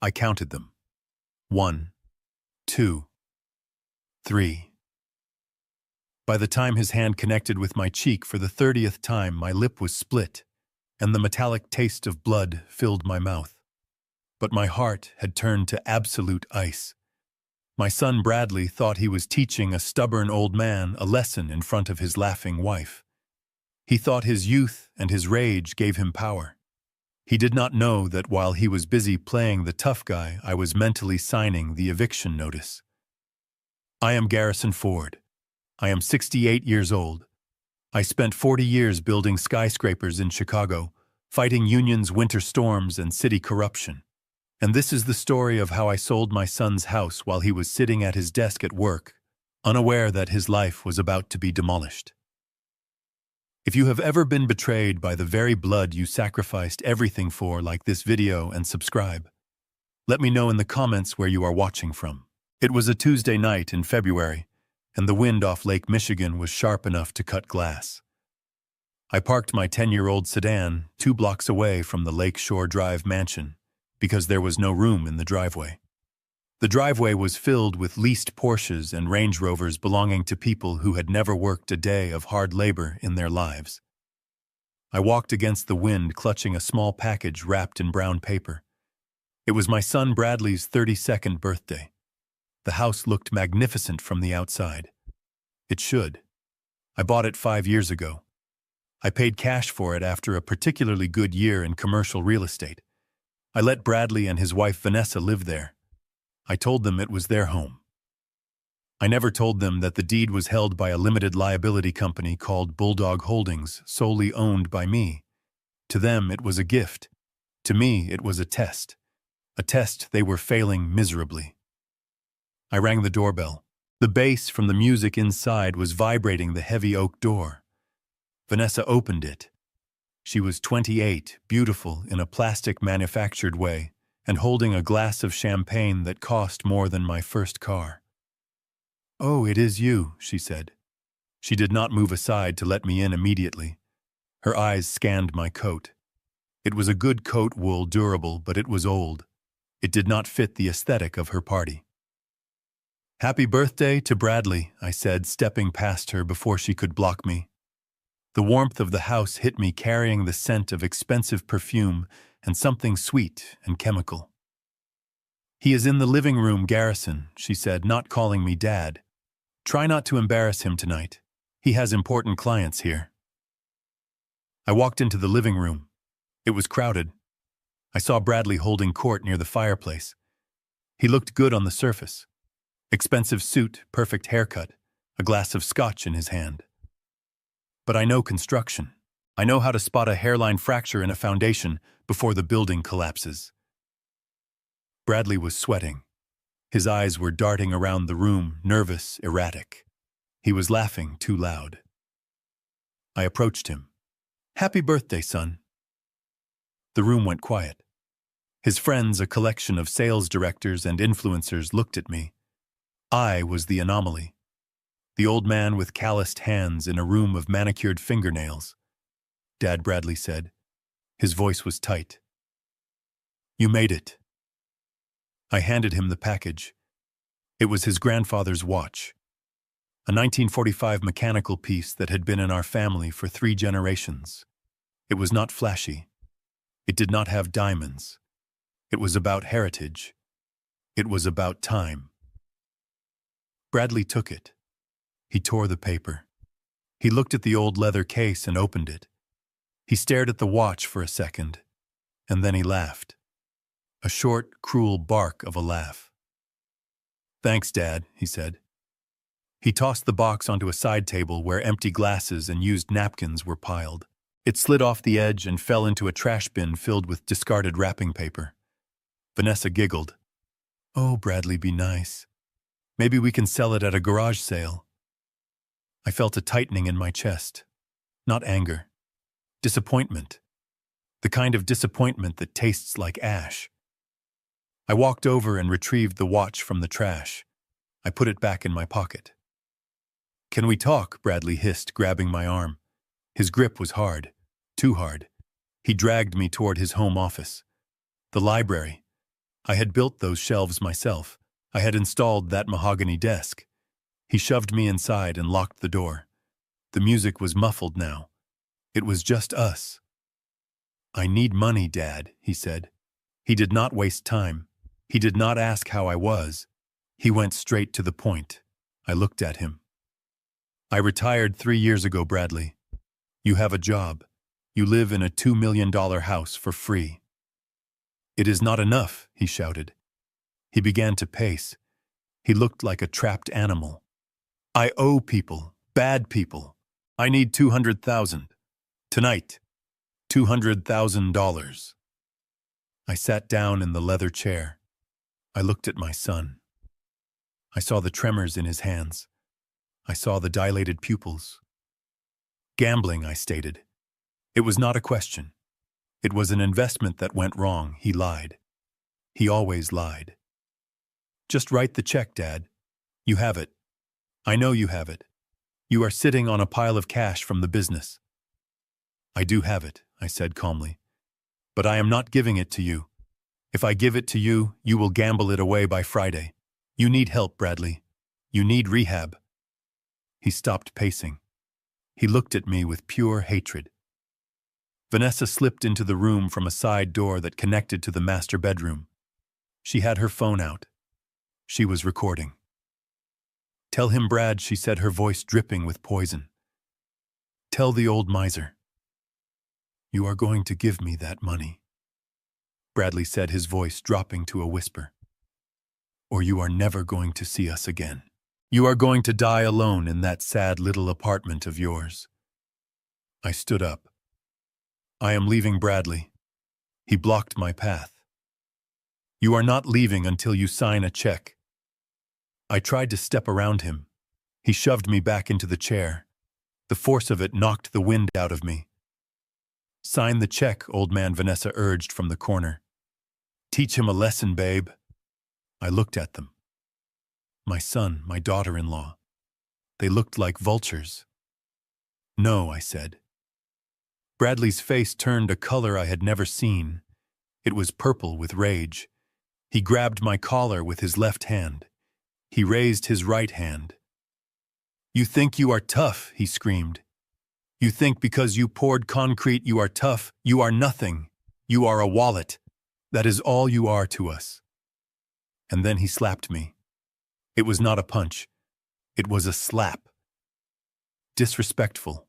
I counted them. 1, 2, 3. By the time his hand connected with my cheek for the 30th time, my lip was split, and the metallic taste of blood filled my mouth. But my heart had turned to absolute ice. My son Bradley thought he was teaching a stubborn old man a lesson in front of his laughing wife. He thought his youth and his rage gave him power. He did not know that while he was busy playing the tough guy, I was mentally signing the eviction notice. I am Garrison Ford. I am 68 years old. I spent 40 years building skyscrapers in Chicago, fighting unions, winter storms, and city corruption. And this is the story of how I sold my son's house while he was sitting at his desk at work, unaware that his life was about to be demolished. If you have ever been betrayed by the very blood you sacrificed everything for, like this video, and subscribe. Let me know in the comments where you are watching from. It was a Tuesday night in February, and the wind off Lake Michigan was sharp enough to cut glass. I parked my 10-year-old sedan 2 blocks away from the Lakeshore Drive mansion because there was no room in the driveway. The driveway was filled with leased Porsches and Range Rovers belonging to people who had never worked a day of hard labor in their lives. I walked against the wind, clutching a small package wrapped in brown paper. It was my son Bradley's 32nd birthday. The house looked magnificent from the outside. It should. I bought it 5 years ago. I paid cash for it after a particularly good year in commercial real estate. I let Bradley and his wife Vanessa live there. I told them it was their home. I never told them that the deed was held by a limited liability company called Bulldog Holdings, solely owned by me. To them, it was a gift. To me, it was a test they were failing miserably. I rang the doorbell. The bass from the music inside was vibrating the heavy oak door. Vanessa opened it. She was 28, beautiful in a plastic-manufactured way, and holding a glass of champagne that cost more than my first car. "Oh, it is you," she said. She did not move aside to let me in immediately. Her eyes scanned my coat. It was a good coat, wool, durable, but it was old. It did not fit the aesthetic of her party. "Happy birthday to Bradley," I said, stepping past her before she could block me. The warmth of the house hit me, carrying the scent of expensive perfume and something sweet and chemical. "He is in the living room, Garrison," she said, not calling me Dad. "Try not to embarrass him tonight. He has important clients here." I walked into the living room. It was crowded. I saw Bradley holding court near the fireplace. He looked good on the surface. Expensive suit, perfect haircut, a glass of scotch in his hand. But I know construction. I know how to spot a hairline fracture in a foundation before the building collapses. Bradley was sweating. His eyes were darting around the room, nervous, erratic. He was laughing too loud. I approached him. "Happy birthday, son." The room went quiet. His friends, a collection of sales directors and influencers, looked at me. I was the anomaly. The old man with calloused hands in a room of manicured fingernails. "Dad," Bradley said. His voice was tight. "You made it." I handed him the package. It was his grandfather's watch. A 1945 mechanical piece that had been in our family for 3 generations. It was not flashy. It did not have diamonds. It was about heritage. It was about time. Bradley took it. He tore the paper. He looked at the old leather case and opened it. He stared at the watch for a second, and then he laughed. A short, cruel bark of a laugh. "Thanks, Dad," he said. He tossed the box onto a side table where empty glasses and used napkins were piled. It slid off the edge and fell into a trash bin filled with discarded wrapping paper. Vanessa giggled. "Oh, Bradley, be nice. Maybe we can sell it at a garage sale." I felt a tightening in my chest. Not anger. Disappointment. The kind of disappointment that tastes like ash. I walked over and retrieved the watch from the trash. I put it back in my pocket. "Can we talk?" Bradley hissed, grabbing my arm. His grip was hard. Too hard. He dragged me toward his home office. The library. I had built those shelves myself. I had installed that mahogany desk. He shoved me inside and locked the door. The music was muffled now. It was just us. "I need money, Dad," he said. He did not waste time. He did not ask how I was. He went straight to the point. I looked at him. "I retired 3 years ago, Bradley. You have a job. You live in a $2 million house for free." "It is not enough," he shouted. He began to pace. He looked like a trapped animal. "I owe people, bad people. I need $200,000. Tonight. $200,000. I sat down in the leather chair. I looked at my son. I saw the tremors in his hands. I saw the dilated pupils. "Gambling," I stated. It was not a question. It was an investment that went wrong. He lied. He always lied. "Just write the check, Dad. You have it. I know you have it. You are sitting on a pile of cash from the business." "I do have it," I said calmly. "But I am not giving it to you. If I give it to you, you will gamble it away by Friday. You need help, Bradley. You need rehab." He stopped pacing. He looked at me with pure hatred. Vanessa slipped into the room from a side door that connected to the master bedroom. She had her phone out. She was recording. "Tell him, Brad," she said, her voice dripping with poison. "Tell the old miser. You are going to give me that money," Bradley said, his voice dropping to a whisper. "Or you are never going to see us again. You are going to die alone in that sad little apartment of yours." I stood up. "I am leaving, Bradley." He blocked my path. "You are not leaving until you sign a check." I tried to step around him. He shoved me back into the chair. The force of it knocked the wind out of me. "Sign the check," old man Vanessa urged from the corner. "Teach him a lesson, babe." I looked at them. My son, my daughter-in-law. They looked like vultures. "No," I said. Bradley's face turned a color I had never seen. It was purple with rage. He grabbed my collar with his left hand. He raised his right hand. "You think you are tough," he screamed. "You think because you poured concrete you are tough. You are nothing. You are a wallet. That is all you are to us." And then he slapped me. It was not a punch. It was a slap. Disrespectful.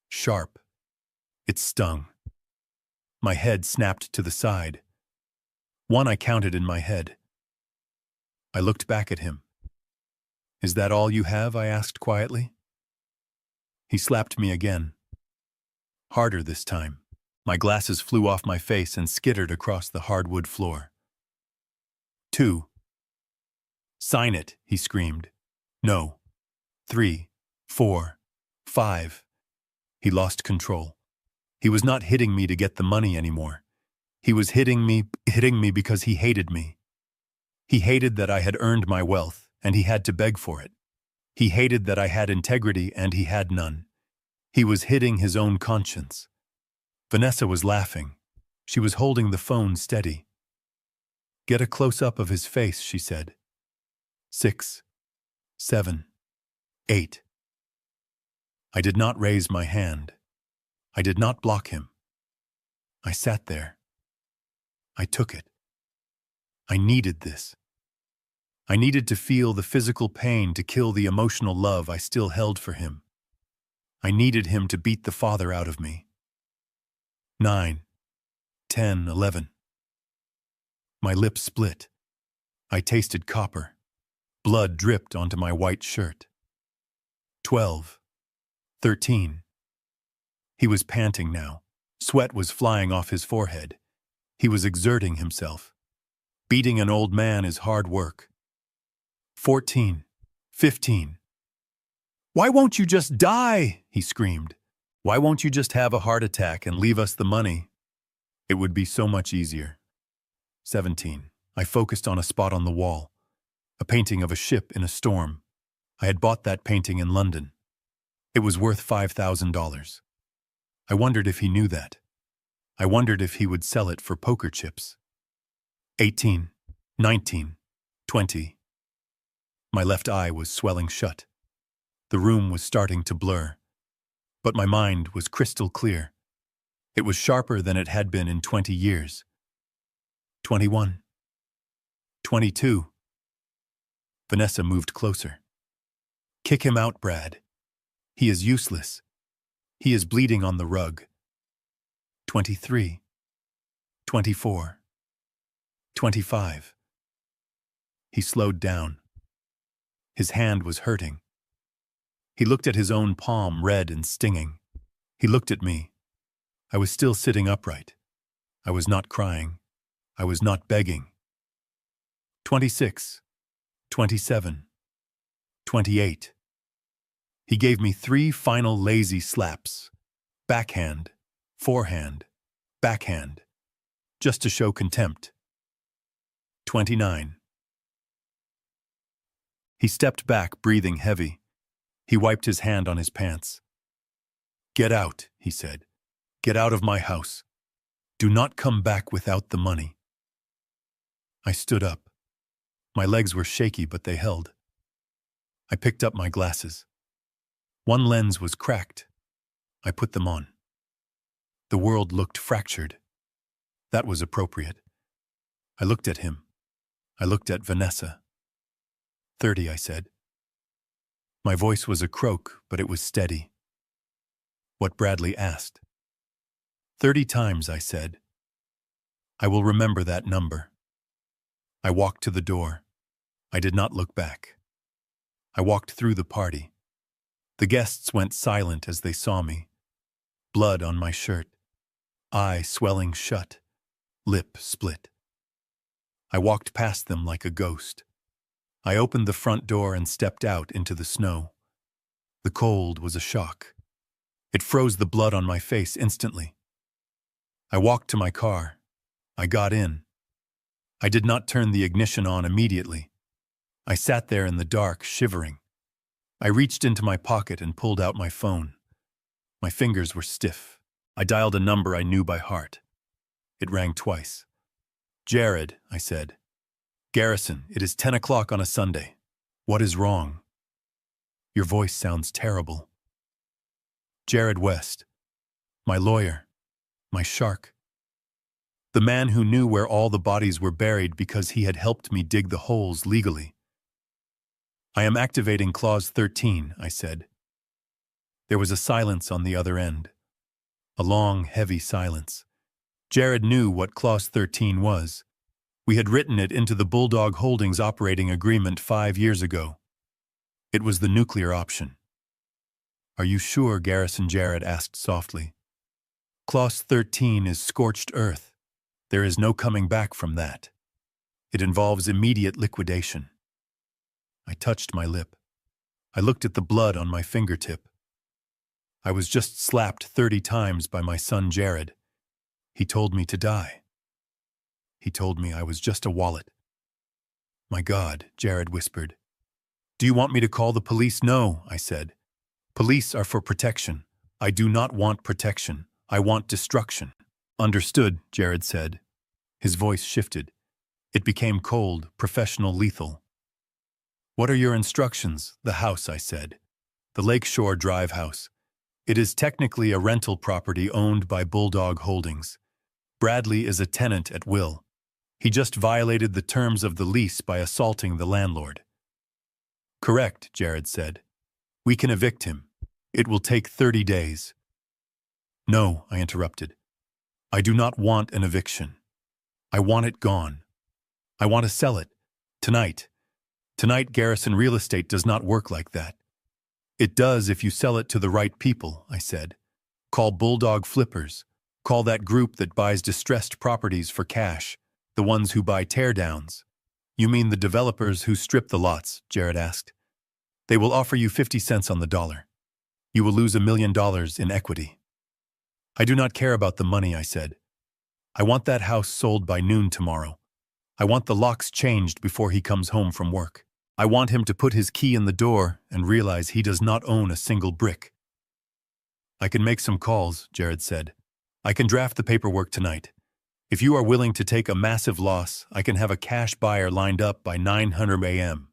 Sharp. It stung. My head snapped to the side. One I counted in my head. I looked back at him. "Is that all you have?" I asked quietly. He slapped me again. Harder this time. My glasses flew off my face and skittered across the hardwood floor. 2. "Sign it," he screamed. "No. 3, 4, 5. He lost control. He was not hitting me to get the money anymore. He was hitting me because he hated me. He hated that I had earned my wealth, and he had to beg for it. He hated that I had integrity, and he had none. He was hitting his own conscience. Vanessa was laughing. She was holding the phone steady. "Get a close-up of his face," she said. 6, 7, 8. I did not raise my hand. I did not block him. I sat there. I took it. I needed this. I needed to feel the physical pain to kill the emotional love I still held for him. I needed him to beat the father out of me. 9, 10, 11. My lips split. I tasted copper. Blood dripped onto my white shirt. 12, 13. He was panting now. Sweat was flying off his forehead. He was exerting himself. Beating an old man is hard work. 14, 15. "Why won't you just die?" he screamed. "Why won't you just have a heart attack and leave us the money? It would be so much easier." 17. I focused on a spot on the wall. A painting of a ship in a storm. I had bought that painting in London. It was worth $5,000. I wondered if he knew that. I wondered if he would sell it for poker chips. 18. 19, 20. My left eye was swelling shut. The room was starting to blur. But my mind was crystal clear. It was sharper than it had been in 20 years. 21. 22. Vanessa moved closer. Kick him out, Brad. He is useless. He is bleeding on the rug. 23. 24. 25. He slowed down. His hand was hurting. He looked at his own palm, red and stinging. He looked at me. I was still sitting upright. I was not crying. I was not begging. 26. 27. 28. He gave me 3 final lazy slaps. Backhand, forehand, backhand, just to show contempt. 29. He stepped back, breathing heavy. He wiped his hand on his pants. "Get out," he said. "Get out of my house. Do not come back without the money." I stood up. My legs were shaky, but they held. I picked up my glasses. One lens was cracked. I put them on. The world looked fractured. That was appropriate. I looked at him. I looked at Vanessa. 30, I said. My voice was a croak, but it was steady. What Bradley asked. 30 times, I said. I will remember that number. I walked to the door. I did not look back. I walked through the party. The guests went silent as they saw me. Blood on my shirt. Eye swelling shut. Lip split. I walked past them like a ghost. I opened the front door and stepped out into the snow. The cold was a shock. It froze the blood on my face instantly. I walked to my car. I got in. I did not turn the ignition on immediately. I sat there in the dark, shivering. I reached into my pocket and pulled out my phone. My fingers were stiff. I dialed a number I knew by heart. It rang twice. "Jared," I said. "Garrison, it is 10 o'clock on a Sunday. What is wrong?" "Your voice sounds terrible." "Jared West. My lawyer. My shark. The man who knew where all the bodies were buried because he had helped me dig the holes legally." "I am activating Clause 13, I said. There was a silence on the other end. A long, heavy silence. Jared knew what Clause 13 was. We had written it into the Bulldog Holdings operating agreement 5 years ago. It was the nuclear option. "Are you sure?" Garrison Jared asked softly. "Clause 13 is scorched earth. There is no coming back from that. It involves immediate liquidation." I touched my lip. I looked at the blood on my fingertip. I was just slapped 30 times by my son Jared. He told me to die. He told me I was just a wallet. "My God," Jared whispered. "Do you want me to call the police?" "No," I said. "Police are for protection. I do not want protection. I want destruction." "Understood," Jared said. His voice shifted. It became cold, professional, lethal. "What are your instructions?" "The house," I said. "The Lakeshore Drive house. It is technically a rental property owned by Bulldog Holdings. Bradley is a tenant at will. He just violated the terms of the lease by assaulting the landlord." "Correct," Jared said. "We can evict him. It will take 30 days. "No," I interrupted. "I do not want an eviction. I want it gone. I want to sell it. Tonight. Tonight, Garrison Real Estate does not work like that." "It does if you sell it to the right people," I said. "Call Bulldog Flippers. Call that group that buys distressed properties for cash, the ones who buy teardowns." "You mean the developers who strip the lots?" Jared asked. "They will offer you 50 cents on the dollar. You will lose $1 million in equity." "I do not care about the money," I said. "I want that house sold by noon tomorrow. I want the locks changed before he comes home from work. I want him to put his key in the door and realize he does not own a single brick." "I can make some calls," Jared said. "I can draft the paperwork tonight. If you are willing to take a massive loss, I can have a cash buyer lined up by 900 a.m.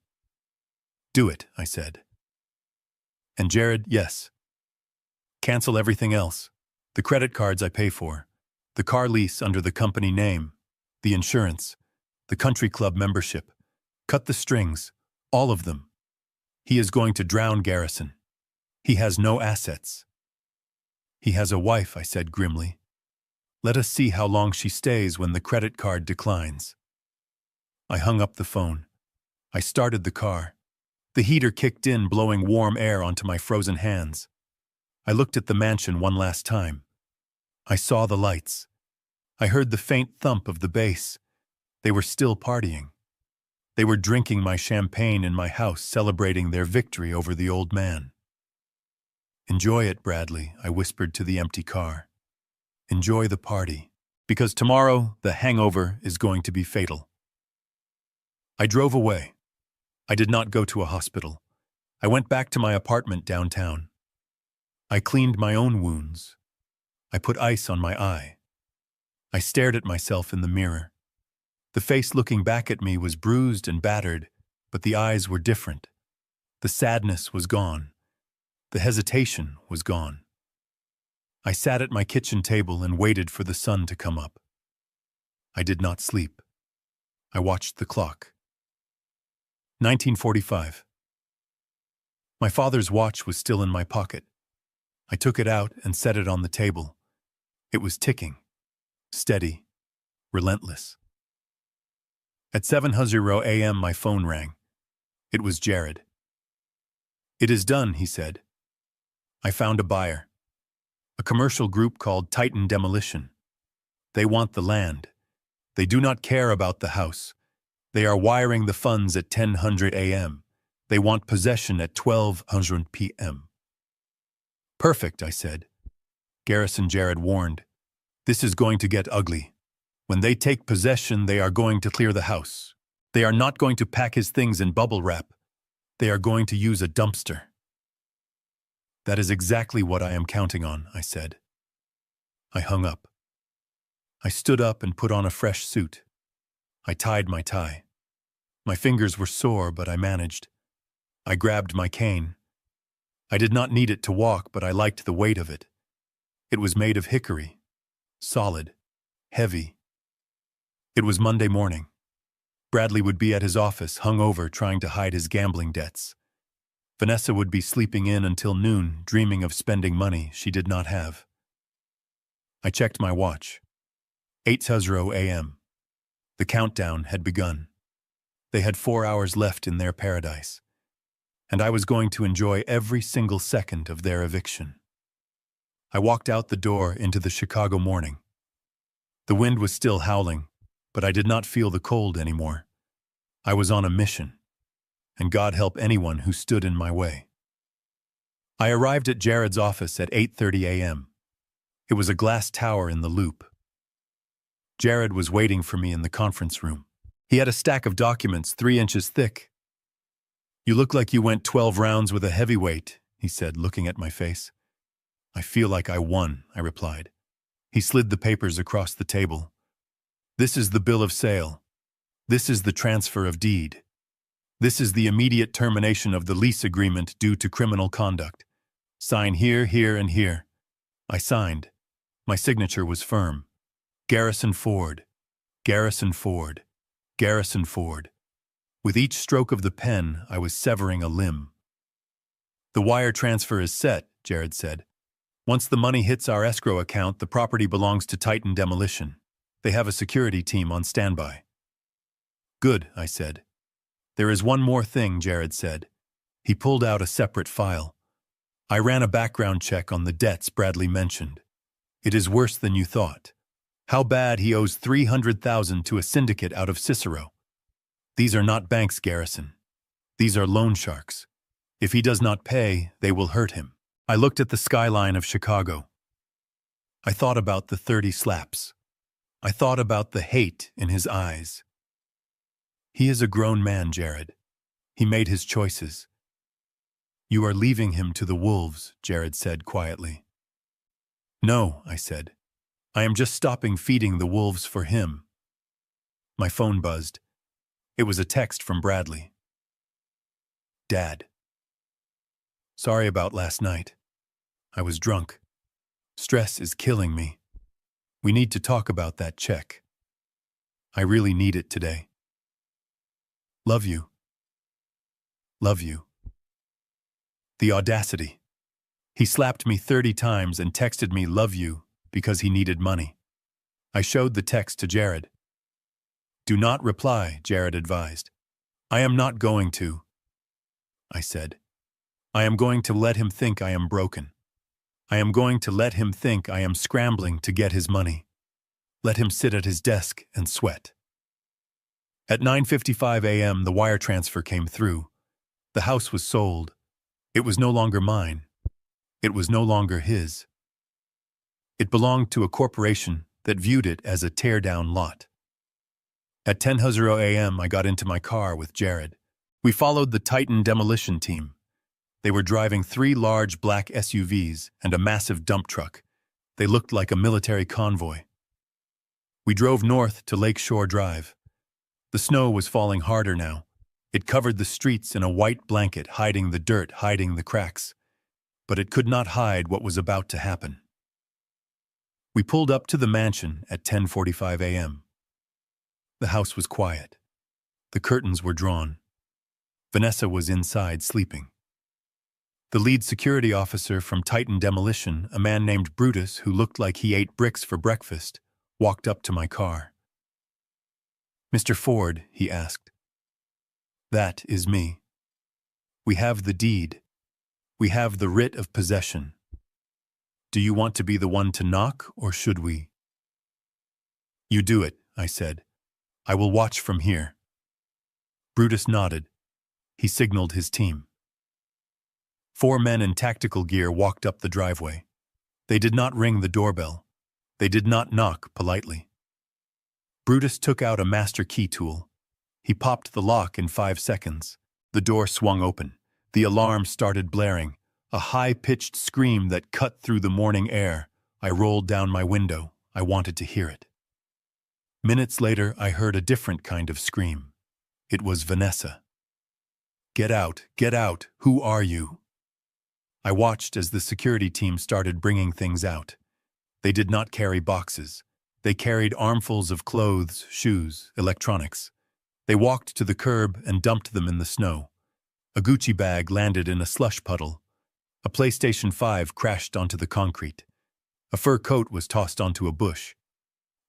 Do it, I said. And Jared, yes. Cancel everything else. The credit cards I pay for, the car lease under the company name, the insurance, the country club membership. Cut the strings, all of them. He is going to drown Garrison. He has no assets. He has a wife, I said grimly. Let us see how long she stays when the credit card declines. I hung up the phone. I started the car. The heater kicked in, blowing warm air onto my frozen hands. I looked at the mansion one last time. I saw the lights. I heard the faint thump of the bass. They were still partying. They were drinking my champagne in my house, celebrating their victory over the old man. Enjoy it, Bradley, I whispered to the empty car. Enjoy the party, because tomorrow the hangover is going to be fatal. I drove away. I did not go to a hospital. I went back to my apartment downtown. I cleaned my own wounds. I put ice on my eye. I stared at myself in the mirror. The face looking back at me was bruised and battered, but the eyes were different. The sadness was gone. The hesitation was gone. I sat at my kitchen table and waited for the sun to come up. I did not sleep. I watched the clock. 1945. My father's watch was still in my pocket. I took it out and set it on the table. It was ticking, steady, relentless. At 7:00 a.m. my phone rang. It was Jared. It is done, he said. I found a buyer. A commercial group called Titan Demolition. They want the land. They do not care about the house. They are wiring the funds at 10:00 a.m. They want possession at 12:00 p.m. Perfect, I said. Garrison, Jared warned. This is going to get ugly. When they take possession, they are going to clear the house. They are not going to pack his things in bubble wrap. They are going to use a dumpster. That is exactly what I am counting on, I said. I hung up. I stood up and put on a fresh suit. I tied my tie. My fingers were sore, but I managed. I grabbed my cane. I did not need it to walk, but I liked the weight of it. It was made of hickory, solid, heavy. It was Monday morning. Bradley would be at his office, hungover, trying to hide his gambling debts. Vanessa would be sleeping in until noon, dreaming of spending money she did not have. I checked my watch. 8:00 a.m. The countdown had begun. They had 4 hours left in their paradise, and I was going to enjoy every single second of their eviction. I walked out the door into the Chicago morning. The wind was still howling, but I did not feel the cold anymore. I was on a mission, and God help anyone who stood in my way. I arrived at Jared's office at 8:30 a.m. It was a glass tower in the loop. Jared was waiting for me in the conference room. He had a stack of documents 3 inches thick. You look like you went 12 rounds with a heavyweight, he said, looking at my face. I feel like I won, I replied. He slid the papers across the table. This is the bill of sale. This is the transfer of deed. This is the immediate termination of the lease agreement due to criminal conduct. Sign here, here, and here. I signed. My signature was firm. Garrison Ford. Garrison Ford. Garrison Ford. With each stroke of the pen, I was severing a limb. The wire transfer is set, Jared said. Once the money hits our escrow account, the property belongs to Titan Demolition. They have a security team on standby. Good, I said. There is one more thing, Jared said. He pulled out a separate file. I ran a background check on the debts Bradley mentioned. It is worse than you thought. How bad he owes $300,000 to a syndicate out of Cicero. These are not banks, Garrison. These are loan sharks. If he does not pay, they will hurt him. I looked at the skyline of Chicago. I thought about the 30 slaps. I thought about the hate in his eyes. He is a grown man, Jared. He made his choices. You are leaving him to the wolves, Jared said quietly. No, I said. I am just stopping feeding the wolves for him. My phone buzzed. It was a text from Bradley. Dad. Sorry about last night. I was drunk. Stress is killing me. We need to talk about that check. I really need it today. Love you. Love you. The audacity. He slapped me 30 times and texted me love you because he needed money. I showed the text to Jared. Do not reply, Jared advised. I am not going to. I said. I am going to let him think I am broken. I am going to let him think I am scrambling to get his money. Let him sit at his desk and sweat. At 9:55 a.m., the wire transfer came through. The house was sold. It was no longer mine. It was no longer his. It belonged to a corporation that viewed it as a tear-down lot. At 10:00 a.m., I got into my car with Jared. We followed the Titan demolition team. They were driving 3 large black SUVs and a massive dump truck. They looked like a military convoy. We drove north to Lakeshore Drive. The snow was falling harder now. It covered the streets in a white blanket, hiding the dirt, hiding the cracks. But it could not hide what was about to happen. We pulled up to the mansion at 10:45 a.m. The house was quiet. The curtains were drawn. Vanessa was inside sleeping. The lead security officer from Titan Demolition, a man named Brutus who looked like he ate bricks for breakfast, walked up to my car. Mr. Ford, he asked. That is me. We have the deed. We have the writ of possession. Do you want to be the one to knock, or should we? You do it, I said. I will watch from here. Brutus nodded. He signaled his team. 4 men in tactical gear walked up the driveway. They did not ring the doorbell. They did not knock politely. Brutus took out a master key tool. He popped the lock in 5 seconds. The door swung open. The alarm started blaring, a high-pitched scream that cut through the morning air. I rolled down my window. I wanted to hear it. Minutes later, I heard a different kind of scream. It was Vanessa. Get out, get out, who are you? I watched as the security team started bringing things out. They did not carry boxes. They carried armfuls of clothes, shoes, electronics. They walked to the curb and dumped them in the snow. A Gucci bag landed in a slush puddle. A PlayStation 5 crashed onto the concrete. A fur coat was tossed onto a bush.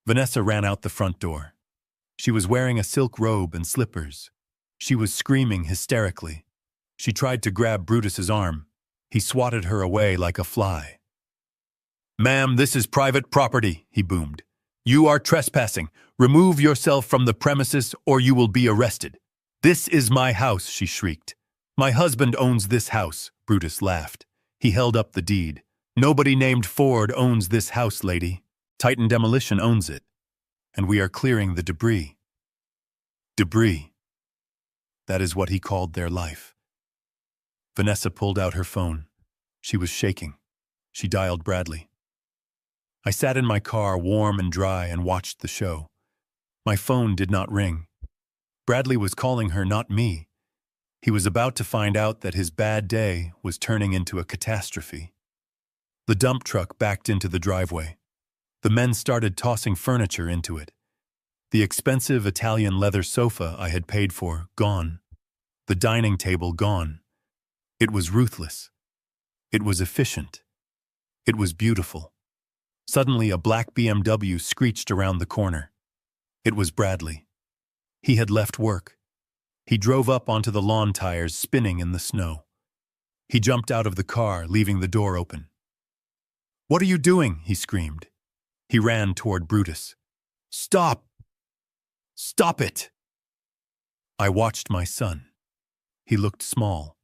Vanessa ran out the front door. She was wearing a silk robe and slippers. She was screaming hysterically. She tried to grab Brutus's arm. He swatted her away like a fly. Ma'am, this is private property, he boomed. You are trespassing. Remove yourself from the premises or you will be arrested. This is my house, she shrieked. My husband owns this house, Brutus laughed. He held up the deed. Nobody named Ford owns this house, lady. Titan Demolition owns it. And we are clearing the debris. Debris. That is what he called their life. Vanessa pulled out her phone. She was shaking. She dialed Bradley. I sat in my car, warm and dry, and watched the show. My phone did not ring. Bradley was calling her, not me. He was about to find out that his bad day was turning into a catastrophe. The dump truck backed into the driveway. The men started tossing furniture into it. The expensive Italian leather sofa I had paid for, gone. The dining table, gone. It was ruthless. It was efficient. It was beautiful. Suddenly, a black BMW screeched around the corner. It was Bradley. He had left work. He drove up onto the lawn tires, spinning in the snow. He jumped out of the car, leaving the door open. "What are you doing?" he screamed. He ran toward Brutus. "Stop! Stop it!" I watched my son. He looked small.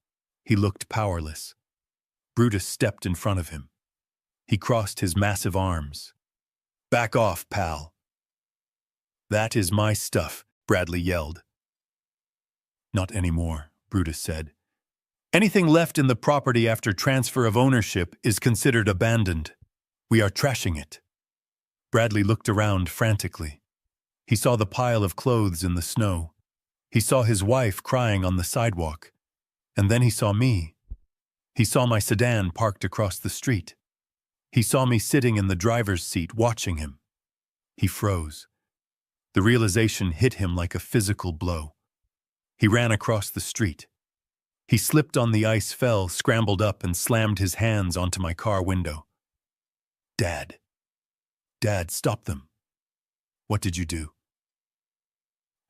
He looked powerless. Brutus stepped in front of him. He crossed his massive arms. "Back off, pal." "That is my stuff," Bradley yelled. "Not anymore," Brutus said. "Anything left in the property after transfer of ownership is considered abandoned. We are trashing it." Bradley looked around frantically. He saw the pile of clothes in the snow. He saw his wife crying on the sidewalk. And then he saw me. He saw my sedan parked across the street. He saw me sitting in the driver's seat watching him. He froze. The realization hit him like a physical blow. He ran across the street. He slipped on the ice, fell, scrambled up, and slammed his hands onto my car window. Dad. Dad, stop them. What did you do?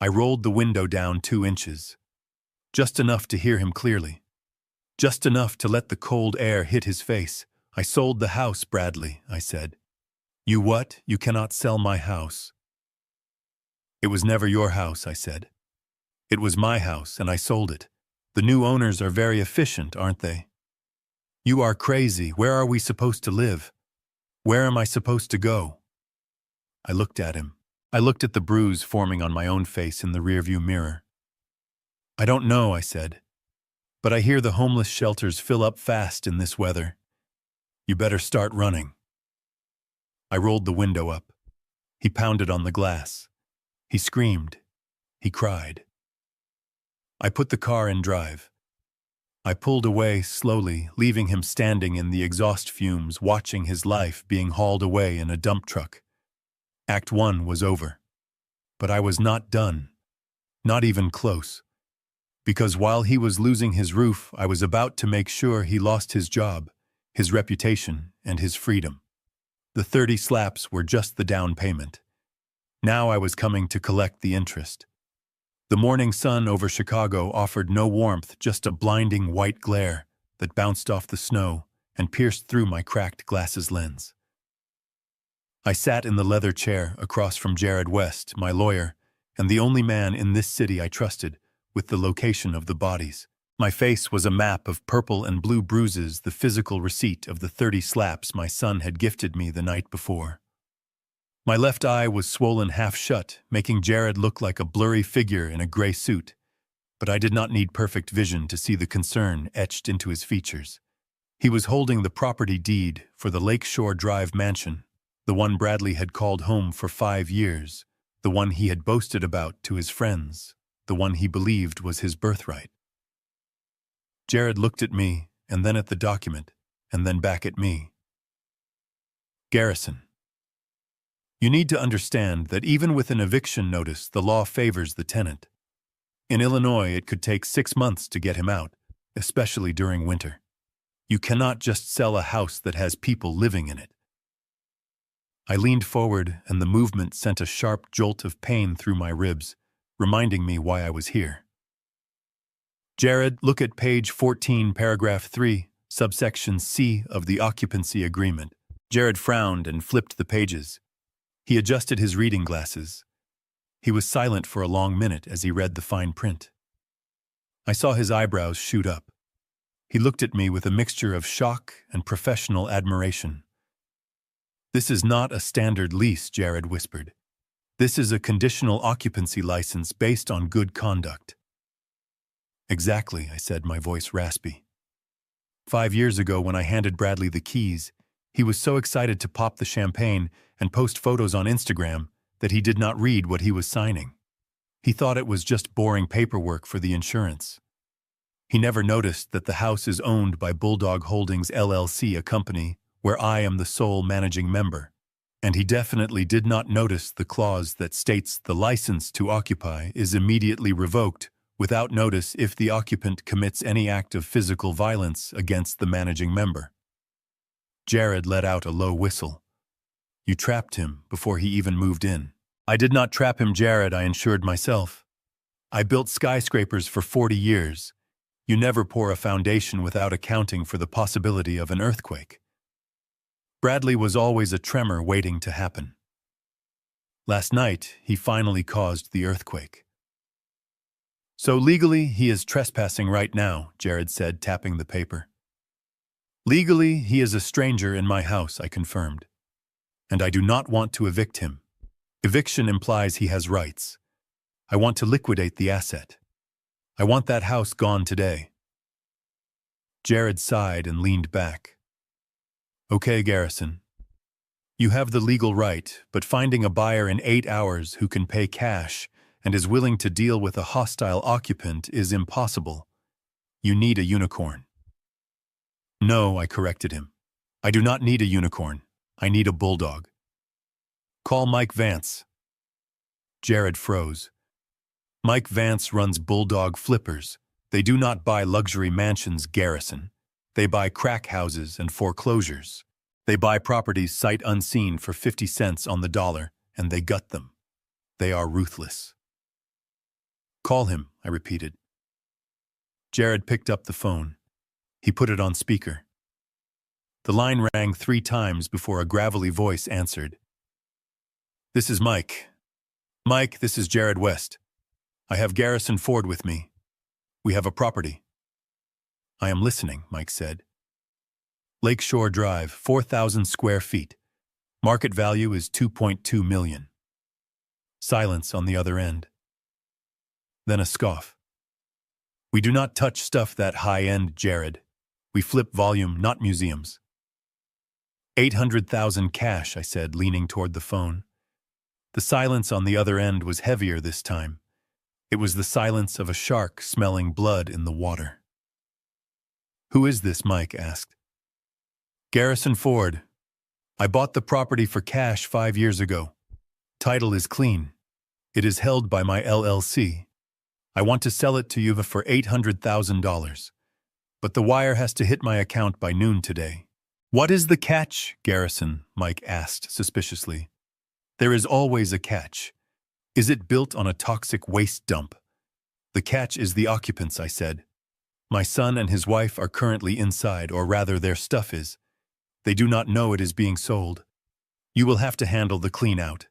I rolled the window down 2 inches. Just enough to hear him clearly. Just enough to let the cold air hit his face. I sold the house, Bradley, I said. You what? You cannot sell my house. It was never your house, I said. It was my house, and I sold it. The new owners are very efficient, aren't they? You are crazy. Where are we supposed to live? Where am I supposed to go? I looked at him. I looked at the bruise forming on my own face in the rearview mirror. I don't know, I said. But I hear the homeless shelters fill up fast in this weather. You better start running. I rolled the window up. He pounded on the glass. He screamed. He cried. I put the car in drive. I pulled away slowly, leaving him standing in the exhaust fumes, watching his life being hauled away in a dump truck. Act 1 was over. But I was not done. Not even close. Because while he was losing his roof, I was about to make sure he lost his job, his reputation, and his freedom. The 30 slaps were just the down payment. Now I was coming to collect the interest. The morning sun over Chicago offered no warmth, just a blinding white glare that bounced off the snow and pierced through my cracked glasses lens. I sat in the leather chair across from Jared West, my lawyer, and the only man in this city I trusted with the location of the bodies. My face was a map of purple and blue bruises, the physical receipt of the 30 slaps my son had gifted me the night before. My left eye was swollen half shut, making Jared look like a blurry figure in a gray suit, but I did not need perfect vision to see the concern etched into his features. He was holding the property deed for the Lakeshore Drive mansion, the one Bradley had called home for 5 years, the one he had boasted about to his friends, the one he believed was his birthright. Jared looked at me, and then at the document, and then back at me. Garrison. You need to understand that even with an eviction notice, the law favors the tenant. In Illinois, it could take 6 months to get him out, especially during winter. You cannot just sell a house that has people living in it. I leaned forward, and the movement sent a sharp jolt of pain through my ribs, reminding me why I was here. Jared, look at page 14, paragraph 3, subsection C of the occupancy agreement. Jared frowned and flipped the pages. He adjusted his reading glasses. He was silent for a long minute as he read the fine print. I saw his eyebrows shoot up. He looked at me with a mixture of shock and professional admiration. This is not a standard lease, Jared whispered. This is a conditional occupancy license based on good conduct. Exactly, I said, my voice raspy. 5 years ago, when I handed Bradley the keys, he was so excited to pop the champagne and post photos on Instagram that he did not read what he was signing. He thought it was just boring paperwork for the insurance. He never noticed that the house is owned by Bulldog Holdings LLC, a company where I am the sole managing member. And he definitely did not notice the clause that states the license to occupy is immediately revoked without notice if the occupant commits any act of physical violence against the managing member. Jared let out a low whistle. You trapped him before he even moved in. I did not trap him, Jared, I assured myself. I built skyscrapers for 40 years. You never pour a foundation without accounting for the possibility of an earthquake. Bradley was always a tremor waiting to happen. Last night, he finally caused the earthquake. So legally, he is trespassing right now, Jared said, tapping the paper. Legally, he is a stranger in my house, I confirmed. And I do not want to evict him. Eviction implies he has rights. I want to liquidate the asset. I want that house gone today. Jared sighed and leaned back. Okay, Garrison. You have the legal right, but finding a buyer in 8 hours who can pay cash and is willing to deal with a hostile occupant is impossible. You need a unicorn. No, I corrected him. I do not need a unicorn. I need a bulldog. Call Mike Vance. Jared froze. Mike Vance runs Bulldog Flippers. They do not buy luxury mansions, Garrison. They buy crack houses and foreclosures. They buy properties sight unseen for 50 cents on the dollar, and they gut them. They are ruthless. Call him, I repeated. Jared picked up the phone. He put it on speaker. The line rang 3 times before a gravelly voice answered. This is Mike. Mike, this is Jared West. I have Garrison Ford with me. We have a property. I am listening, Mike said. Lakeshore Drive, 4,000 square feet. Market value is $2.2 million. Silence on the other end. Then a scoff. We do not touch stuff that high-end, Jared. We flip volume, not museums. 800,000 cash, I said, leaning toward the phone. The silence on the other end was heavier this time. It was the silence of a shark smelling blood in the water. Who is this? Mike asked. Garrison Ford. I bought the property for cash 5 years ago. Title is clean. It is held by my LLC. I want to sell it to you for $800,000. But the wire has to hit my account by noon today. What is the catch, Garrison? Mike asked suspiciously. There is always a catch. Is it built on a toxic waste dump? The catch is the occupants, I said. My son and his wife are currently inside, or rather their stuff is. They do not know it is being sold. You will have to handle the clean out.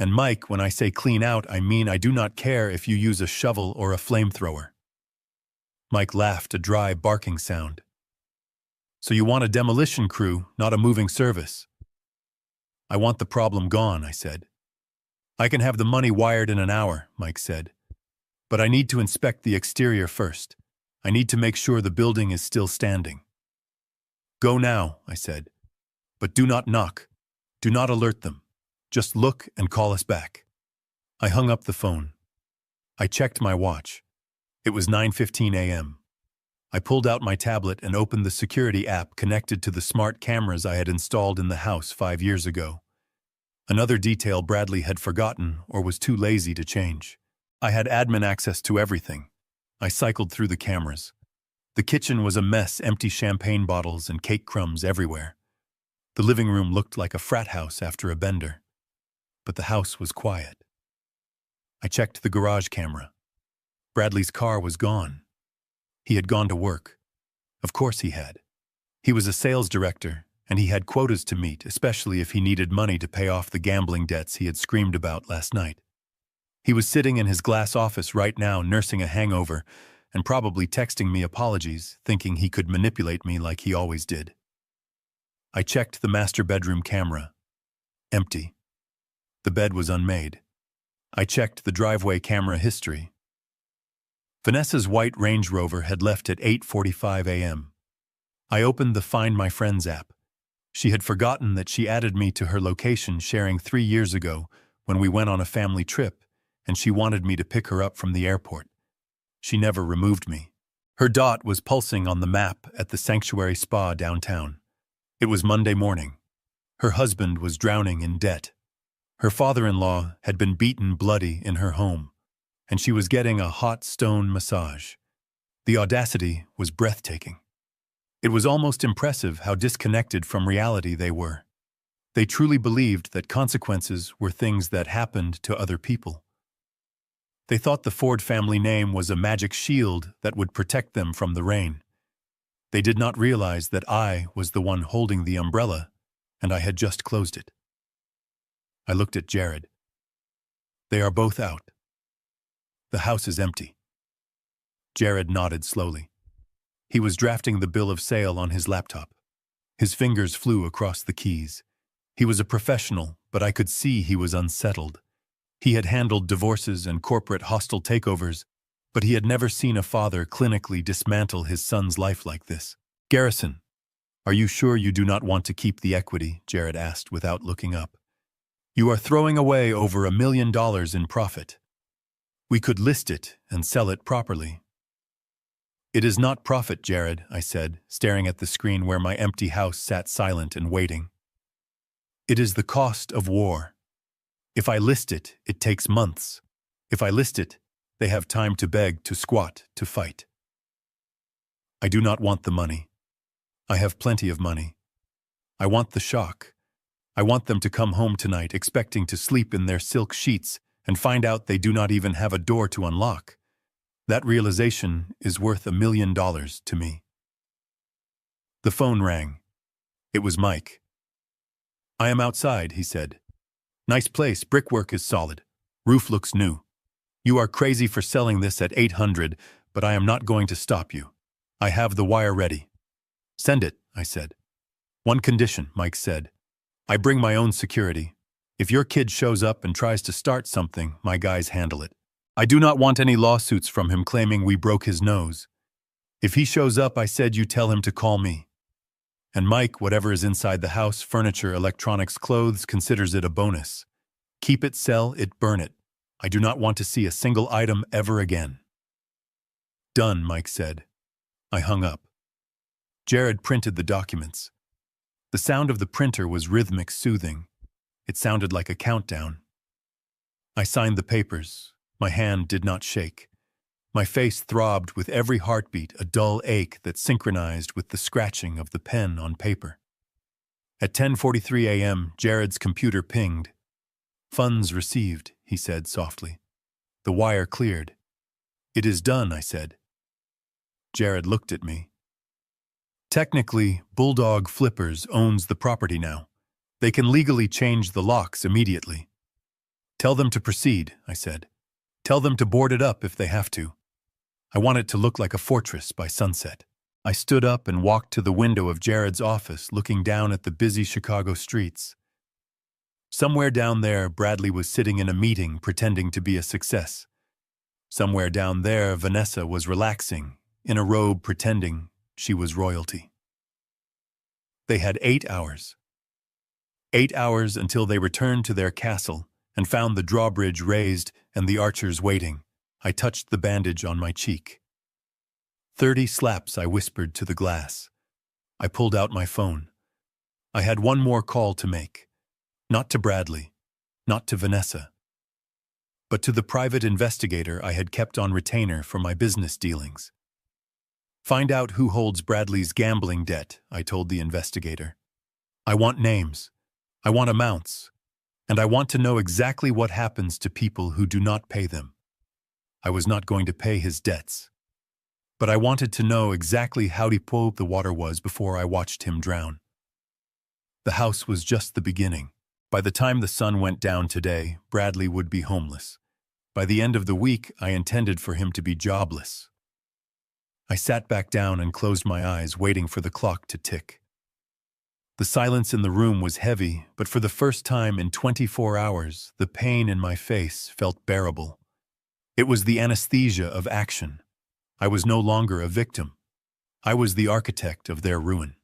And Mike, when I say clean out, I mean I do not care if you use a shovel or a flamethrower. Mike laughed, a dry barking sound. So you want a demolition crew, not a moving service? I want the problem gone, I said. I can have the money wired in an hour, Mike said. But I need to inspect the exterior first. I need to make sure the building is still standing. Go now, I said. But do not knock. Do not alert them. Just look and call us back. I hung up the phone. I checked my watch. It was 9:15 a.m. I pulled out my tablet and opened the security app connected to the smart cameras I had installed in the house 5 years ago. Another detail Bradley had forgotten or was too lazy to change. I had admin access to everything. I cycled through the cameras. The kitchen was a mess, empty champagne bottles and cake crumbs everywhere. The living room looked like a frat house after a bender. But the house was quiet. I checked the garage camera. Bradley's car was gone. He had gone to work. Of course he had. He was a sales director, and he had quotas to meet, especially if he needed money to pay off the gambling debts he had screamed about last night. He was sitting in his glass office right now, nursing a hangover, and probably texting me apologies, thinking he could manipulate me like he always did. I checked the master bedroom camera. Empty. The bed was unmade. I checked the driveway camera history. Vanessa's white Range Rover had left at 8:45 a.m. I opened the Find My Friends app. She had forgotten that she added me to her location sharing 3 years ago when we went on a family trip, and she wanted me to pick her up from the airport. She never removed me. Her dot was pulsing on the map at the Sanctuary Spa downtown. It was Monday morning. Her husband was drowning in debt. Her father-in-law had been beaten bloody in her home, and she was getting a hot stone massage. The audacity was breathtaking. It was almost impressive how disconnected from reality they were. They truly believed that consequences were things that happened to other people. They thought the Ford family name was a magic shield that would protect them from the rain. They did not realize that I was the one holding the umbrella, and I had just closed it. I looked at Jared. They are both out. The house is empty. Jared nodded slowly. He was drafting the bill of sale on his laptop. His fingers flew across the keys. He was a professional, but I could see he was unsettled. He had handled divorces and corporate hostile takeovers, but he had never seen a father clinically dismantle his son's life like this. Garrison, Are you sure you do not want to keep the equity? Jared asked without looking up. You are throwing away over $1 million in profit. We could list it and sell it properly. It is not profit, Jared, I said, staring at the screen where my empty house sat silent and waiting. It is the cost of war. If I list it, it takes months. If I list it, they have time to beg, to squat, to fight. I do not want the money. I have plenty of money. I want the shock. I want them to come home tonight expecting to sleep in their silk sheets and find out they do not even have a door to unlock. That realization is worth $1 million to me. The phone rang. It was Mike. I am outside, he said. Nice place, brickwork is solid. Roof looks new. You are crazy for selling this at 800, but I am not going to stop you. I have the wire ready. Send it, I said. One condition, Mike said. I bring my own security. If your kid shows up and tries to start something, my guys handle it. I do not want any lawsuits from him claiming we broke his nose. If he shows up, I said you tell him to call me. And Mike, whatever is inside the house, furniture, electronics, clothes, considers it a bonus. Keep it, sell it, burn it. I do not want to see a single item ever again. Done, Mike said. I hung up. Jared printed the documents. The sound of the printer was rhythmic, soothing. It sounded like a countdown. I signed the papers. My hand did not shake. My face throbbed with every heartbeat, a dull ache that synchronized with the scratching of the pen on paper. At 10:43 a.m., Jared's computer pinged. Funds received, he said softly. The wire cleared. It is done, I said. Jared looked at me. Technically, Bulldog Flippers owns the property now. They can legally change the locks immediately. Tell them to proceed, I said. Tell them to board it up if they have to. I want it to look like a fortress by sunset. I stood up and walked to the window of Jared's office, looking down at the busy Chicago streets. Somewhere down there, Bradley was sitting in a meeting pretending to be a success. Somewhere down there, Vanessa was relaxing, in a robe pretending she was royalty. They had 8 hours. 8 hours until they returned to their castle and found the drawbridge raised and the archers waiting. I touched the bandage on my cheek. 30 slaps, I whispered to the glass. I pulled out my phone. I had one more call to make. Not to Bradley, not to Vanessa, but to the private investigator I had kept on retainer for my business dealings. Find out who holds Bradley's gambling debt, I told the investigator. I want names. I want amounts. And I want to know exactly what happens to people who do not pay them. I was not going to pay his debts. But I wanted to know exactly how deep the water was before I watched him drown. The house was just the beginning. By the time the sun went down today, Bradley would be homeless. By the end of the week, I intended for him to be jobless. I sat back down and closed my eyes, waiting for the clock to tick. The silence in the room was heavy, but for the first time in 24 hours, the pain in my face felt bearable. It was the anesthesia of action. I was no longer a victim. I was the architect of their ruin.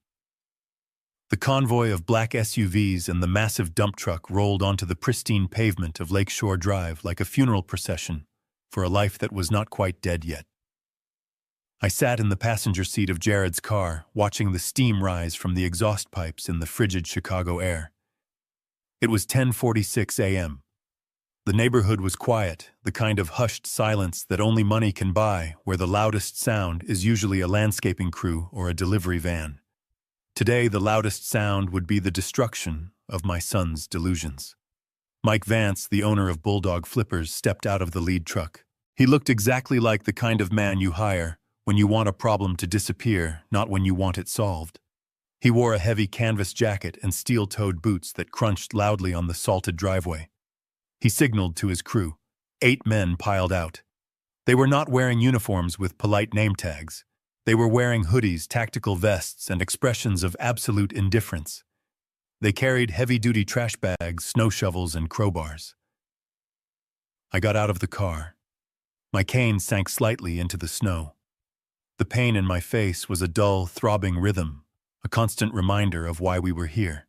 The convoy of black SUVs and the massive dump truck rolled onto the pristine pavement of Lakeshore Drive like a funeral procession for a life that was not quite dead yet. I sat in the passenger seat of Jared's car, watching the steam rise from the exhaust pipes in the frigid Chicago air. It was 10:46 a.m. The neighborhood was quiet, the kind of hushed silence that only money can buy, where the loudest sound is usually a landscaping crew or a delivery van. Today, the loudest sound would be the destruction of my son's delusions. Mike Vance, the owner of Bulldog Flippers, stepped out of the lead truck. He looked exactly like the kind of man you hire when you want a problem to disappear, not when you want it solved. He wore a heavy canvas jacket and steel-toed boots that crunched loudly on the salted driveway. He signaled to his crew. 8 men piled out. They were not wearing uniforms with polite name tags. They were wearing hoodies, tactical vests, and expressions of absolute indifference. They carried heavy-duty trash bags, snow shovels, and crowbars. I got out of the car. My cane sank slightly into the snow. The pain in my face was a dull, throbbing rhythm, a constant reminder of why we were here.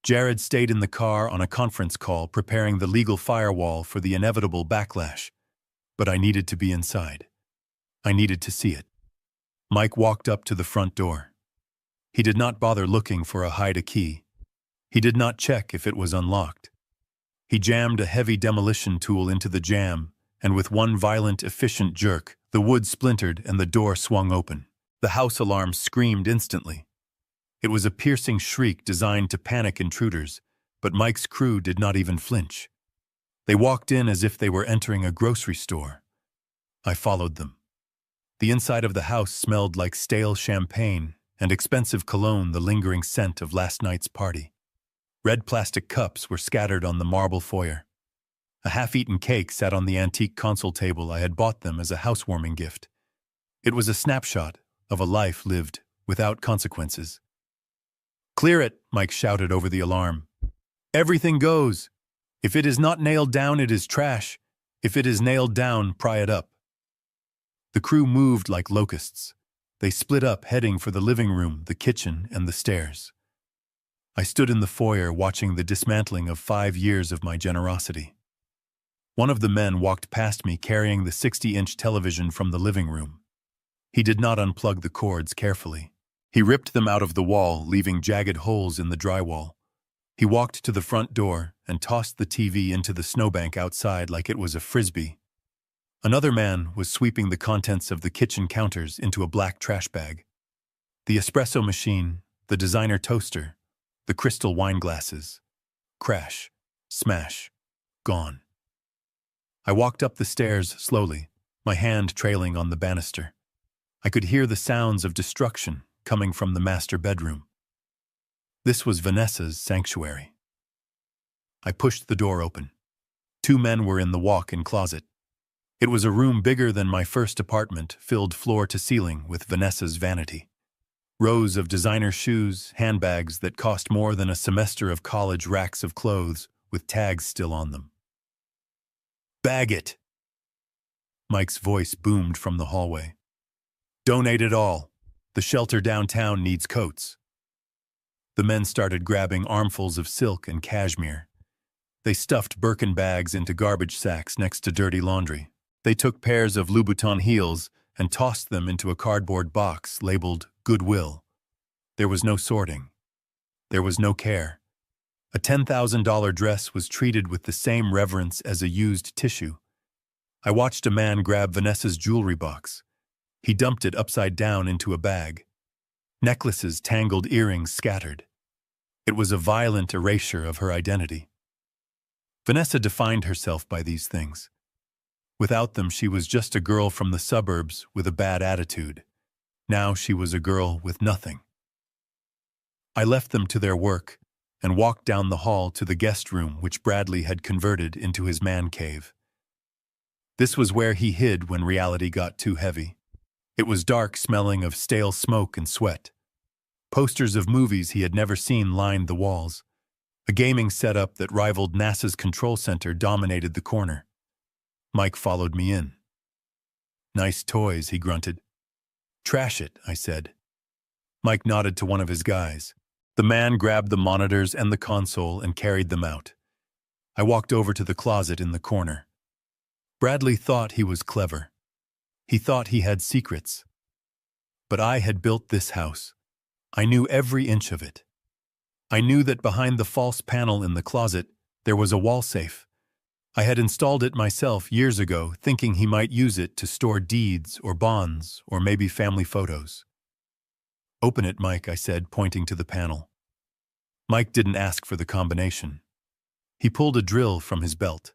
Jared stayed in the car on a conference call preparing the legal firewall for the inevitable backlash, but I needed to be inside. I needed to see it. Mike walked up to the front door. He did not bother looking for a hide-a-key. He did not check if it was unlocked. He jammed a heavy demolition tool into the jamb, and with one violent, efficient jerk, the wood splintered and the door swung open. The house alarm screamed instantly. It was a piercing shriek designed to panic intruders, but Mike's crew did not even flinch. They walked in as if they were entering a grocery store. I followed them. The inside of the house smelled like stale champagne and expensive cologne, the lingering scent of last night's party. Red plastic cups were scattered on the marble foyer. A half-eaten cake sat on the antique console table I had bought them as a housewarming gift. It was a snapshot of a life lived without consequences. "Clear it," Mike shouted over the alarm. "Everything goes. If it is not nailed down, it is trash. If it is nailed down, pry it up." The crew moved like locusts. They split up, heading for the living room, the kitchen, and the stairs. I stood in the foyer watching the dismantling of 5 years of my generosity. One of the men walked past me carrying the 60-inch television from the living room. He did not unplug the cords carefully. He ripped them out of the wall, leaving jagged holes in the drywall. He walked to the front door and tossed the TV into the snowbank outside like it was a frisbee. Another man was sweeping the contents of the kitchen counters into a black trash bag. The espresso machine, the designer toaster, the crystal wine glasses. Crash, smash, gone. I walked up the stairs slowly, my hand trailing on the banister. I could hear the sounds of destruction coming from the master bedroom. This was Vanessa's sanctuary. I pushed the door open. 2 men were in the walk-in closet. It was a room bigger than my first apartment, filled floor to ceiling with Vanessa's vanity. Rows of designer shoes, handbags that cost more than a semester of college, racks of clothes with tags still on them. "Bag it!" Mike's voice boomed from the hallway. "Donate it all. The shelter downtown needs coats." The men started grabbing armfuls of silk and cashmere. They stuffed Birkin bags into garbage sacks next to dirty laundry. They took pairs of Louboutin heels and tossed them into a cardboard box labeled Goodwill. There was no sorting. There was no care. A $10,000 dress was treated with the same reverence as a used tissue. I watched a man grab Vanessa's jewelry box. He dumped it upside down into a bag. Necklaces, tangled earrings scattered. It was a violent erasure of her identity. Vanessa defined herself by these things. Without them, she was just a girl from the suburbs with a bad attitude. Now she was a girl with nothing. I left them to their work and walked down the hall to the guest room which Bradley had converted into his man cave. This was where he hid when reality got too heavy. It was dark, smelling of stale smoke and sweat. Posters of movies he had never seen lined the walls. A gaming setup that rivaled NASA's control center dominated the corner. Mike followed me in. "Nice toys," he grunted. "Trash it," I said. Mike nodded to one of his guys. The man grabbed the monitors and the console and carried them out. I walked over to the closet in the corner. Bradley thought he was clever. He thought he had secrets. But I had built this house. I knew every inch of it. I knew that behind the false panel in the closet, there was a wall safe. I had installed it myself years ago, thinking he might use it to store deeds or bonds or maybe family photos. "Open it, Mike," I said, pointing to the panel. Mike didn't ask for the combination. He pulled a drill from his belt.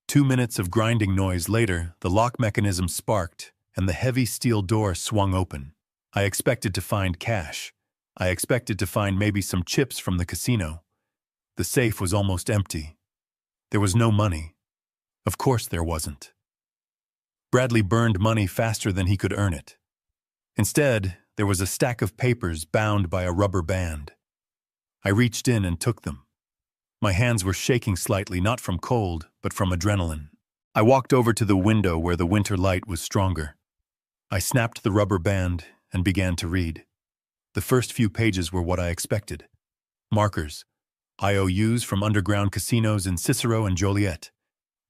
2 minutes of grinding noise later, the lock mechanism sparked and the heavy steel door swung open. I expected to find cash. I expected to find maybe some chips from the casino. The safe was almost empty. There was no money. Of course there wasn't. Bradley burned money faster than he could earn it. Instead, there was a stack of papers bound by a rubber band. I reached in and took them. My hands were shaking slightly, not from cold, but from adrenaline. I walked over to the window where the winter light was stronger. I snapped the rubber band and began to read. The first few pages were what I expected. Markers, IOUs from underground casinos in Cicero and Joliet,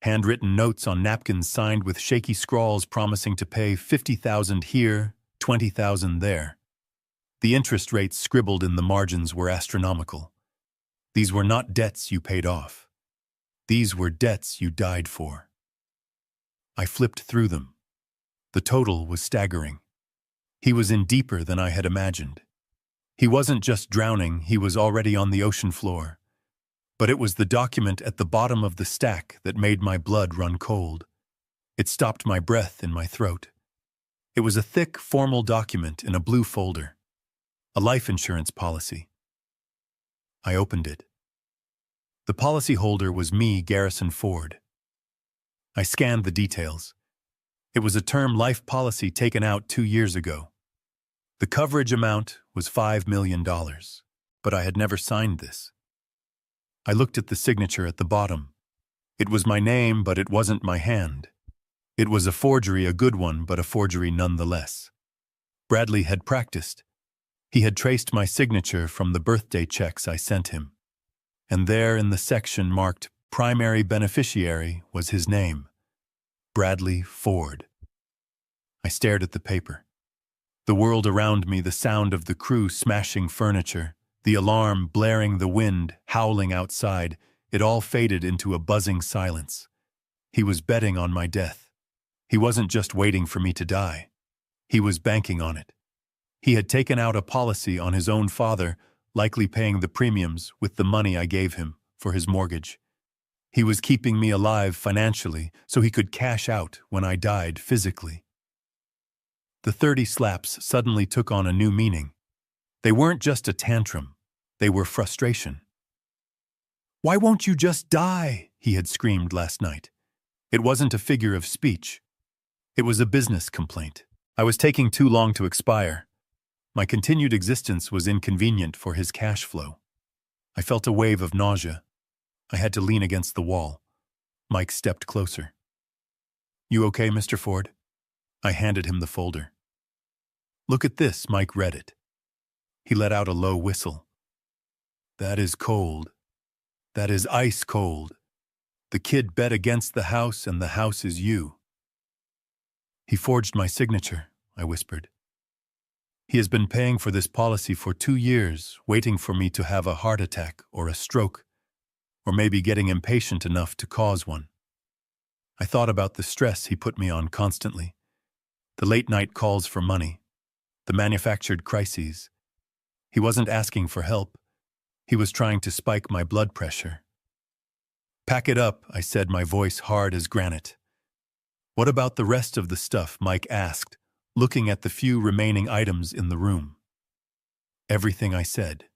handwritten notes on napkins signed with shaky scrawls promising to pay 50,000 here, 20,000 there. The interest rates scribbled in the margins were astronomical. These were not debts you paid off. These were debts you died for. I flipped through them. The total was staggering. He was in deeper than I had imagined. He wasn't just drowning, he was already on the ocean floor. But it was the document at the bottom of the stack that made my blood run cold. It stopped my breath in my throat. It was a thick, formal document in a blue folder. A life insurance policy. I opened it. The policyholder was me, Garrison Ford. I scanned the details. It was a term life policy taken out 2 years ago. The coverage amount was $5 million, but I had never signed this. I looked at the signature at the bottom. It was my name, but it wasn't my hand. It was a forgery, a good one, but a forgery nonetheless. Bradley had practiced. He had traced my signature from the birthday checks I sent him. And there in the section marked Primary Beneficiary was his name, Bradley Ford. I stared at the paper. The world around me, the sound of the crew smashing furniture, the alarm blaring, the wind howling outside, it all faded into a buzzing silence. He was betting on my death. He wasn't just waiting for me to die. He was banking on it. He had taken out a policy on his own father, likely paying the premiums with the money I gave him for his mortgage. He was keeping me alive financially so he could cash out when I died physically. The 30 slaps suddenly took on a new meaning. They weren't just a tantrum. They were frustration. "Why won't you just die?" he had screamed last night. It wasn't a figure of speech. It was a business complaint. I was taking too long to expire. My continued existence was inconvenient for his cash flow. I felt a wave of nausea. I had to lean against the wall. Mike stepped closer. "You okay, Mr. Ford?" I handed him the folder. "Look at this." Mike read it. He let out a low whistle. "That is cold. That is ice cold. The kid bet against the house, and the house is you." "He forged my signature," I whispered. "He has been paying for this policy for 2 years, waiting for me to have a heart attack or a stroke, or maybe getting impatient enough to cause one." I thought about the stress he put me on constantly. The late-night calls for money. The manufactured crises. He wasn't asking for help. He was trying to spike my blood pressure. "Pack it up," I said, my voice hard as granite. "What about the rest of the stuff?" Mike asked, looking at the few remaining items in the room. "Everything," I said.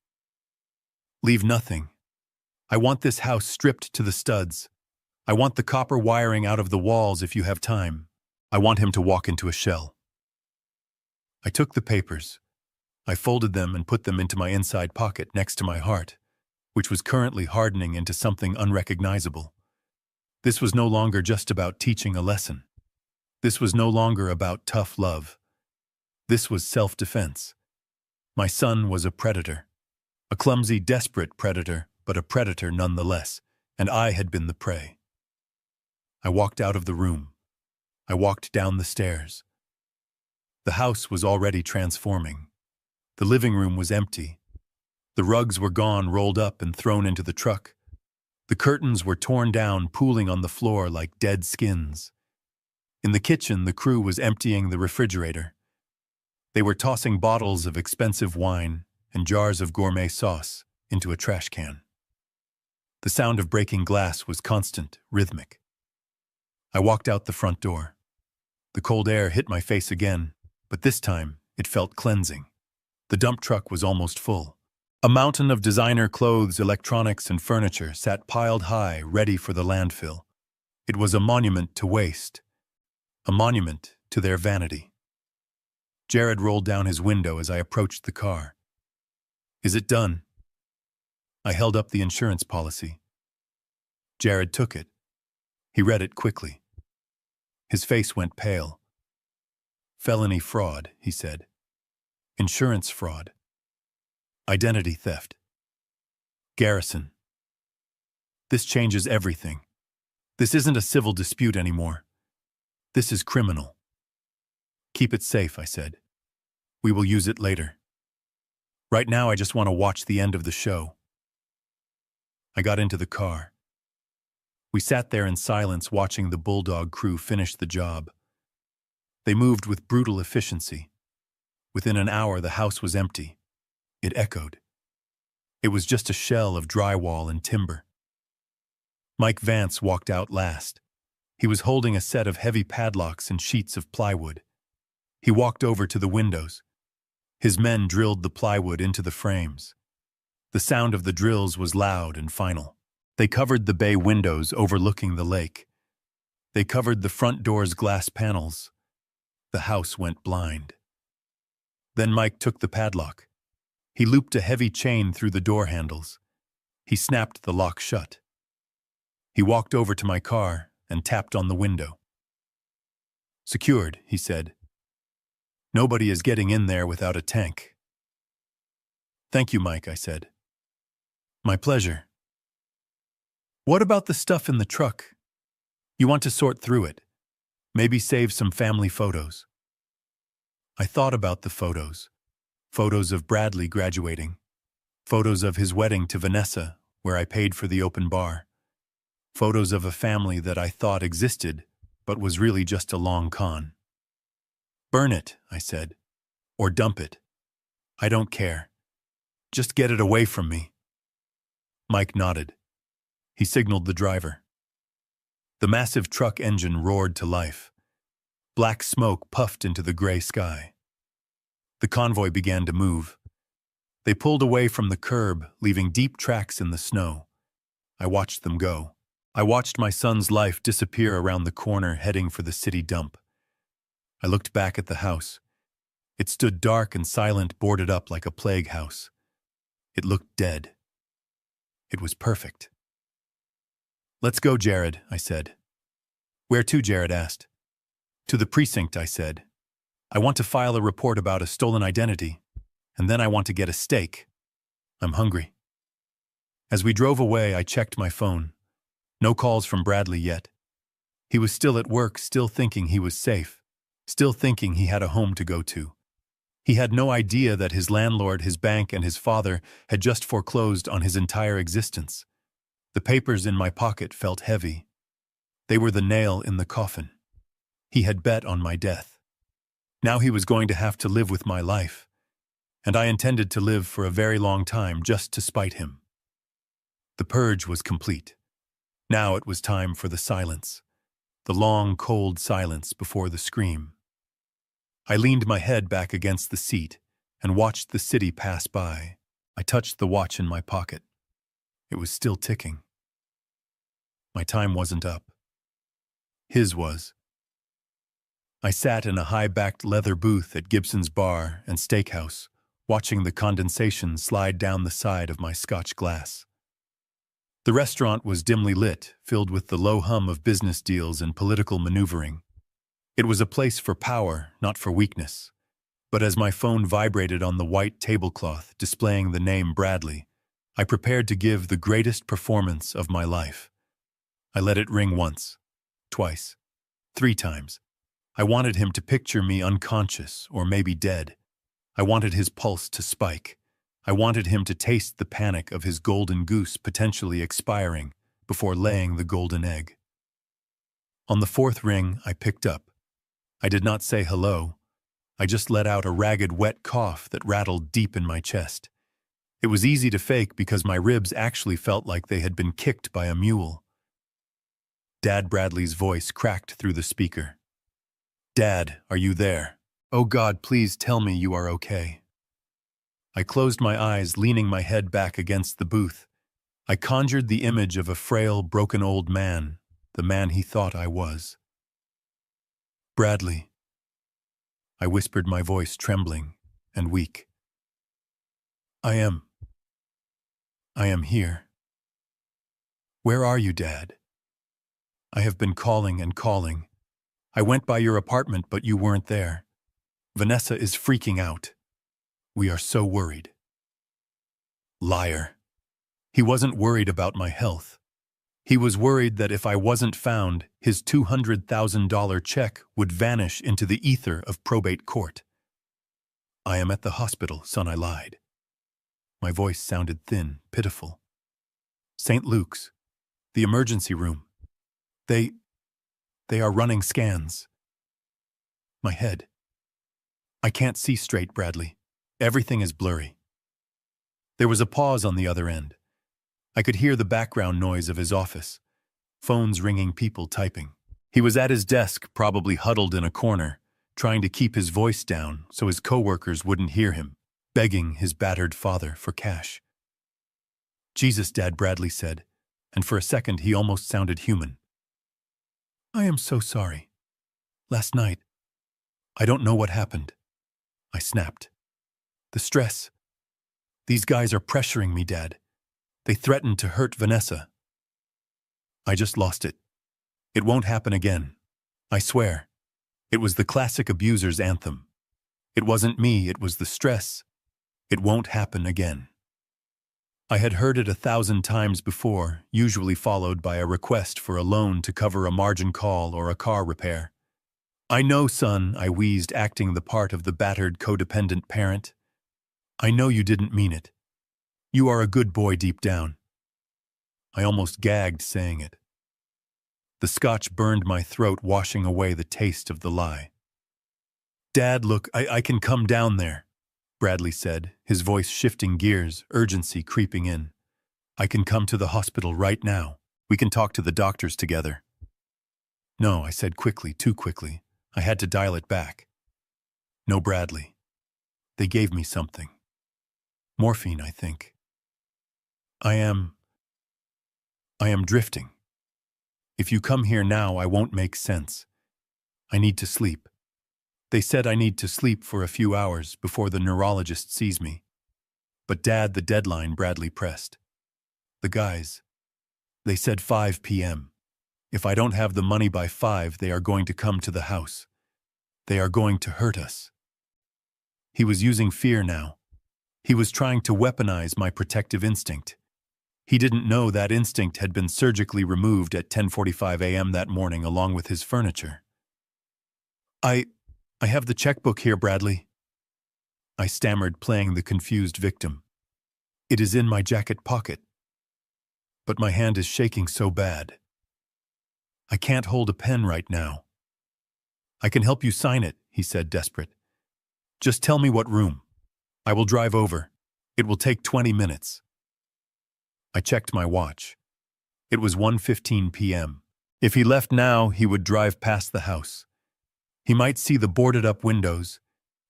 "Leave nothing. I want this house stripped to the studs. I want the copper wiring out of the walls if you have time. I want him to walk into a shell." I took the papers. I folded them and put them into my inside pocket next to my heart, which was currently hardening into something unrecognizable. This was no longer just about teaching a lesson. This was no longer about tough love. This was self-defense. My son was a predator. A clumsy, desperate predator, but a predator nonetheless, and I had been the prey. I walked out of the room. I walked down the stairs. The house was already transforming. The living room was empty. The rugs were gone, rolled up and thrown into the truck. The curtains were torn down, pooling on the floor like dead skins. In the kitchen, the crew was emptying the refrigerator. They were tossing bottles of expensive wine and jars of gourmet sauce into a trash can. The sound of breaking glass was constant, rhythmic. I walked out the front door. The cold air hit my face again, but this time it felt cleansing. The dump truck was almost full. A mountain of designer clothes, electronics, and furniture sat piled high, ready for the landfill. It was a monument to waste. A monument to their vanity. Jared rolled down his window as I approached the car. "Is it done?" I held up the insurance policy. Jared took it. He read it quickly. His face went pale. "Felony fraud," he said. "Insurance fraud. Identity theft. Garrison. This changes everything. This isn't a civil dispute anymore. This is criminal. Keep it safe, I said. We will use it later. Right now, I just want to watch the end of the show. I got into the car. We sat there in silence watching the Bulldog crew finish the job. They moved with brutal efficiency. Within an hour, the house was empty. It echoed. It was just a shell of drywall and timber. Mike Vance walked out last. He was holding a set of heavy padlocks and sheets of plywood. He walked over to the windows. His men drilled the plywood into the frames. The sound of the drills was loud and final. They covered the bay windows overlooking the lake. They covered the front door's glass panels. The house went blind. Then Mike took the padlock. He looped a heavy chain through the door handles. He snapped the lock shut. He walked over to my car and tapped on the window. "Secured," he said. "Nobody is getting in there without a tank." "Thank you, Mike," I said. "My pleasure." "What about the stuff in the truck? You want to sort through it. Maybe save some family photos." I thought about the photos. Photos of Bradley graduating. Photos of his wedding to Vanessa, where I paid for the open bar. Photos of a family that I thought existed, but was really just a long con. "Burn it," I said. "Or dump it. I don't care. Just get it away from me." Mike nodded. He signaled the driver. The massive truck engine roared to life. Black smoke puffed into the gray sky. The convoy began to move. They pulled away from the curb, leaving deep tracks in the snow. I watched them go. I watched my son's life disappear around the corner, heading for the city dump. I looked back at the house. It stood dark and silent, boarded up like a plague house. It looked dead. It was perfect. "Let's go, Jared," I said. "Where to?" Jared asked. "To the precinct," I said. "I want to file a report about a stolen identity, and then I want to get a steak. I'm hungry." As we drove away, I checked my phone. No calls from Bradley yet. He was still at work, still thinking he was safe, still thinking he had a home to go to. He had no idea that his landlord, his bank, and his father had just foreclosed on his entire existence. The papers in my pocket felt heavy. They were the nail in the coffin. He had bet on my death. Now he was going to have to live with my life, and I intended to live for a very long time just to spite him. The purge was complete. Now it was time for the silence, the long, cold silence before the scream. I leaned my head back against the seat and watched the city pass by. I touched the watch in my pocket. It was still ticking. My time wasn't up. His was. I sat in a high-backed leather booth at Gibson's Bar and Steakhouse, watching the condensation slide down the side of my Scotch glass. The restaurant was dimly lit, filled with the low hum of business deals and political maneuvering. It was a place for power, not for weakness. But as my phone vibrated on the white tablecloth displaying the name Bradley, I prepared to give the greatest performance of my life. I let it ring once, twice, 3 times. I wanted him to picture me unconscious or maybe dead. I wanted his pulse to spike. I wanted him to taste the panic of his golden goose potentially expiring before laying the golden egg. On the 4th ring, I picked up. I did not say hello. I just let out a ragged, wet cough that rattled deep in my chest. It was easy to fake because my ribs actually felt like they had been kicked by a mule. Dad Bradley's voice cracked through the speaker. "Dad, are you there? Oh God, please tell me you are okay." I closed my eyes, leaning my head back against the booth. I conjured the image of a frail, broken old man, the man he thought I was. "Bradley." I whispered, my voice trembling and weak. I am here." "Where are you, Dad?" "I have been calling and calling. I went by your apartment, but you weren't there. Vanessa is freaking out. We are so worried." Liar. He wasn't worried about my health. He was worried that if I wasn't found, his $200,000 check would vanish into the ether of probate court. I am at the hospital, son, I lied. My voice sounded thin, pitiful. St. Luke's. The emergency room. They are running scans. My head. I can't see straight, Bradley. Everything is blurry. There was a pause on the other end. I could hear the background noise of his office. Phones ringing, people typing. He was at his desk, probably huddled in a corner, trying to keep his voice down so his coworkers wouldn't hear him, begging his battered father for cash. Jesus, Dad, Bradley said, and for a second he almost sounded human. I am so sorry. Last night, I don't know what happened. I snapped. The stress. These guys are pressuring me, Dad. They threatened to hurt Vanessa. I just lost it. It won't happen again. I swear. It was the classic abuser's anthem. It wasn't me, it was the stress. It won't happen again. I had heard it 1,000 times before, usually followed by a request for a loan to cover a margin call or a car repair. I know, son, I wheezed, acting the part of the battered, codependent parent. I know you didn't mean it. You are a good boy deep down. I almost gagged saying it. The scotch burned my throat, washing away the taste of the lie. Dad, look, I can come down there, Bradley said, his voice shifting gears, urgency creeping in. I can come to the hospital right now. We can talk to the doctors together. No, I said quickly, too quickly. I had to dial it back. No, Bradley. They gave me something. Morphine, I think. I am drifting. If you come here now, I won't make sense. I need to sleep. They said I need to sleep for a few hours before the neurologist sees me. But Dad, the deadline, Bradley pressed. The guys, they said 5 p.m. If I don't have the money by 5, they are going to come to the house. They are going to hurt us. He was using fear now. He was trying to weaponize my protective instinct. He didn't know that instinct had been surgically removed at 10:45 a.m. that morning along with his furniture. I have the checkbook here, Bradley. I stammered, playing the confused victim. It is in my jacket pocket. But my hand is shaking so bad. I can't hold a pen right now. I can help you sign it, he said, desperate. Just tell me what room. I will drive over. It will take 20 minutes. I checked my watch. It was 1:15 p.m. If he left now, he would drive past the house. He might see the boarded-up windows.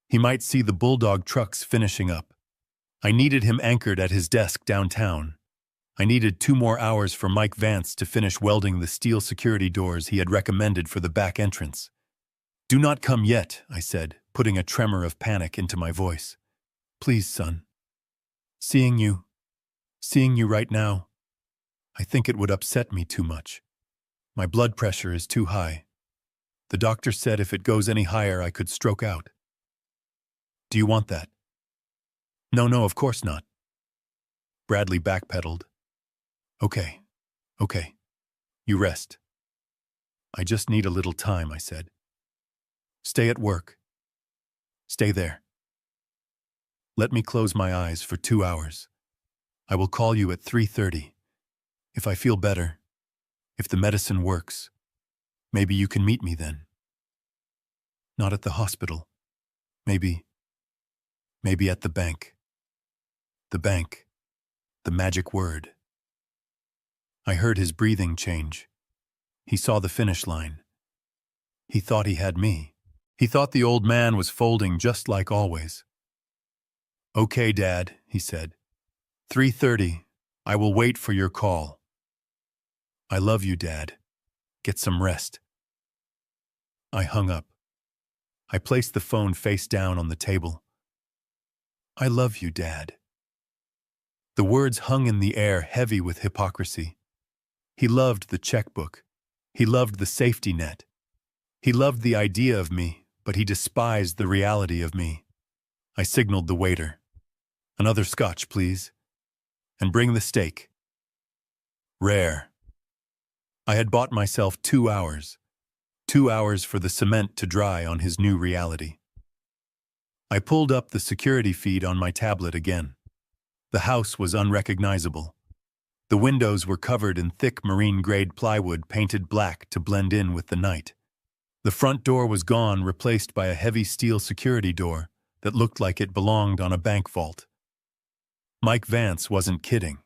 He might see the bulldog trucks finishing up. I needed him anchored at his desk downtown. I needed 2 more hours for Mike Vance to finish welding the steel security doors he had recommended for the back entrance. Do not come yet, I said, putting a tremor of panic into my voice. Please, son. Seeing you right now, I think it would upset me too much. My blood pressure is too high. The doctor said if it goes any higher, I could stroke out. Do you want that? No, of course not. Bradley backpedaled. Okay. You rest. I just need a little time, I said. Stay at work. Stay there. Let me close my eyes for 2 hours. I will call you at 3:30. If I feel better, if the medicine works, maybe you can meet me then. Not at the hospital. Maybe at the bank. The bank. The magic word. I heard his breathing change. He saw the finish line. He thought he had me. He thought the old man was folding just like always. Okay, Dad, he said. 3:30. I will wait for your call. I love you, Dad. Get some rest. I hung up. I placed the phone face down on the table. I love you, Dad. The words hung in the air, heavy with hypocrisy. He loved the checkbook. He loved the safety net. He loved the idea of me, but he despised the reality of me. I signaled the waiter. Another scotch, please. And bring the steak. Rare. I had bought myself 2 hours. 2 hours for the cement to dry on his new reality. I pulled up the security feed on my tablet again. The house was unrecognizable. The windows were covered in thick marine-grade plywood painted black to blend in with the night. The front door was gone, replaced by a heavy steel security door that looked like it belonged on a bank vault. Mike Vance wasn't kidding.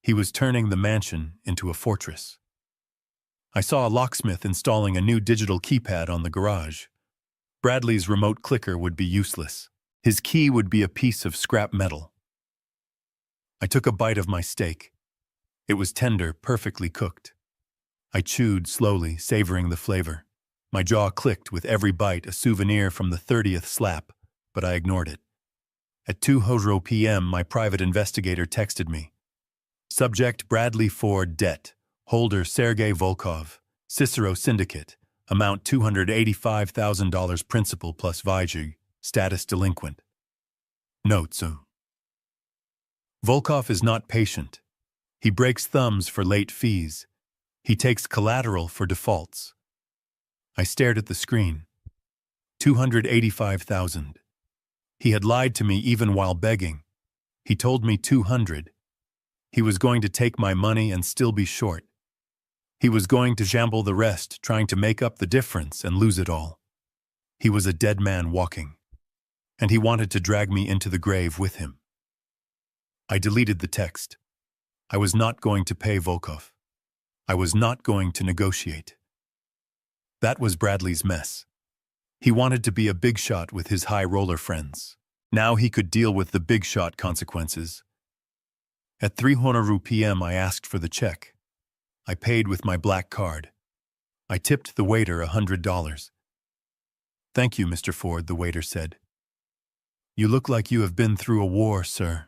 He was turning the mansion into a fortress. I saw a locksmith installing a new digital keypad on the garage. Bradley's remote clicker would be useless. His key would be a piece of scrap metal. I took a bite of my steak. It was tender, perfectly cooked. I chewed slowly, savoring the flavor. My jaw clicked with every bite, a souvenir from the 30th slap, but I ignored it. At 2:00 p.m., my private investigator texted me. Subject Bradley Ford, debt. Holder Sergei Volkov. Cicero Syndicate. Amount $285,000 principal plus Vijay. Status delinquent. Notes. Volkov is not patient. He breaks thumbs for late fees. He takes collateral for defaults. I stared at the screen. 285,000. He had lied to me even while begging. He told me 200. He was going to take my money and still be short. He was going to gamble the rest, trying to make up the difference and lose it all. He was a dead man walking. And he wanted to drag me into the grave with him. I deleted the text. I was not going to pay Volkov. I was not going to negotiate. That was Bradley's mess. He wanted to be a big shot with his high roller friends. Now he could deal with the big shot consequences. At 3:00 p.m. I asked for the check. I paid with my black card. I tipped the waiter $100. Thank you, Mr. Ford, the waiter said. You look like you have been through a war, sir.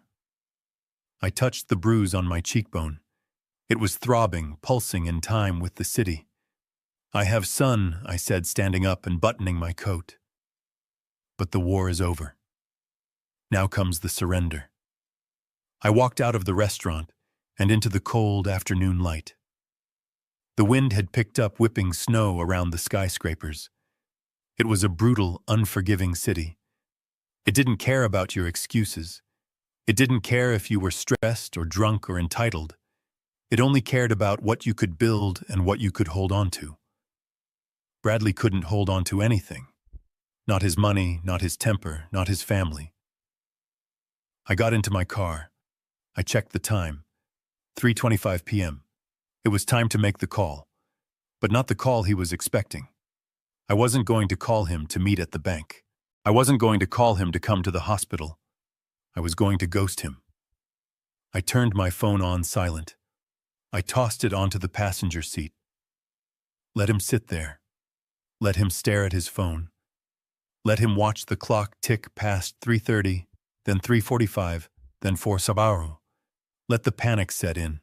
I touched the bruise on my cheekbone. It was throbbing, pulsing in time with the city. I have son, I said, standing up and buttoning my coat. But the war is over. Now comes the surrender. I walked out of the restaurant and into the cold afternoon light. The wind had picked up, whipping snow around the skyscrapers. It was a brutal, unforgiving city. It didn't care about your excuses. It didn't care if you were stressed or drunk or entitled. It only cared about what you could build and what you could hold on to. Bradley couldn't hold on to anything. Not his money, not his temper, not his family. I got into my car. I checked the time. 3:25 p.m. It was time to make the call. But not the call he was expecting. I wasn't going to call him to meet at the bank. I wasn't going to call him to come to the hospital. I was going to ghost him. I turned my phone on silent. I tossed it onto the passenger seat. Let him sit there. Let him stare at his phone. Let him watch the clock tick past 3:30, then 3:45, then 4:00. Let the panic set in.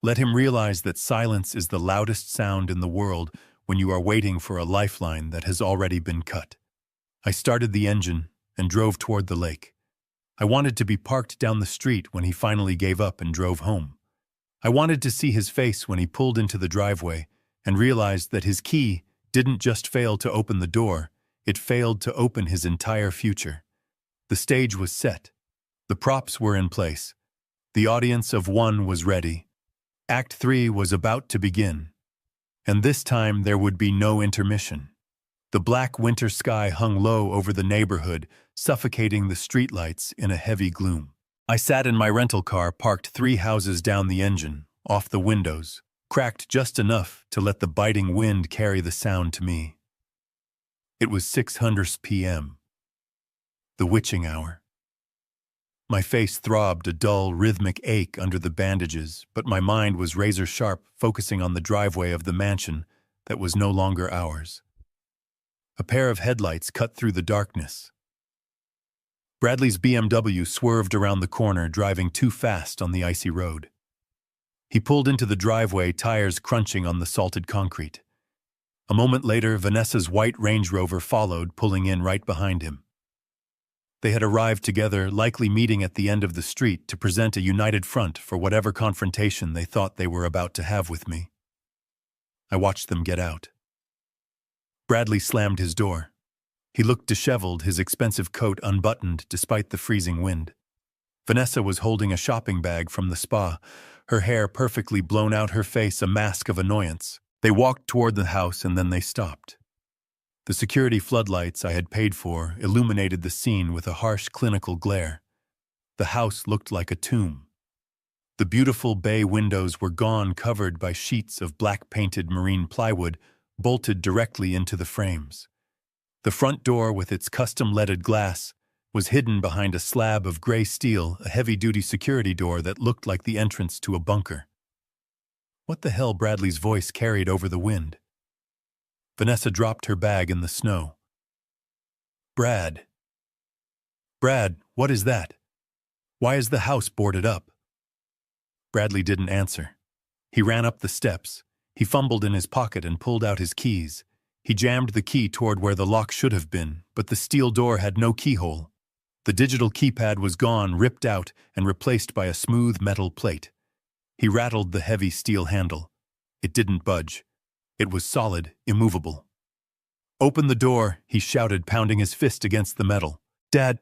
Let him realize that silence is the loudest sound in the world when you are waiting for a lifeline that has already been cut. I started the engine and drove toward the lake. I wanted to be parked down the street when he finally gave up and drove home. I wanted to see his face when he pulled into the driveway and realized that his key didn't just fail to open the door, it failed to open his entire future. The stage was set. The props were in place. The audience of one was ready. Act 3 was about to begin. And this time there would be no intermission. The black winter sky hung low over the neighborhood, suffocating the streetlights in a heavy gloom. I sat in my rental car parked 3 houses down the engine, off the windows, cracked just enough to let the biting wind carry the sound to me. It was 6:00 p.m. The witching hour. My face throbbed a dull, rhythmic ache under the bandages, but my mind was razor-sharp, focusing on the driveway of the mansion that was no longer ours. A pair of headlights cut through the darkness. Bradley's BMW swerved around the corner, driving too fast on the icy road. He pulled into the driveway, tires crunching on the salted concrete. A moment later, Vanessa's white Range Rover followed, pulling in right behind him. They had arrived together, likely meeting at the end of the street to present a united front for whatever confrontation they thought they were about to have with me. I watched them get out. Bradley slammed his door. He looked disheveled, his expensive coat unbuttoned despite the freezing wind. Vanessa was holding a shopping bag from the spa, her hair perfectly blown out, her face a mask of annoyance. They walked toward the house and then they stopped. The security floodlights I had paid for illuminated the scene with a harsh clinical glare. The house looked like a tomb. The beautiful bay windows were gone, covered by sheets of black-painted marine plywood bolted directly into the frames. The front door, with its custom-leaded glass, was hidden behind a slab of gray steel, a heavy-duty security door that looked like the entrance to a bunker. What the hell? Bradley's voice carried over the wind. Vanessa dropped her bag in the snow. Brad, what is that? Why is the house boarded up? Bradley didn't answer. He ran up the steps. He fumbled in his pocket and pulled out his keys. He jammed the key toward where the lock should have been, but the steel door had no keyhole. The digital keypad was gone, ripped out, and replaced by a smooth metal plate. He rattled the heavy steel handle. It didn't budge. It was solid, immovable. Open the door, he shouted, pounding his fist against the metal. Dad,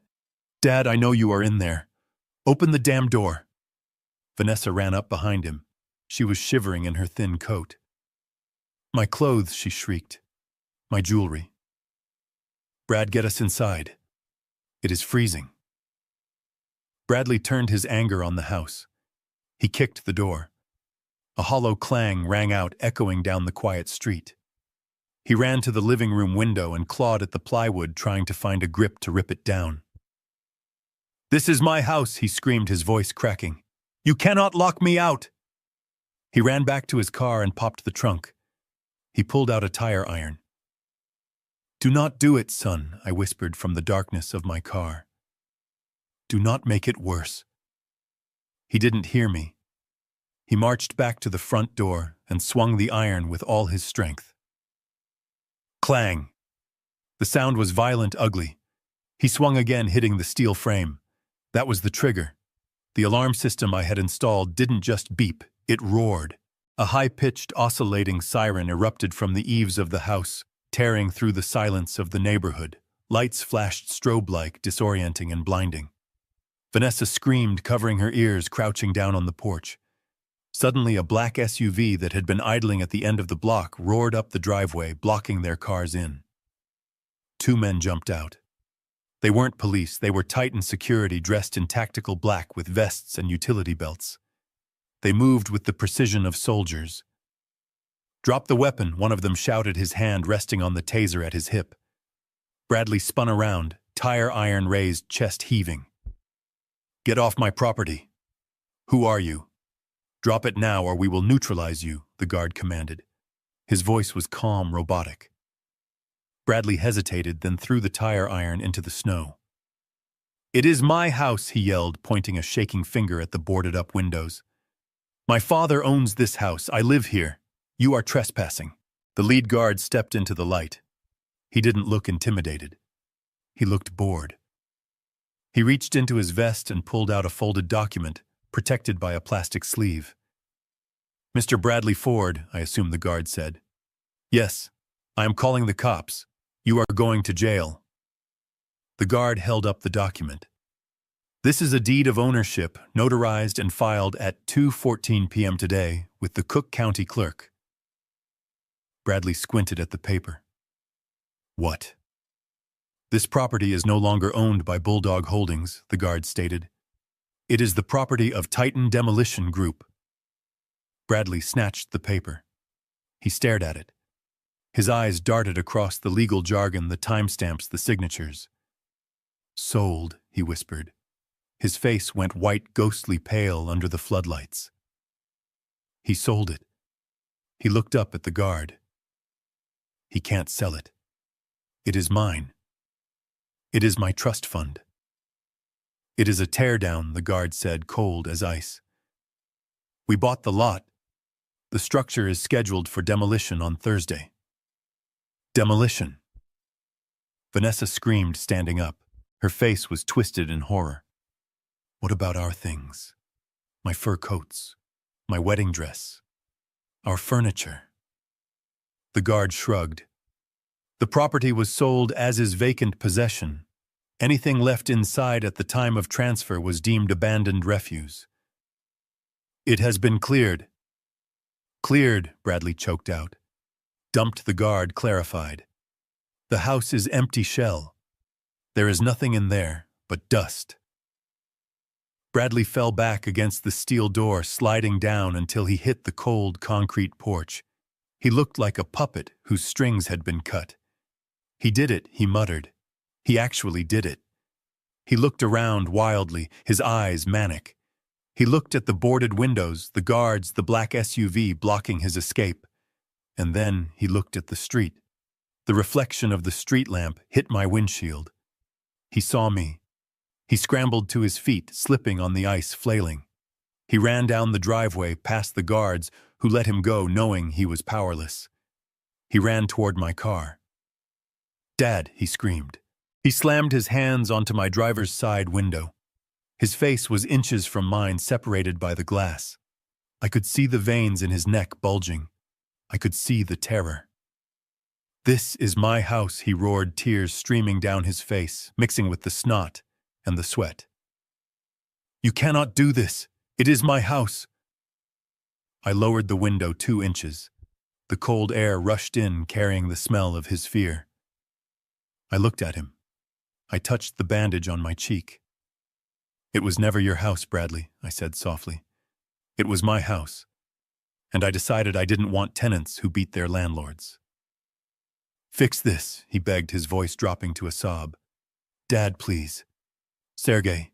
I know you are in there. Open the damn door. Vanessa ran up behind him. She was shivering in her thin coat. My clothes, she shrieked. My jewelry. Brad, get us inside. It is freezing. Bradley turned his anger on the house. He kicked the door. A hollow clang rang out, echoing down the quiet street. He ran to the living room window and clawed at the plywood, trying to find a grip to rip it down. This is my house, he screamed, his voice cracking. You cannot lock me out! He ran back to his car and popped the trunk. He pulled out a tire iron. Do not do it, son, I whispered from the darkness of my car. Do not make it worse. He didn't hear me. He marched back to the front door and swung the iron with all his strength. Clang! The sound was violent, ugly. He swung again, hitting the steel frame. That was the trigger. The alarm system I had installed didn't just beep, it roared. A high-pitched, oscillating siren erupted from the eaves of the house, tearing through the silence of the neighborhood. Lights flashed strobe-like, disorienting and blinding. Vanessa screamed, covering her ears, crouching down on the porch. Suddenly, a black SUV that had been idling at the end of the block roared up the driveway, blocking their cars in. Two men jumped out. They weren't police, they were Titan security dressed in tactical black with vests and utility belts. They moved with the precision of soldiers. Drop the weapon, one of them shouted, his hand resting on the taser at his hip. Bradley spun around, tire iron raised, chest heaving. Get off my property. Who are you? Drop it now or we will neutralize you, the guard commanded. His voice was calm, robotic. Bradley hesitated, then threw the tire iron into the snow. It is my house, he yelled, pointing a shaking finger at the boarded-up windows. My father owns this house. I live here. You are trespassing. The lead guard stepped into the light. He didn't look intimidated. He looked bored. He reached into his vest and pulled out a folded document, protected by a plastic sleeve. Mr. Bradley Ford, I assume the guard said. Yes, I am calling the cops. You are going to jail. The guard held up the document. This is a deed of ownership, notarized and filed at 2:14 p.m. today with the Cook County clerk. Bradley squinted at the paper. What? This property is no longer owned by Bulldog Holdings, the guard stated. It is the property of Titan Demolition Group. Bradley snatched the paper. He stared at it. His eyes darted across the legal jargon, the timestamps, the signatures. Sold, he whispered. His face went white, ghostly pale under the floodlights. He sold it. He looked up at the guard. He can't sell it. It is mine. It is my trust fund. It is a teardown, the guard said, cold as ice. We bought the lot. The structure is scheduled for demolition on Thursday. Demolition. Vanessa screamed, standing up. Her face was twisted in horror. What about our things? My fur coats, my wedding dress, our furniture. The guard shrugged. The property was sold as is vacant possession. Anything left inside at the time of transfer was deemed abandoned refuse. It has been cleared. Cleared, Bradley choked out. Dumped, the guard clarified. The house is empty shell. There is nothing in there but dust. Bradley fell back against the steel door, sliding down until he hit the cold concrete porch. He looked like a puppet whose strings had been cut. He did it, he muttered. He actually did it. He looked around wildly, his eyes manic. He looked at the boarded windows, the guards, the black SUV blocking his escape. And then he looked at the street. The reflection of the street lamp hit my windshield. He saw me. He scrambled to his feet, slipping on the ice, flailing. He ran down the driveway, past the guards, who let him go, knowing he was powerless. He ran toward my car. "Dad," he screamed. He slammed his hands onto my driver's side window. His face was inches from mine, separated by the glass. I could see the veins in his neck bulging. I could see the terror. "This is my house," he roared, tears streaming down his face, mixing with the snot and the sweat. "You cannot do this. It is my house." I lowered the window 2 inches. The cold air rushed in, carrying the smell of his fear. I looked at him. I touched the bandage on my cheek. "It was never your house, Bradley," I said softly. "It was my house. And I decided I didn't want tenants who beat their landlords." "Fix this," he begged, his voice dropping to a sob. "Dad, please. Sergey,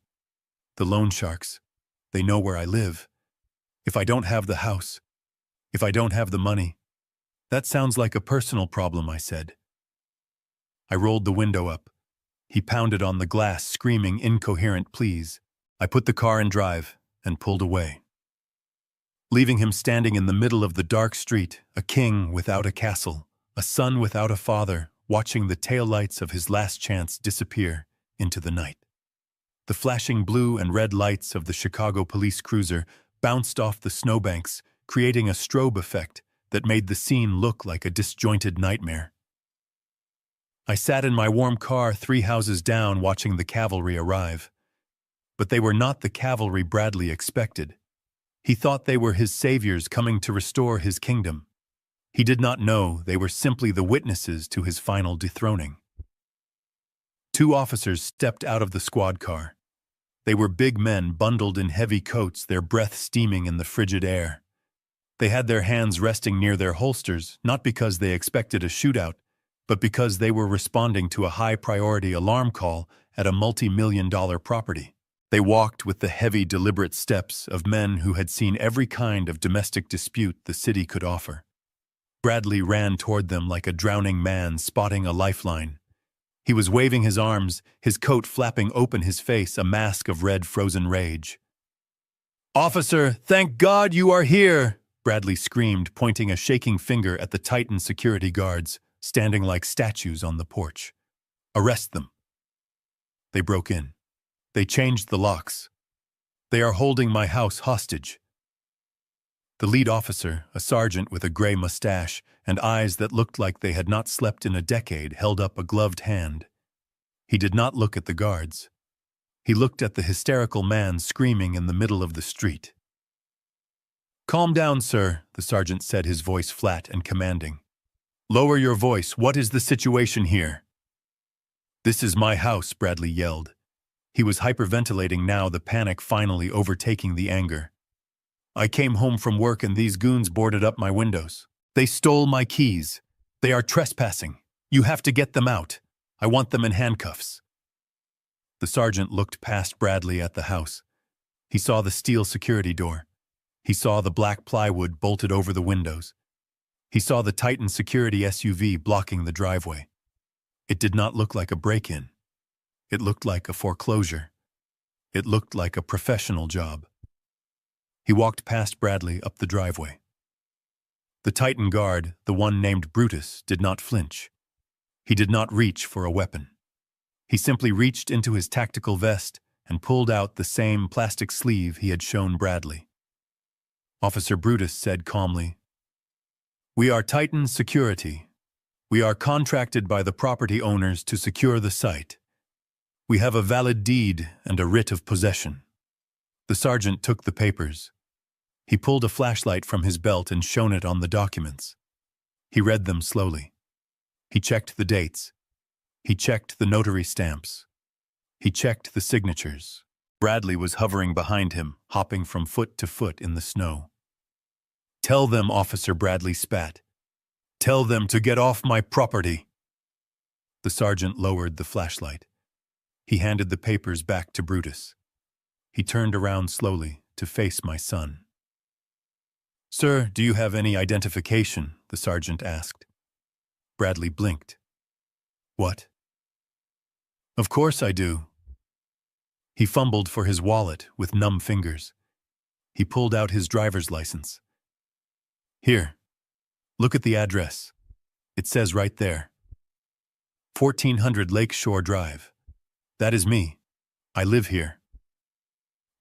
the loan sharks, they know where I live. If I don't have the house, if I don't have the money." "That sounds like a personal problem," I said. I rolled the window up. He pounded on the glass, screaming incoherent pleas. I put the car in drive and pulled away, leaving him standing in the middle of the dark street, a king without a castle, a son without a father, watching the taillights of his last chance disappear into the night. The flashing blue and red lights of the Chicago police cruiser bounced off the snowbanks, creating a strobe effect that made the scene look like a disjointed nightmare. I sat in my warm car 3 houses down, watching the cavalry arrive. But they were not the cavalry Bradley expected. He thought they were his saviors coming to restore his kingdom. He did not know they were simply the witnesses to his final dethroning. 2 officers stepped out of the squad car. They were big men bundled in heavy coats, their breath steaming in the frigid air. They had their hands resting near their holsters, not because they expected a shootout, but because they were responding to a high-priority alarm call at a multi-million-dollar property. They walked with the heavy, deliberate steps of men who had seen every kind of domestic dispute the city could offer. Bradley ran toward them like a drowning man spotting a lifeline. He was waving his arms, his coat flapping open his face, a mask of red frozen rage. "Officer, thank God you are here!" Bradley screamed, pointing a shaking finger at the Titan security guards, standing like statues on the porch. "Arrest them." They broke in. They changed the locks. "They are holding my house hostage." The lead officer, a sergeant with a gray mustache and eyes that looked like they had not slept in a decade, held up a gloved hand. He did not look at the guards. He looked at the hysterical man screaming in the middle of the street. "Calm down, sir," the sergeant said, his voice flat and commanding. "Lower your voice. What is the situation here?" "This is my house," Bradley yelled. He was hyperventilating now, the panic finally overtaking the anger. "I came home from work and these goons boarded up my windows. They stole my keys. They are trespassing. You have to get them out. I want them in handcuffs." The sergeant looked past Bradley at the house. He saw the steel security door. He saw the black plywood bolted over the windows. He saw the Titan security SUV blocking the driveway. It did not look like a break-in. It looked like a foreclosure. It looked like a professional job. He walked past Bradley up the driveway. The Titan guard, the one named Brutus, did not flinch. He did not reach for a weapon. He simply reached into his tactical vest and pulled out the same plastic sleeve he had shown Bradley. Officer Brutus said calmly, "We are Titan Security. We are contracted by the property owners to secure the site. We have a valid deed and a writ of possession." The sergeant took the papers. He pulled a flashlight from his belt and shone it on the documents. He read them slowly. He checked the dates. He checked the notary stamps. He checked the signatures. Bradley was hovering behind him, hopping from foot to foot in the snow. "Tell them," Officer Bradley spat. "Tell them to get off my property." The sergeant lowered the flashlight. He handed the papers back to Brutus. He turned around slowly to face my son. "Sir, do you have any identification?" the sergeant asked. Bradley blinked. "What?" "Of course I do." He fumbled for his wallet with numb fingers. He pulled out his driver's license. "Here, look at the address. It says right there. 1400 Lakeshore Drive. That is me. I live here."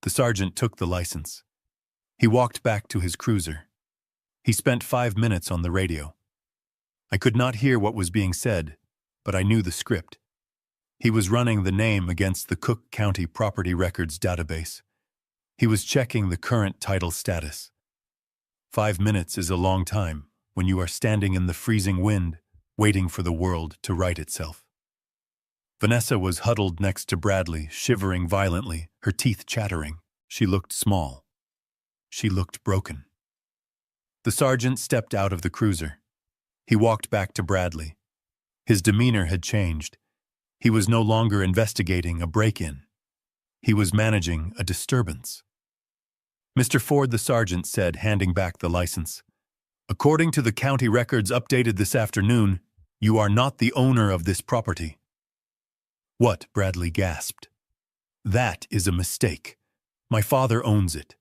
The sergeant took the license. He walked back to his cruiser. He spent 5 minutes on the radio. I could not hear what was being said, but I knew the script. He was running the name against the Cook County Property Records database. He was checking the current title status. 5 minutes is a long time when you are standing in the freezing wind, waiting for the world to right itself. Vanessa was huddled next to Bradley, shivering violently, her teeth chattering. She looked small. She looked broken. The sergeant stepped out of the cruiser. He walked back to Bradley. His demeanor had changed. He was no longer investigating a break-in. He was managing a disturbance. "Mr. Ford," the sergeant said, handing back the license, "according to the county records updated this afternoon, you are not the owner of this property." "What?" Bradley gasped. "That is a mistake. My father owns it.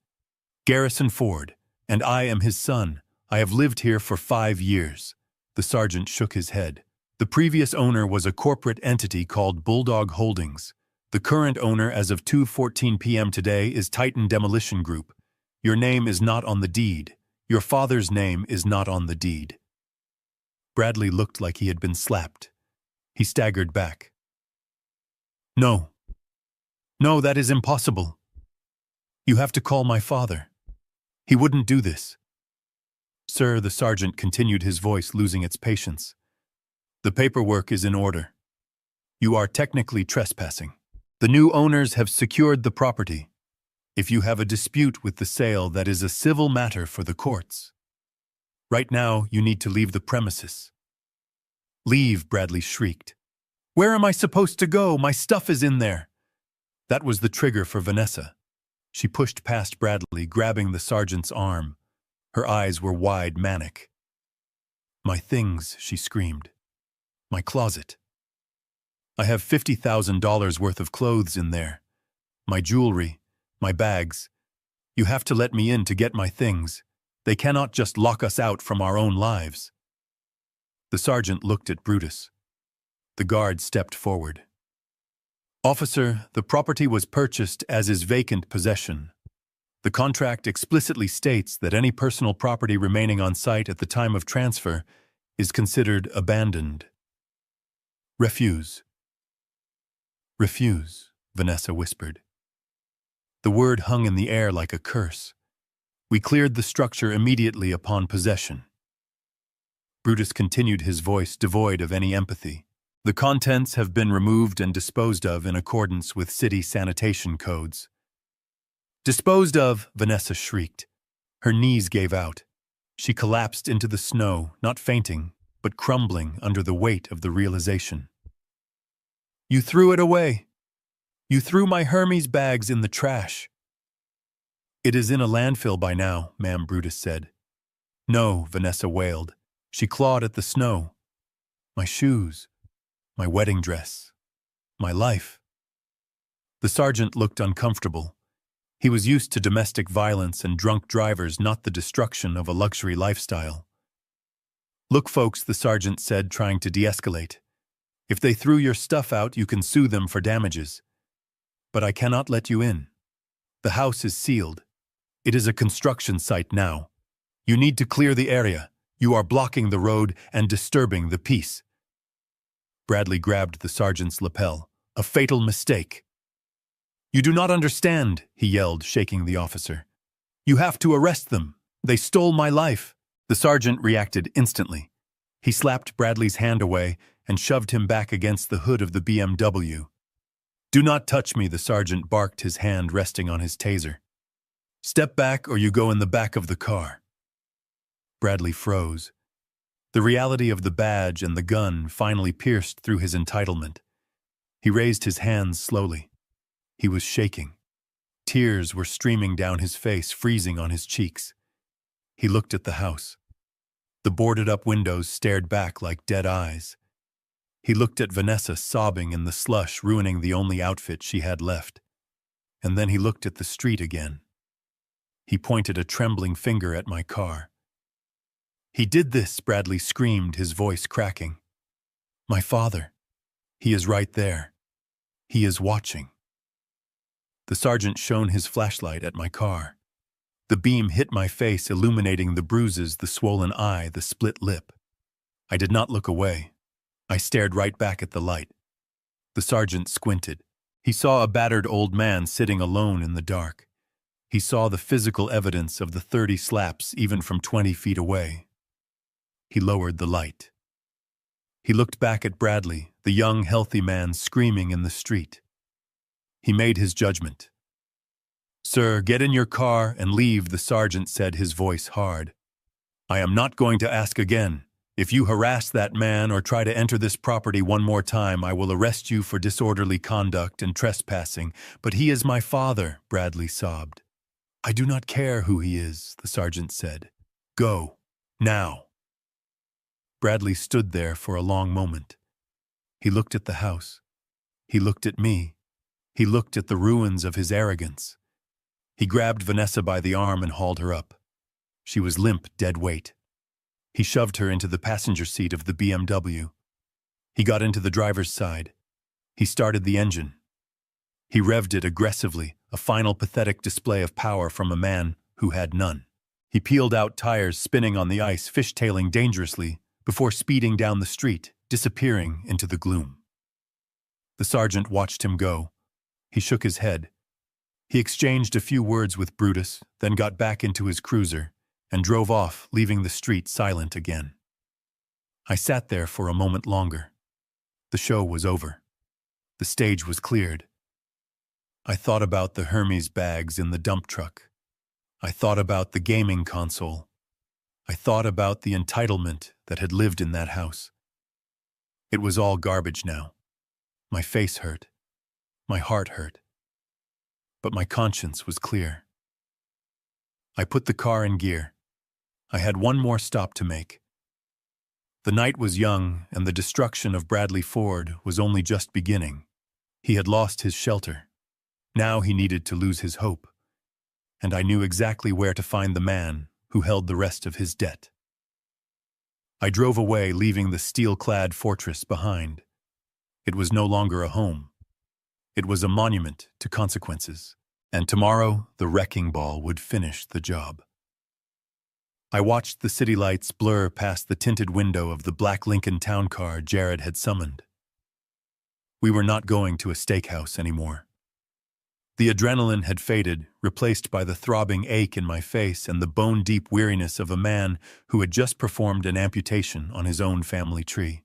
Garrison Ford, and I am his son. I have lived here for 5 years." The sergeant shook his head. "The previous owner was a corporate entity called Bulldog Holdings. The current owner as of 2:14 p.m. today is Titan Demolition Group. Your name is not on the deed. Your father's name is not on the deed." Bradley looked like he had been slapped. He staggered back. "No. No, that is impossible. You have to call my father. He wouldn't do this." "Sir," the sergeant continued, his voice losing its patience, "the paperwork is in order. You are technically trespassing. The new owners have secured the property. If you have a dispute with the sale, that is a civil matter for the courts. Right now, you need to leave the premises." "Leave," Bradley shrieked. "Where am I supposed to go? My stuff is in there." That was the trigger for Vanessa. She pushed past Bradley, grabbing the sergeant's arm. Her eyes were wide, manic. "My things," she screamed. "My closet. I have $50,000 worth of clothes in there. My jewelry, my bags. You have to let me in to get my things. They cannot just lock us out from our own lives." The sergeant looked at Brutus. The guard stepped forward. "Officer, the property was purchased as is vacant possession. The contract explicitly states that any personal property remaining on site at the time of transfer is considered abandoned." "Refuse." "Refuse," Vanessa whispered. The word hung in the air like a curse. "We cleared the structure immediately upon possession." Brutus continued, his voice devoid of any empathy. "The contents have been removed and disposed of in accordance with city sanitation codes." "Disposed of!" Vanessa shrieked. Her knees gave out. She collapsed into the snow, not fainting, but crumbling under the weight of the realization. "You threw it away! You threw my Hermes bags in the trash." "It is in a landfill by now," Ma'am Brutus said. "No," Vanessa wailed. She clawed at the snow. "My shoes. My wedding dress. My life." The sergeant looked uncomfortable. He was used to domestic violence and drunk drivers, not the destruction of a luxury lifestyle. "Look, folks," the sergeant said, trying to de-escalate. If they threw your stuff out, you can sue them for damages. But I cannot let you in. The house is sealed. It is a construction site now. You need to clear the area. You are blocking the road and disturbing the peace." Bradley grabbed the sergeant's lapel. "A fatal mistake." "You do not understand," he yelled, shaking the officer. "You have to arrest them. They stole my life." The sergeant reacted instantly. He slapped Bradley's hand away and shoved him back against the hood of the BMW. "Do not touch me," the sergeant barked, his hand resting on his taser. "Step back or you go in the back of the car." Bradley froze. The reality of the badge and the gun finally pierced through his entitlement. He raised his hands slowly. He was shaking. Tears were streaming down his face, freezing on his cheeks. He looked at the house. The boarded-up windows stared back like dead eyes. He looked at Vanessa sobbing in the slush, ruining the only outfit she had left. And then he looked at the street again. He pointed a trembling finger at my car. "He did this," Bradley screamed, his voice cracking. "My father. He is right there. He is watching." The sergeant shone his flashlight at my car. The beam hit my face, illuminating the bruises, the swollen eye, the split lip. I did not look away. I stared right back at the light. The sergeant squinted. He saw a battered old man sitting alone in the dark. He saw the physical evidence of the 30 slaps even from 20 feet away. He lowered the light. He looked back at Bradley, the young, healthy man screaming in the street. He made his judgment. "Sir, get in your car and leave," the sergeant said, his voice hard. "I am not going to ask again. If you harass that man or try to enter this property one more time, I will arrest you for disorderly conduct and trespassing. But he is my father," Bradley sobbed. "I do not care who he is," the sergeant said. "Go. Now." Bradley stood there for a long moment. He looked at the house. He looked at me. He looked at the ruins of his arrogance. He grabbed Vanessa by the arm and hauled her up. She was limp, dead weight. He shoved her into the passenger seat of the BMW. He got into the driver's side. He started the engine. He revved it aggressively, a final pathetic display of power from a man who had none. He peeled out tires, spinning on the ice, fishtailing dangerously, before speeding down the street, disappearing into the gloom. The sergeant watched him go. He shook his head. He exchanged a few words with Brutus, then got back into his cruiser and drove off, leaving the street silent again. I sat there for a moment longer. The show was over. The stage was cleared. I thought about the Hermes bags in the dump truck. I thought about the gaming console. I thought about the entitlement that had lived in that house. It was all garbage now. My face hurt. My heart hurt. But my conscience was clear. I put the car in gear. I had one more stop to make. The night was young, and the destruction of Bradley Ford was only just beginning. He had lost his shelter. Now he needed to lose his hope. And I knew exactly where to find the man who held the rest of his debt. I drove away, leaving the steel-clad fortress behind. It was no longer a home. It was a monument to consequences, and tomorrow the wrecking ball would finish the job. I watched the city lights blur past the tinted window of the black Lincoln town car Jared had summoned. We were not going to a steakhouse anymore. The adrenaline had faded, replaced by the throbbing ache in my face and the bone-deep weariness of a man who had just performed an amputation on his own family tree.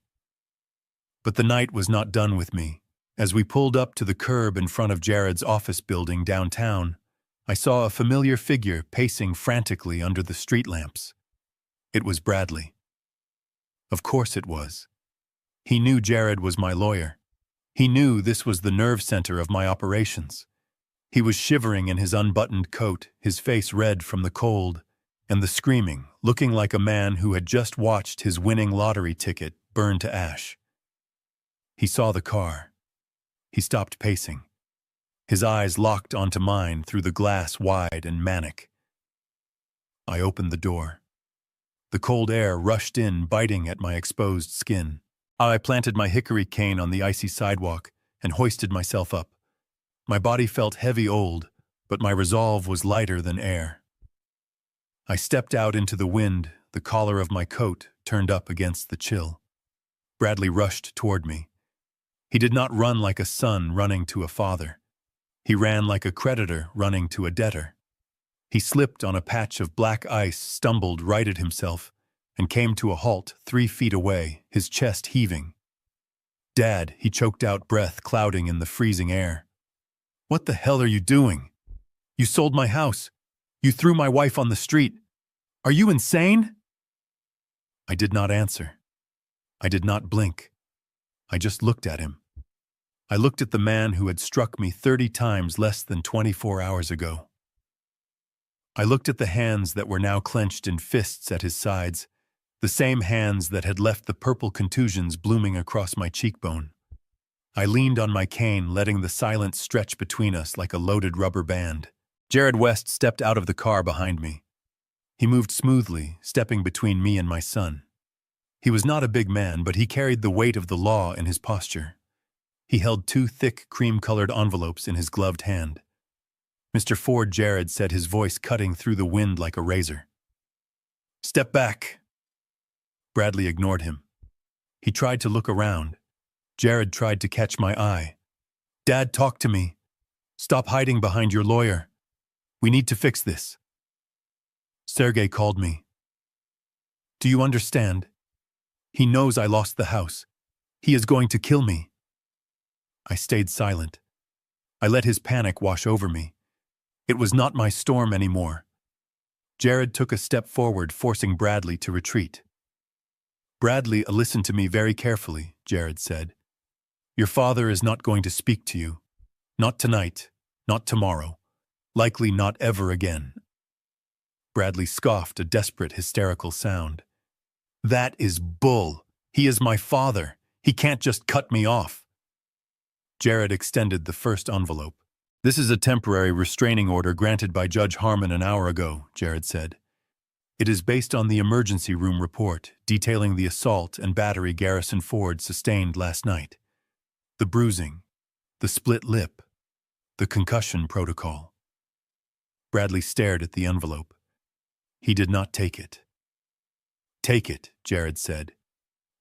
But the night was not done with me. As we pulled up to the curb in front of Jared's office building downtown, I saw a familiar figure pacing frantically under the street lamps. It was Bradley. Of course it was. He knew Jared was my lawyer. He knew this was the nerve center of my operations. He was shivering in his unbuttoned coat, his face red from the cold, and the screaming, looking like a man who had just watched his winning lottery ticket burn to ash. He saw the car. He stopped pacing. His eyes locked onto mine through the glass, wide and manic. I opened the door. The cold air rushed in, biting at my exposed skin. I planted my hickory cane on the icy sidewalk and hoisted myself up. My body felt heavy old, but my resolve was lighter than air. I stepped out into the wind, the collar of my coat turned up against the chill. Bradley rushed toward me. He did not run like a son running to a father. He ran like a creditor running to a debtor. He slipped on a patch of black ice, stumbled, righted himself, and came to a halt 3 feet away, his chest heaving. "Dad," he choked out, breath clouding in the freezing air. "What the hell are you doing? You sold my house. You threw my wife on the street. Are you insane?" I did not answer. I did not blink. I just looked at him. I looked at the man who had struck me 30 times less than 24 hours ago. I looked at the hands that were now clenched in fists at his sides, the same hands that had left the purple contusions blooming across my cheekbone. I leaned on my cane, letting the silence stretch between us like a loaded rubber band. Jared West stepped out of the car behind me. He moved smoothly, stepping between me and my son. He was not a big man, but he carried the weight of the law in his posture. He held 2 thick, cream-colored envelopes in his gloved hand. "Mr. Ford," Jared said, his voice cutting through the wind like a razor. "Step back." Bradley ignored him. He tried to look around. Jared tried to catch my eye. "Dad, talk to me. Stop hiding behind your lawyer. We need to fix this." Sergey called me. "Do you understand? He knows I lost the house. He is going to kill me." I stayed silent. I let his panic wash over me. It was not my storm anymore. Jared took a step forward, forcing Bradley to retreat. "Bradley, listen to me very carefully," Jared said. "Your father is not going to speak to you. Not tonight, not tomorrow, likely not ever again." Bradley scoffed, a desperate, hysterical sound. "That is bull. He is my father. He can't just cut me off." Jared extended the first envelope. "This is a temporary restraining order granted by Judge Harmon an hour ago," Jared said. "It is based on the emergency room report detailing the assault and battery Garrison Ford sustained last night. The bruising, the split lip, the concussion protocol." Bradley stared at the envelope. He did not take it. "Take it," Jared said.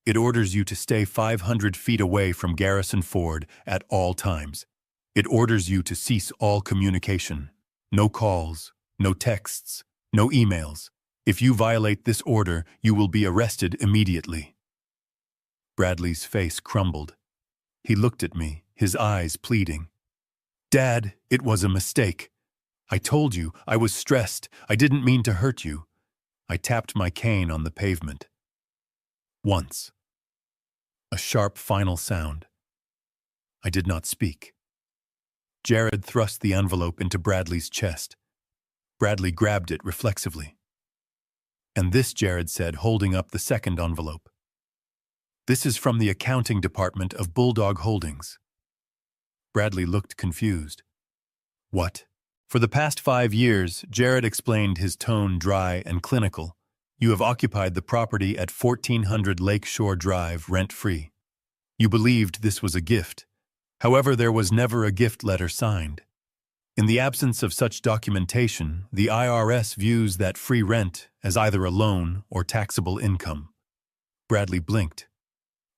"It orders you to stay 500 feet away from Garrison Ford at all times. It orders you to cease all communication. No calls, no texts, no emails. If you violate this order, you will be arrested immediately." Bradley's face crumbled. He looked at me, his eyes pleading. "Dad, it was a mistake. I told you, I was stressed. I didn't mean to hurt you." I tapped my cane on the pavement. Once. A sharp final sound. I did not speak. Jared thrust the envelope into Bradley's chest. Bradley grabbed it reflexively. "And this," Jared said, holding up the second envelope. "This is from the accounting department of Bulldog Holdings." Bradley looked confused. "What?" For the past 5 years, Jared explained, his tone dry and clinical, you have occupied the property at 1400 Lakeshore Drive rent-free. You believed this was a gift. However, there was never a gift letter signed. In the absence of such documentation, the IRS views that free rent as either a loan or taxable income. Bradley blinked.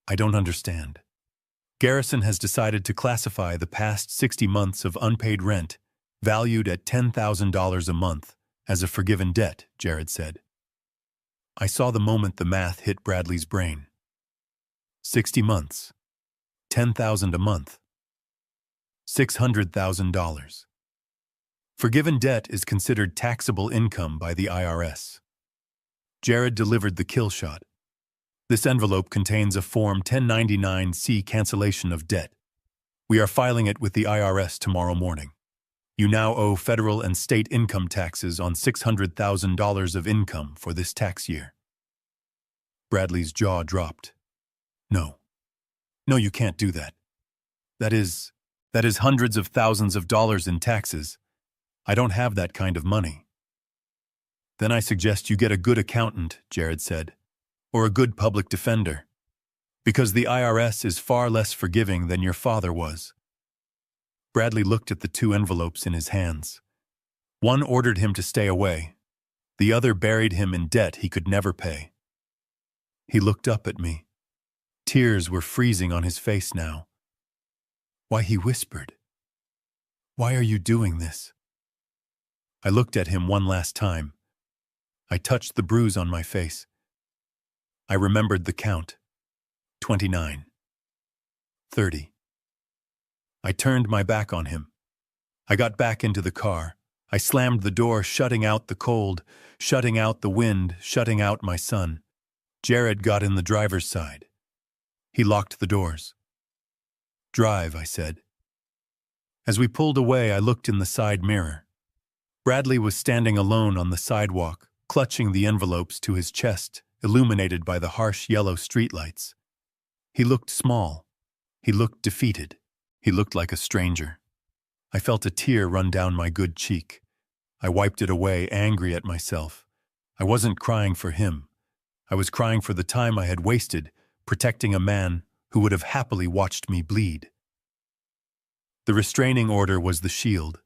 I don't understand. Garrison has decided to classify the past 60 months of unpaid rent, valued at $10,000 a month, as a forgiven debt, Jared said. I saw the moment the math hit Bradley's brain. 60 months. $10,000 a month. $600,000. Forgiven debt is considered taxable income by the IRS. Jared delivered the kill shot. This envelope contains a Form 1099-C cancellation of debt. We are filing it with the IRS tomorrow morning. You now owe federal and state income taxes on $600,000 of income for this tax year. Bradley's jaw dropped. No. No, you can't do that. That is hundreds of thousands of dollars in taxes. I don't have that kind of money. Then I suggest you get a good accountant, Jared said, or a good public defender. Because the IRS is far less forgiving than your father was. Bradley looked at the two envelopes in his hands. One ordered him to stay away. The other buried him in debt he could never pay. He looked up at me. Tears were freezing on his face now. Why, he whispered. Why are you doing this? I looked at him one last time. I touched the bruise on my face. I remembered the count. 29. 30. I turned my back on him. I got back into the car. I slammed the door, shutting out the cold, shutting out the wind, shutting out my son. Jared got in the driver's side. He locked the doors. Drive, I said. As we pulled away, I looked in the side mirror. Bradley was standing alone on the sidewalk, clutching the envelopes to his chest, illuminated by the harsh yellow streetlights. He looked small. He looked defeated. He looked like a stranger. I felt a tear run down my good cheek. I wiped it away, angry at myself. I wasn't crying for him. I was crying for the time I had wasted protecting a man who would have happily watched me bleed. The restraining order was the shield.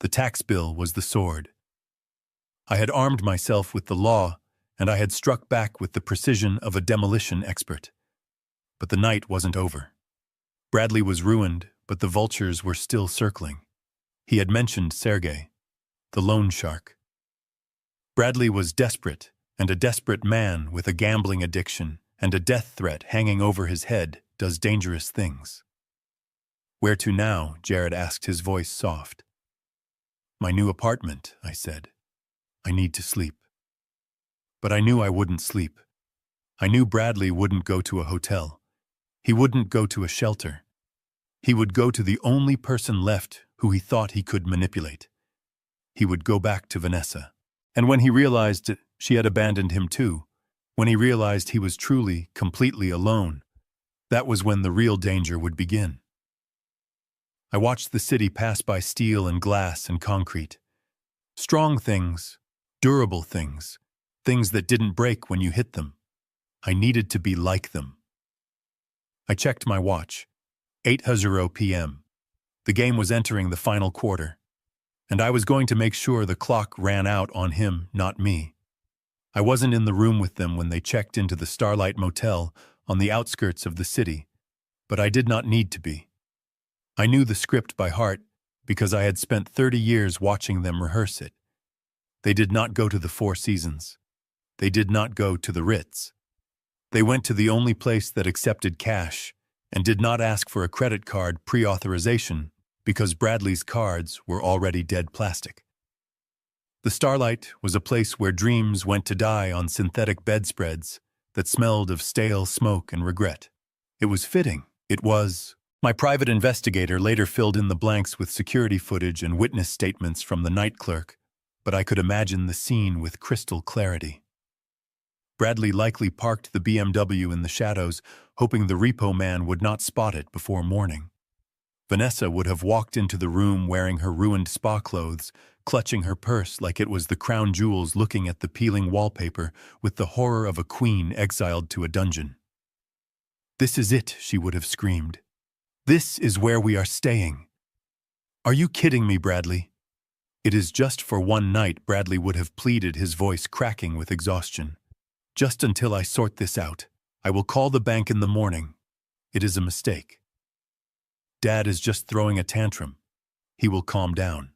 The tax bill was the sword. I had armed myself with the law, and I had struck back with the precision of a demolition expert. But the night wasn't over. Bradley was ruined, but the vultures were still circling. He had mentioned Sergei, the loan shark. Bradley was desperate, and a desperate man with a gambling addiction and a death threat hanging over his head does dangerous things. Where to now? Jared asked, his voice soft. My new apartment, I said. I need to sleep. But I knew I wouldn't sleep. I knew Bradley wouldn't go to a hotel. He wouldn't go to a shelter. He would go to the only person left who he thought he could manipulate. He would go back to Vanessa. And when he realized she had abandoned him too, when he realized he was truly, completely alone, that was when the real danger would begin. I watched the city pass by steel and glass and concrete. Strong things, durable things, things that didn't break when you hit them. I needed to be like them. I checked my watch. 8:00 p.m. The game was entering the final quarter, and I was going to make sure the clock ran out on him, not me. I wasn't in the room with them when they checked into the Starlight Motel on the outskirts of the city, but I did not need to be. I knew the script by heart because I had spent 30 years watching them rehearse it. They did not go to the Four Seasons. They did not go to the Ritz. They went to the only place that accepted cash and did not ask for a credit card pre-authorization because Bradley's cards were already dead plastic. The Starlight was a place where dreams went to die on synthetic bedspreads that smelled of stale smoke and regret. It was fitting. It was. My private investigator later filled in the blanks with security footage and witness statements from the night clerk, but I could imagine the scene with crystal clarity. Bradley likely parked the BMW in the shadows, hoping the repo man would not spot it before morning. Vanessa would have walked into the room wearing her ruined spa clothes, clutching her purse like it was the crown jewels, looking at the peeling wallpaper with the horror of a queen exiled to a dungeon. This is it, she would have screamed. This is where we are staying. Are you kidding me, Bradley? It is just for one night, Bradley would have pleaded, his voice cracking with exhaustion. Just until I sort this out. I will call the bank in the morning. It is a mistake. Dad is just throwing a tantrum. He will calm down.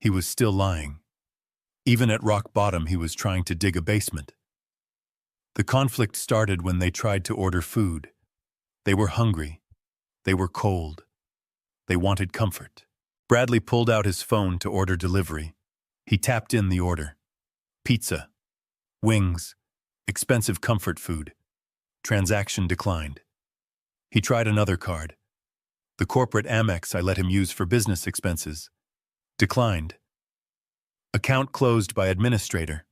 He was still lying. Even at rock bottom, he was trying to dig a basement. The conflict started when they tried to order food. They were hungry. They were cold. They wanted comfort. Bradley pulled out his phone to order delivery. He tapped in the order. Pizza. Wings. Expensive comfort food. Transaction declined. He tried another card. The corporate Amex I let him use for business expenses. Declined. Account closed by administrator.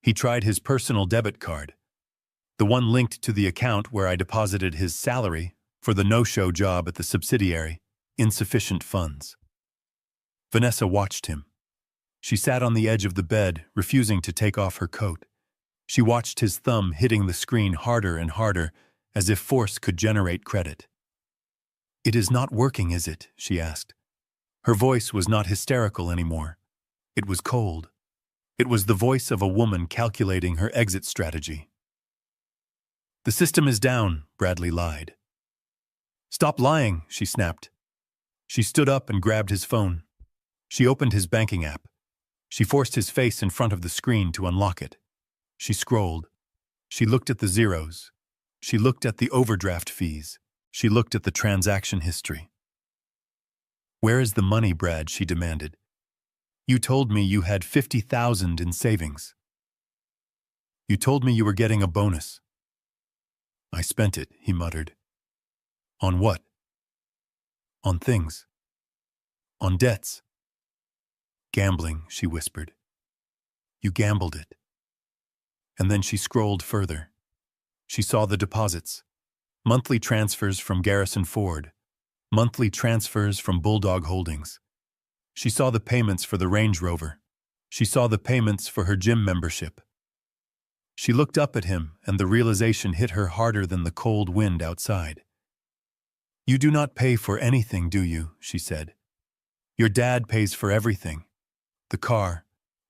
He tried his personal debit card. The one linked to the account where I deposited his salary for the no-show job at the subsidiary. Insufficient funds. Vanessa watched him. She sat on the edge of the bed, refusing to take off her coat. She watched his thumb hitting the screen harder and harder as if force could generate credit. "It is not working, is it?" she asked. Her voice was not hysterical anymore. It was cold. It was the voice of a woman calculating her exit strategy. "The system is down," Bradley lied. "Stop lying," she snapped. She stood up and grabbed his phone. She opened his banking app. She forced his face in front of the screen to unlock it. She scrolled. She looked at the zeros. She looked at the overdraft fees. She looked at the transaction history. "Where is the money, Brad?" she demanded. "You told me you had 50,000 in savings. You told me you were getting a bonus." "I spent it," he muttered. "On what?" "On things. On debts." "Gambling," she whispered. "You gambled it." And then she scrolled further. She saw the deposits. Monthly transfers from Garrison Ford. Monthly transfers from Bulldog Holdings. She saw the payments for the Range Rover. She saw the payments for her gym membership. She looked up at him, and the realization hit her harder than the cold wind outside. "You do not pay for anything, do you?" she said. "Your dad pays for everything. The car,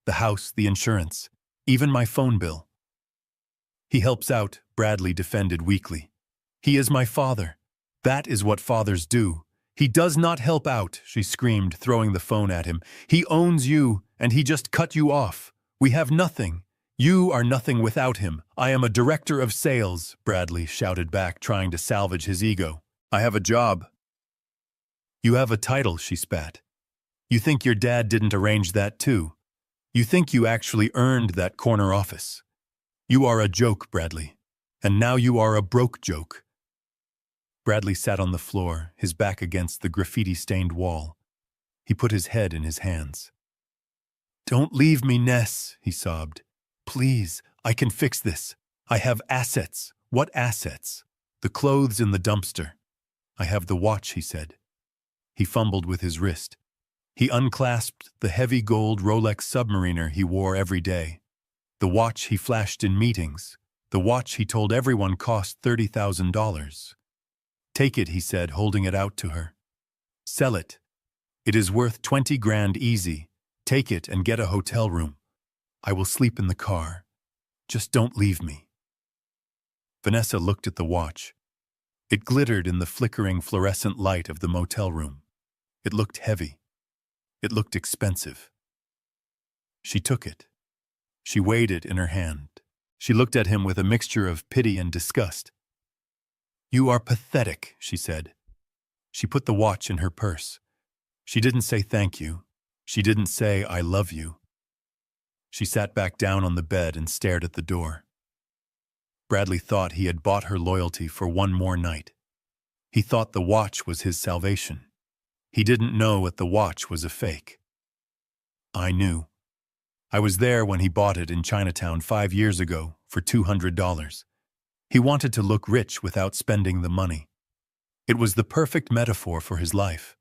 the house, the insurance, even my phone bill." "He helps out," Bradley defended weakly. "He is my father. That is what fathers do." "He does not help out," she screamed, throwing the phone at him. "He owns you, and he just cut you off. We have nothing. You are nothing without him. I am a director of sales," Bradley shouted back, trying to salvage his ego. "I have a job." "You have a title," she spat. "You think your dad didn't arrange that too? You think you actually earned that corner office? You are a joke, Bradley. And now you are a broke joke." Bradley sat on the floor, his back against the graffiti-stained wall. He put his head in his hands. "Don't leave me, Ness," he sobbed. "Please, I can fix this. I have assets." "What assets?" "The clothes in the dumpster." "I have the watch," he said. He fumbled with his wrist. He unclasped the heavy gold Rolex Submariner he wore every day. The watch he flashed in meetings. The watch he told everyone cost $30,000. "Take it," he said, holding it out to her. "Sell it. It is worth 20 grand easy. Take it and get a hotel room. I will sleep in the car. Just don't leave me." Vanessa looked at the watch. It glittered in the flickering fluorescent light of the motel room. It looked heavy. It looked expensive. She took it. She weighed it in her hand. She looked at him with a mixture of pity and disgust. "You are pathetic," she said. She put the watch in her purse. She didn't say thank you. She didn't say I love you. She sat back down on the bed and stared at the door. Bradley thought he had bought her loyalty for one more night. He thought the watch was his salvation. He didn't know that the watch was a fake. "I knew. I was there when he bought it in Chinatown 5 years ago for $200. He wanted to look rich without spending the money. It was the perfect metaphor for his life.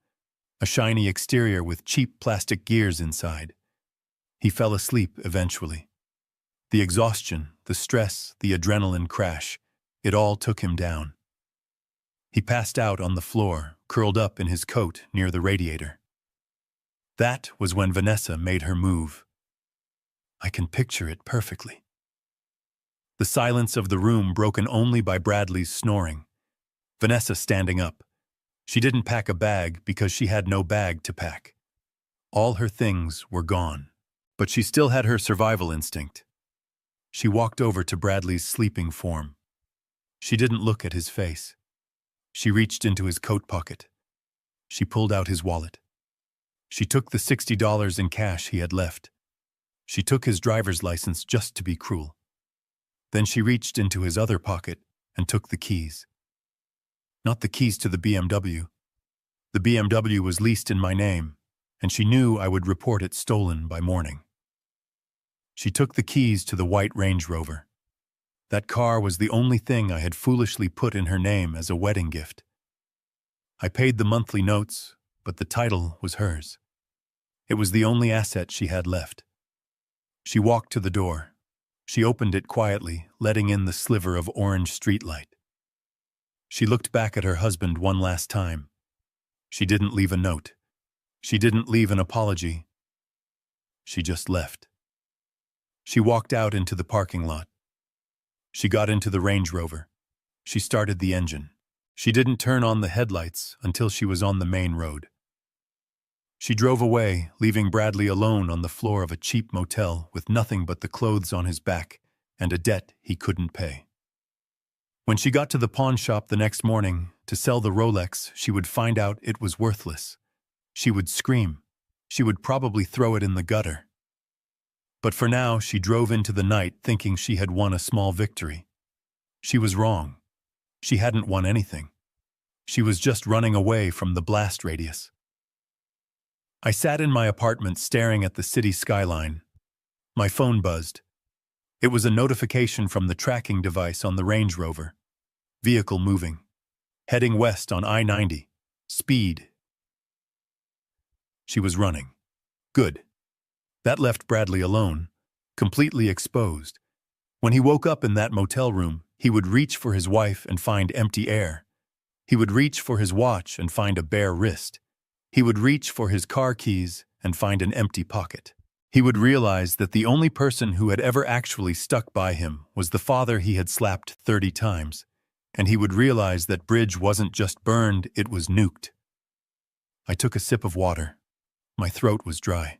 A shiny exterior with cheap plastic gears inside. He fell asleep eventually. The exhaustion, the stress, the adrenaline crash, it all took him down. He passed out on the floor, curled up in his coat near the radiator. That was when Vanessa made her move. I can picture it perfectly. The silence of the room broken only by Bradley's snoring. Vanessa standing up. She didn't pack a bag because she had no bag to pack. All her things were gone, but she still had her survival instinct. She walked over to Bradley's sleeping form. She didn't look at his face. She reached into his coat pocket. She pulled out his wallet. She took the $60 in cash he had left. She took his driver's license just to be cruel. Then she reached into his other pocket and took the keys. Not the keys to the BMW. The BMW was leased in my name, and she knew I would report it stolen by morning. She took the keys to the white Range Rover. That car was the only thing I had foolishly put in her name as a wedding gift. I paid the monthly notes, but the title was hers. It was the only asset she had left. She walked to the door. She opened it quietly, letting in the sliver of orange streetlight. She looked back at her husband one last time. She didn't leave a note. She didn't leave an apology. She just left. She walked out into the parking lot. She got into the Range Rover. She started the engine. She didn't turn on the headlights until she was on the main road. She drove away, leaving Bradley alone on the floor of a cheap motel with nothing but the clothes on his back and a debt he couldn't pay. When she got to the pawn shop the next morning to sell the Rolex, she would find out it was worthless. She would scream. She would probably throw it in the gutter. But for now, she drove into the night thinking she had won a small victory. She was wrong. She hadn't won anything. She was just running away from the blast radius. I sat in my apartment staring at the city skyline. My phone buzzed. It was a notification from the tracking device on the Range Rover. Vehicle moving. Heading west on I-90. Speed. She was running. Good. That left Bradley alone, completely exposed. When he woke up in that motel room, he would reach for his wife and find empty air. He would reach for his watch and find a bare wrist. He would reach for his car keys and find an empty pocket. He would realize that the only person who had ever actually stuck by him was the father he had slapped 30 times, and he would realize that bridge wasn't just burned, it was nuked. I took a sip of water. My throat was dry.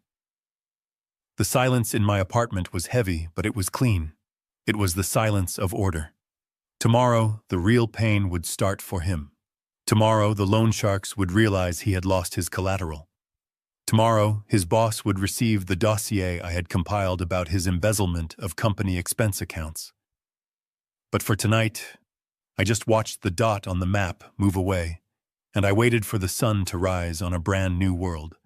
The silence in my apartment was heavy, but it was clean. It was the silence of order. Tomorrow, the real pain would start for him. Tomorrow, the loan sharks would realize he had lost his collateral. Tomorrow, his boss would receive the dossier I had compiled about his embezzlement of company expense accounts. But for tonight, I just watched the dot on the map move away, and I waited for the sun to rise on a brand new world.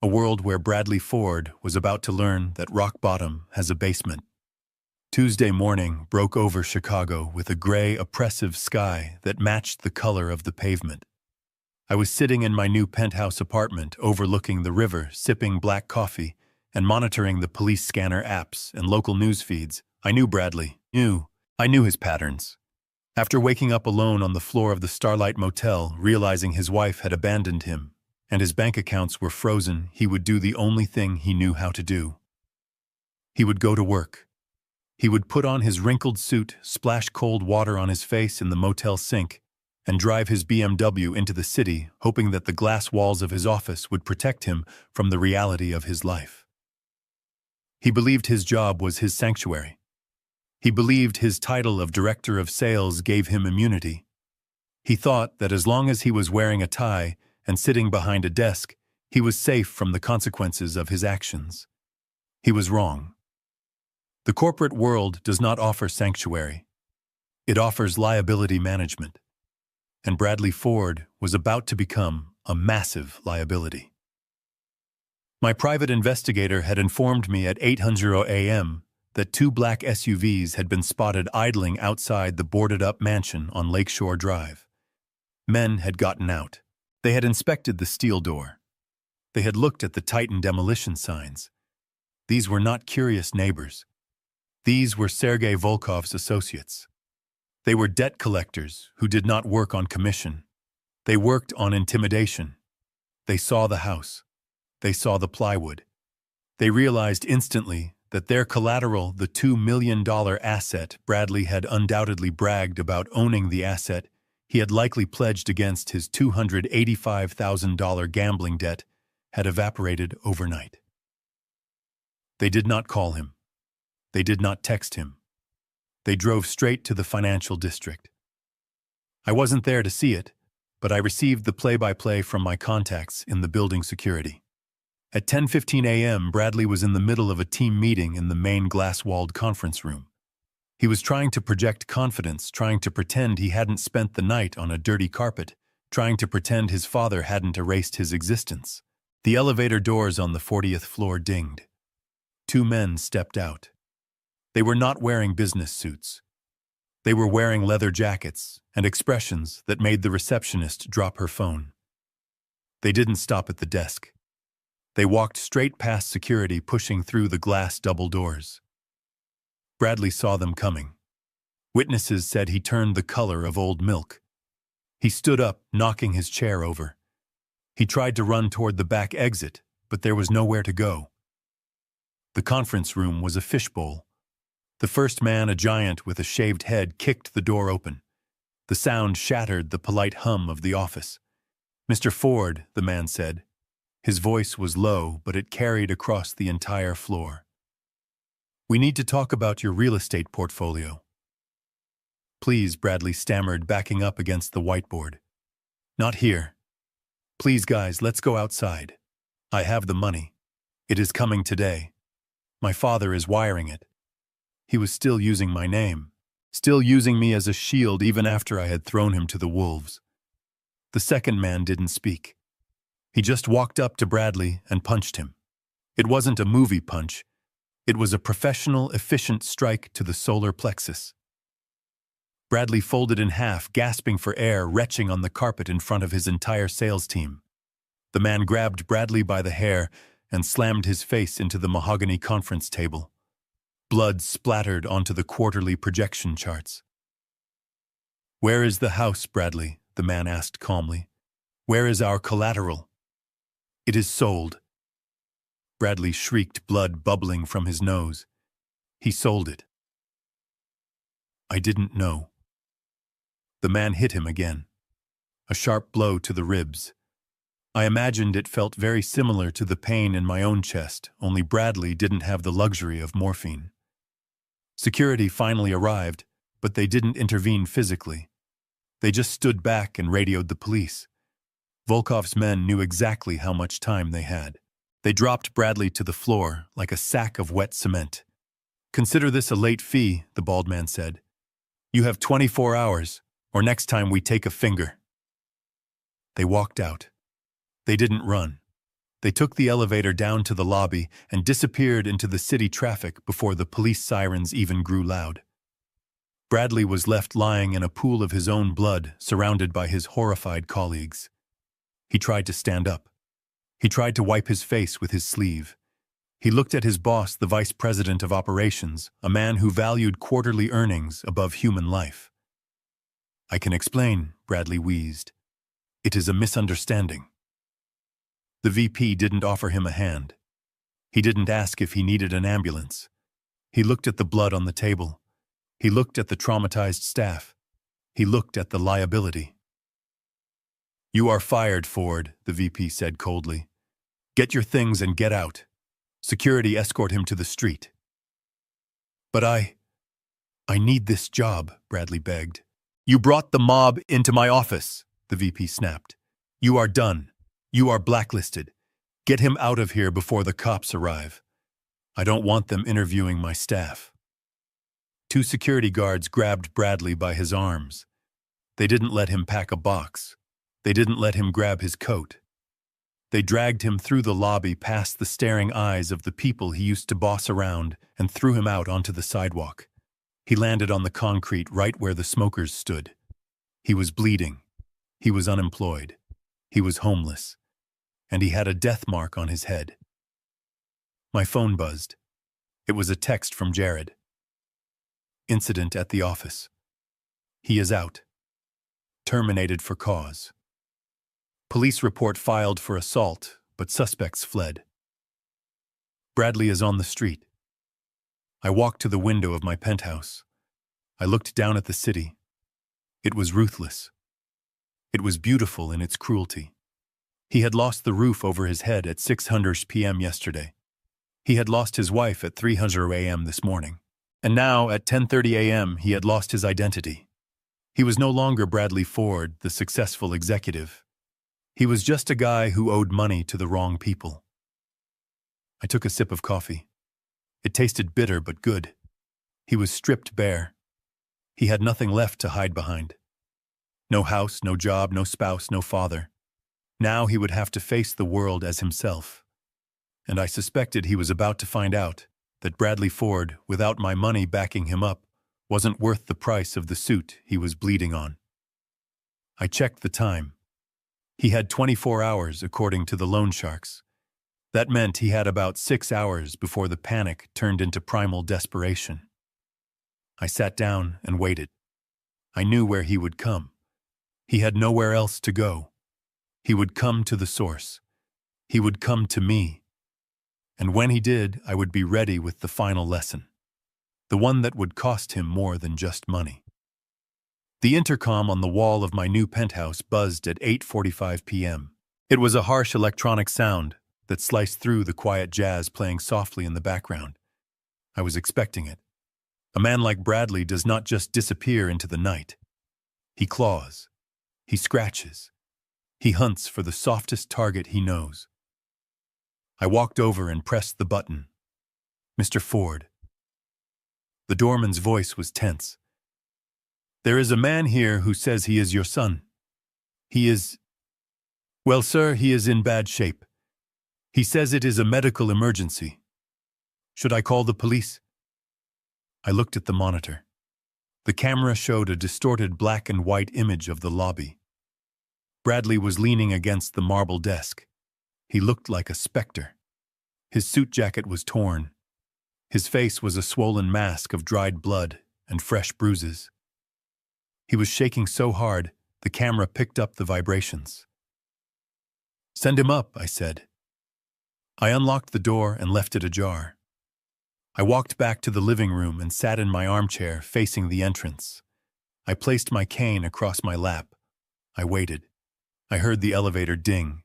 A world where Bradley Ford was about to learn that rock bottom has a basement. Tuesday morning broke over Chicago with a gray, oppressive sky that matched the color of the pavement. I was sitting in my new penthouse apartment overlooking the river, sipping black coffee and monitoring the police scanner apps and local news feeds. I knew Bradley. I knew his patterns. After waking up alone on the floor of the Starlight Motel, realizing his wife had abandoned him, and his bank accounts were frozen, he would do the only thing he knew how to do. He would go to work. He would put on his wrinkled suit, splash cold water on his face in the motel sink, and drive his BMW into the city, hoping that the glass walls of his office would protect him from the reality of his life. He believed his job was his sanctuary. He believed his title of director of sales gave him immunity. He thought that as long as he was wearing a tie and sitting behind a desk, he was safe from the consequences of his actions. He was wrong. The corporate world does not offer sanctuary. It offers liability management. And Bradley Ford was about to become a massive liability. My private investigator had informed me at 8:00 a.m. that 2 black SUVs had been spotted idling outside the boarded-up mansion on Lakeshore Drive. Men had gotten out. They had inspected the steel door. They had looked at the Titan demolition signs. These were not curious neighbors. These were Sergei Volkov's associates. They were debt collectors who did not work on commission. They worked on intimidation. They saw the house. They saw the plywood. They realized instantly that their collateral, the $2 million asset Bradley had undoubtedly bragged about owning the asset he had likely pledged against his $285,000 gambling debt, had evaporated overnight. They did not call him. They did not text him. They drove straight to the financial district. I wasn't there to see it, but I received the play-by-play from my contacts in the building security. At 10:15 a.m., Bradley was in the middle of a team meeting in the main glass-walled conference room. He was trying to project confidence, trying to pretend he hadn't spent the night on a dirty carpet, trying to pretend his father hadn't erased his existence. The elevator doors on the 40th floor dinged. 2 men stepped out. They were not wearing business suits. They were wearing leather jackets and expressions that made the receptionist drop her phone. They didn't stop at the desk. They walked straight past security, pushing through the glass double doors. Bradley saw them coming. Witnesses said he turned the color of old milk. He stood up, knocking his chair over. He tried to run toward the back exit, but there was nowhere to go. The conference room was a fishbowl. The first man, a giant with a shaved head, kicked the door open. The sound shattered the polite hum of the office. "Mr. Ford," the man said. His voice was low, but it carried across the entire floor. "We need to talk about your real estate portfolio." "Please," Bradley stammered, backing up against the whiteboard. "Not here. Please, guys, let's go outside. I have the money. It is coming today. My father is wiring it." He was still using my name, still using me as a shield even after I had thrown him to the wolves. The second man didn't speak. He just walked up to Bradley and punched him. It wasn't a movie punch. It was a professional, efficient strike to the solar plexus. Bradley folded in half, gasping for air, retching on the carpet in front of his entire sales team. The man grabbed Bradley by the hair and slammed his face into the mahogany conference table. Blood splattered onto the quarterly projection charts. "Where is the house, Bradley?" the man asked calmly. "Where is our collateral?" "It is sold." Bradley shrieked, blood bubbling from his nose. "He sold it." "I didn't know." The man hit him again. A sharp blow to the ribs. I imagined it felt very similar to the pain in my own chest, only Bradley didn't have the luxury of morphine. Security finally arrived, but they didn't intervene physically. They just stood back and radioed the police. Volkov's men knew exactly how much time they had. They dropped Bradley to the floor like a sack of wet cement. "Consider this a late fee," the bald man said. "You have 24 hours, or next time we take a finger." They walked out. They didn't run. They took the elevator down to the lobby and disappeared into the city traffic before the police sirens even grew loud. Bradley was left lying in a pool of his own blood, surrounded by his horrified colleagues. He tried to stand up. He tried to wipe his face with his sleeve. He looked at his boss, the vice president of operations, a man who valued quarterly earnings above human life. "I can explain," Bradley wheezed. "It is a misunderstanding." The VP didn't offer him a hand. He didn't ask if he needed an ambulance. He looked at the blood on the table. He looked at the traumatized staff. He looked at the liability. "You are fired, Ford," the VP said coldly. "Get your things and get out. Security escort him to the street." "But I need this job," Bradley begged. "You brought the mob into my office," the VP snapped. "You are done. You are blacklisted. Get him out of here before the cops arrive. I don't want them interviewing my staff." Two security guards grabbed Bradley by his arms. They didn't let him pack a box. They didn't let him grab his coat. They dragged him through the lobby past the staring eyes of the people he used to boss around and threw him out onto the sidewalk. He landed on the concrete right where the smokers stood. He was bleeding. He was unemployed. He was homeless. And he had a death mark on his head. My phone buzzed. It was a text from Jared. "Incident at the office. He is out. Terminated for cause. Police report filed for assault, but suspects fled. Bradley is on the street." I walked to the window of my penthouse. I looked down at the city. It was ruthless. It was beautiful in its cruelty. He had lost the roof over his head at 6:00 p.m. yesterday. He had lost his wife at 3:00 a.m. this morning. And now, at 10:30 a.m., he had lost his identity. He was no longer Bradley Ford, the successful executive. He was just a guy who owed money to the wrong people. I took a sip of coffee. It tasted bitter but good. He was stripped bare. He had nothing left to hide behind. No house, no job, no spouse, no father. Now he would have to face the world as himself. And I suspected he was about to find out that Bradley Ford, without my money backing him up, wasn't worth the price of the suit he was bleeding on. I checked the time. He had 24 hours, according to the loan sharks. That meant he had about 6 hours before the panic turned into primal desperation. I sat down and waited. I knew where he would come. He had nowhere else to go. He would come to the source. He would come to me. And when he did, I would be ready with the final lesson. The one that would cost him more than just money. The intercom on the wall of my new penthouse buzzed at 8:45 p.m. It was a harsh electronic sound that sliced through the quiet jazz playing softly in the background. I was expecting it. A man like Bradley does not just disappear into the night. He claws. He scratches. He hunts for the softest target he knows. I walked over and pressed the button. "Mr. Ford." The doorman's voice was tense. "There is a man here who says he is your son. He is... Well, sir, he is in bad shape. He says it is a medical emergency. Should I call the police?" I looked at the monitor. The camera showed a distorted black and white image of the lobby. Bradley was leaning against the marble desk. He looked like a specter. His suit jacket was torn. His face was a swollen mask of dried blood and fresh bruises. He was shaking so hard, the camera picked up the vibrations. "Send him up," I said. I unlocked the door and left it ajar. I walked back to the living room and sat in my armchair facing the entrance. I placed my cane across my lap. I waited. I heard the elevator ding.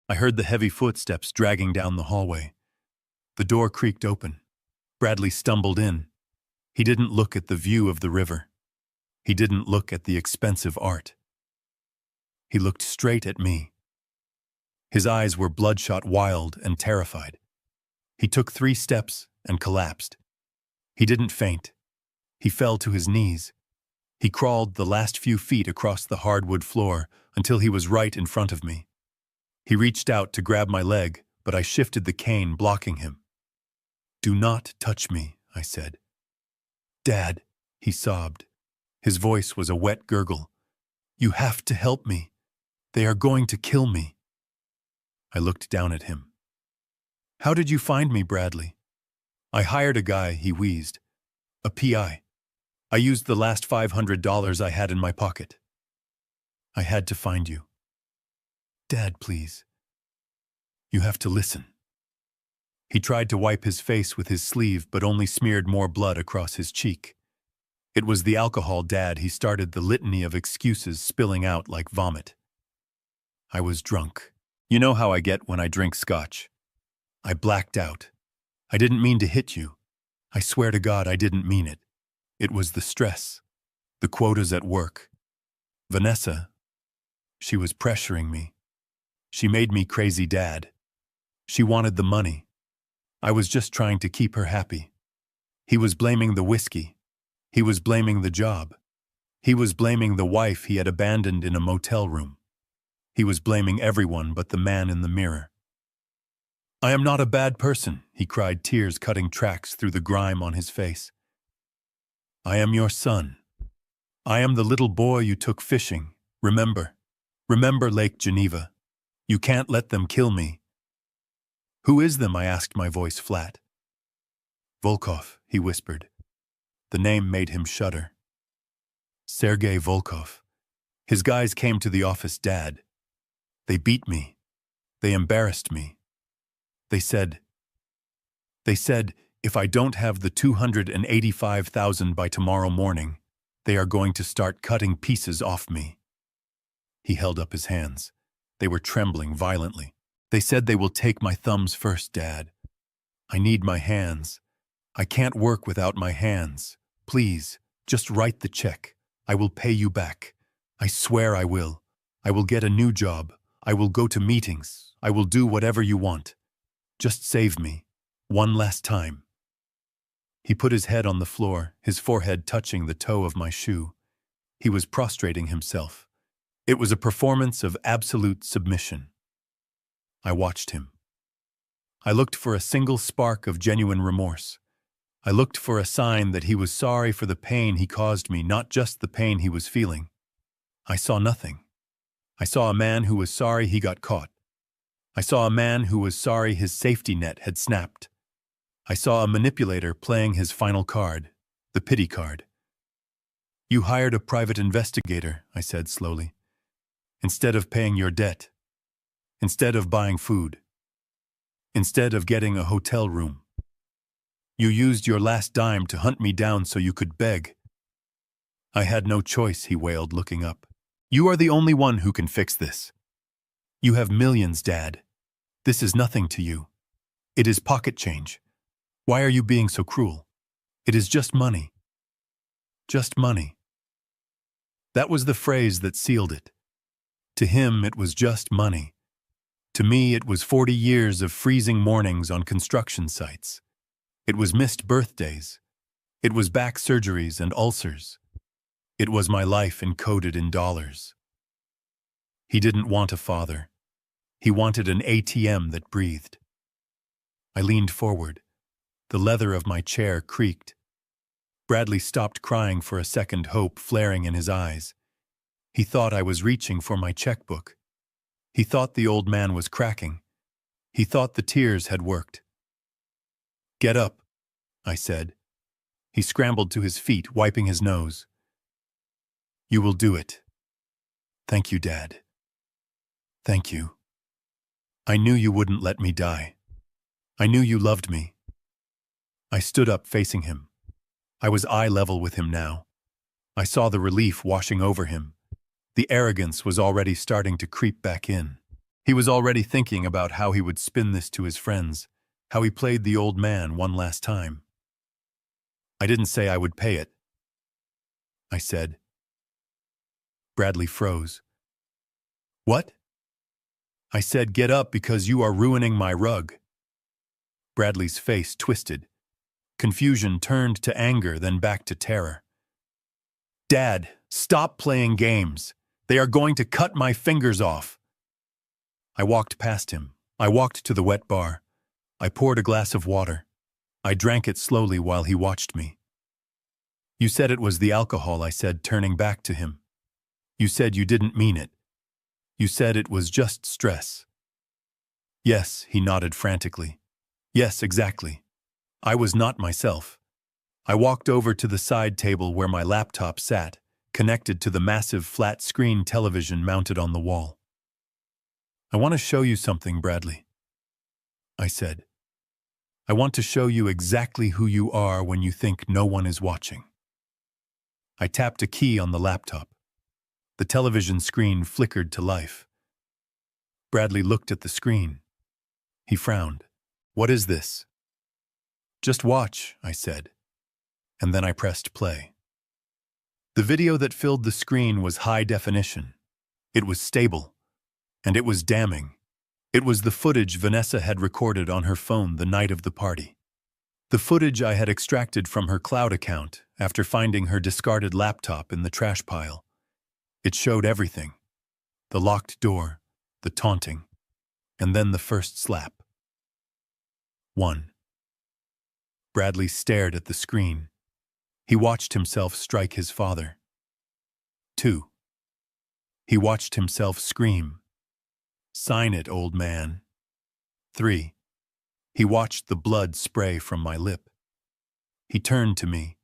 I heard the heavy footsteps dragging down the hallway. The door creaked open. Bradley stumbled in. He didn't look at the view of the river. He didn't look at the expensive art. He looked straight at me. His eyes were bloodshot, wild, and terrified. He took 3 steps and collapsed. He didn't faint. He fell to his knees. He crawled the last few feet across the hardwood floor until he was right in front of me. He reached out to grab my leg, but I shifted the cane, blocking him. "Do not touch me," I said. "Dad," he sobbed. His voice was a wet gurgle. "You have to help me. They are going to kill me." I looked down at him. "How did you find me, Bradley?" "I hired a guy," he wheezed. "A PI. I used the last $500 I had in my pocket. I had to find you." "Dad, please. You have to listen." He tried to wipe his face with his sleeve but only smeared more blood across his cheek. It was the alcohol, Dad. He started the litany of excuses spilling out like vomit. "I was drunk. You know how I get when I drink scotch. I blacked out. I didn't mean to hit you. I swear to God I didn't mean it. It was the stress. The quotas at work. Vanessa, she was pressuring me. She made me crazy, Dad. She wanted the money. I was just trying to keep her happy. He was blaming the whiskey. He was blaming the job. He was blaming the wife he had abandoned in a motel room. He was blaming everyone but the man in the mirror. "I am not a bad person," he cried, tears cutting tracks through the grime on his face. "I am your son. I am the little boy you took fishing. Remember. Remember Lake Geneva. You can't let them kill me." "Who is them?" I asked, my voice flat. "Volkov," he whispered. The name made him shudder. "Sergei Volkov. His guys came to the office, Dad. They beat me. They embarrassed me. They said, if I don't have the $285,000 by tomorrow morning, they are going to start cutting pieces off me." He held up his hands. They were trembling violently. "They said they will take my thumbs first, Dad. I need my hands. I can't work without my hands. Please, just write the check. I will pay you back. I swear I will. I will get a new job. I will go to meetings. I will do whatever you want. Just save me. One last time." He put his head on the floor, his forehead touching the toe of my shoe. He was prostrating himself. It was a performance of absolute submission. I watched him. I looked for a single spark of genuine remorse. I looked for a sign that he was sorry for the pain he caused me, not just the pain he was feeling. I saw nothing. I saw a man who was sorry he got caught. I saw a man who was sorry his safety net had snapped. I saw a manipulator playing his final card, the pity card. "You hired a private investigator," I said slowly. Instead of paying your debt. Instead of buying food. Instead of getting a hotel room. You used your last dime to hunt me down so you could beg. I had no choice, he wailed, looking up. You are the only one who can fix this. You have millions, Dad. This is nothing to you. It is pocket change. Why are you being so cruel? It is just money. Just money. That was the phrase that sealed it. To him, it was just money. To me, it was 40 years of freezing mornings on construction sites. It was missed birthdays. It was back surgeries and ulcers. It was my life encoded in dollars. He didn't want a father. He wanted an ATM that breathed. I leaned forward. The leather of my chair creaked. Bradley stopped crying for a second, hope flaring in his eyes. He thought I was reaching for my checkbook. He thought the old man was cracking. He thought the tears had worked. Get up, I said. He scrambled to his feet, wiping his nose. You will do it. Thank you, Dad. Thank you. I knew you wouldn't let me die. I knew you loved me. I stood up facing him. I was eye level with him now. I saw the relief washing over him. The arrogance was already starting to creep back in. He was already thinking about how he would spin this to his friends, how he played the old man one last time. I didn't say I would pay it, I said. Bradley froze. What? I said, get up because you are ruining my rug. Bradley's face twisted. Confusion turned to anger, then back to terror. Dad, stop playing games. They are going to cut my fingers off. I walked past him. I walked to the wet bar. I poured a glass of water. I drank it slowly while he watched me. You said it was the alcohol, I said, turning back to him. You said you didn't mean it. You said it was just stress. Yes, he nodded frantically. Yes, exactly. I was not myself. I walked over to the side table where my laptop sat, connected to the massive flat-screen television mounted on the wall. I want to show you something, Bradley, I said. I want to show you exactly who you are when you think no one is watching. I tapped a key on the laptop. The television screen flickered to life. Bradley looked at the screen. He frowned. What is this? Just watch, I said. And then I pressed play. The video that filled the screen was high definition. It was stable. And it was damning. It was the footage Vanessa had recorded on her phone the night of the party. The footage I had extracted from her cloud account after finding her discarded laptop in the trash pile. It showed everything. The locked door, the taunting, and then the first slap. 1. Bradley stared at the screen. He watched himself strike his father. 2. He watched himself scream. Sign it, old man. 3. He watched the blood spray from my lip. He turned to me.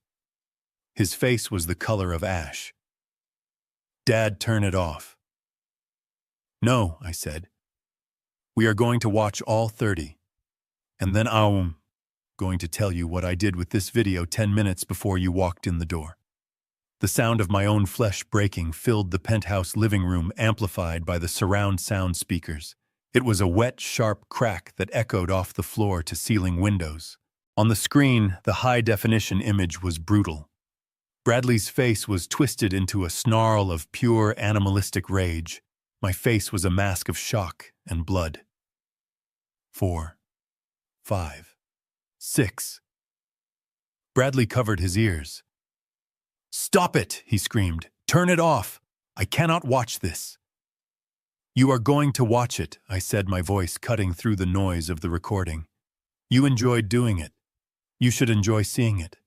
His face was the color of ash. Dad, turn it off. No, I said. We are going to watch all 30. And then I'm going to tell you what I did with this video 10 minutes before you walked in the door. The sound of my own flesh breaking filled the penthouse living room, amplified by the surround sound speakers. It was a wet, sharp crack that echoed off the floor to ceiling windows. On the screen, the high-definition image was brutal. Bradley's face was twisted into a snarl of pure animalistic rage. My face was a mask of shock and blood. 4, 5, 6. Bradley covered his ears. Stop it, he screamed. Turn it off. I cannot watch this. You are going to watch it, I said, my voice cutting through the noise of the recording. You enjoyed doing it. You should enjoy seeing it.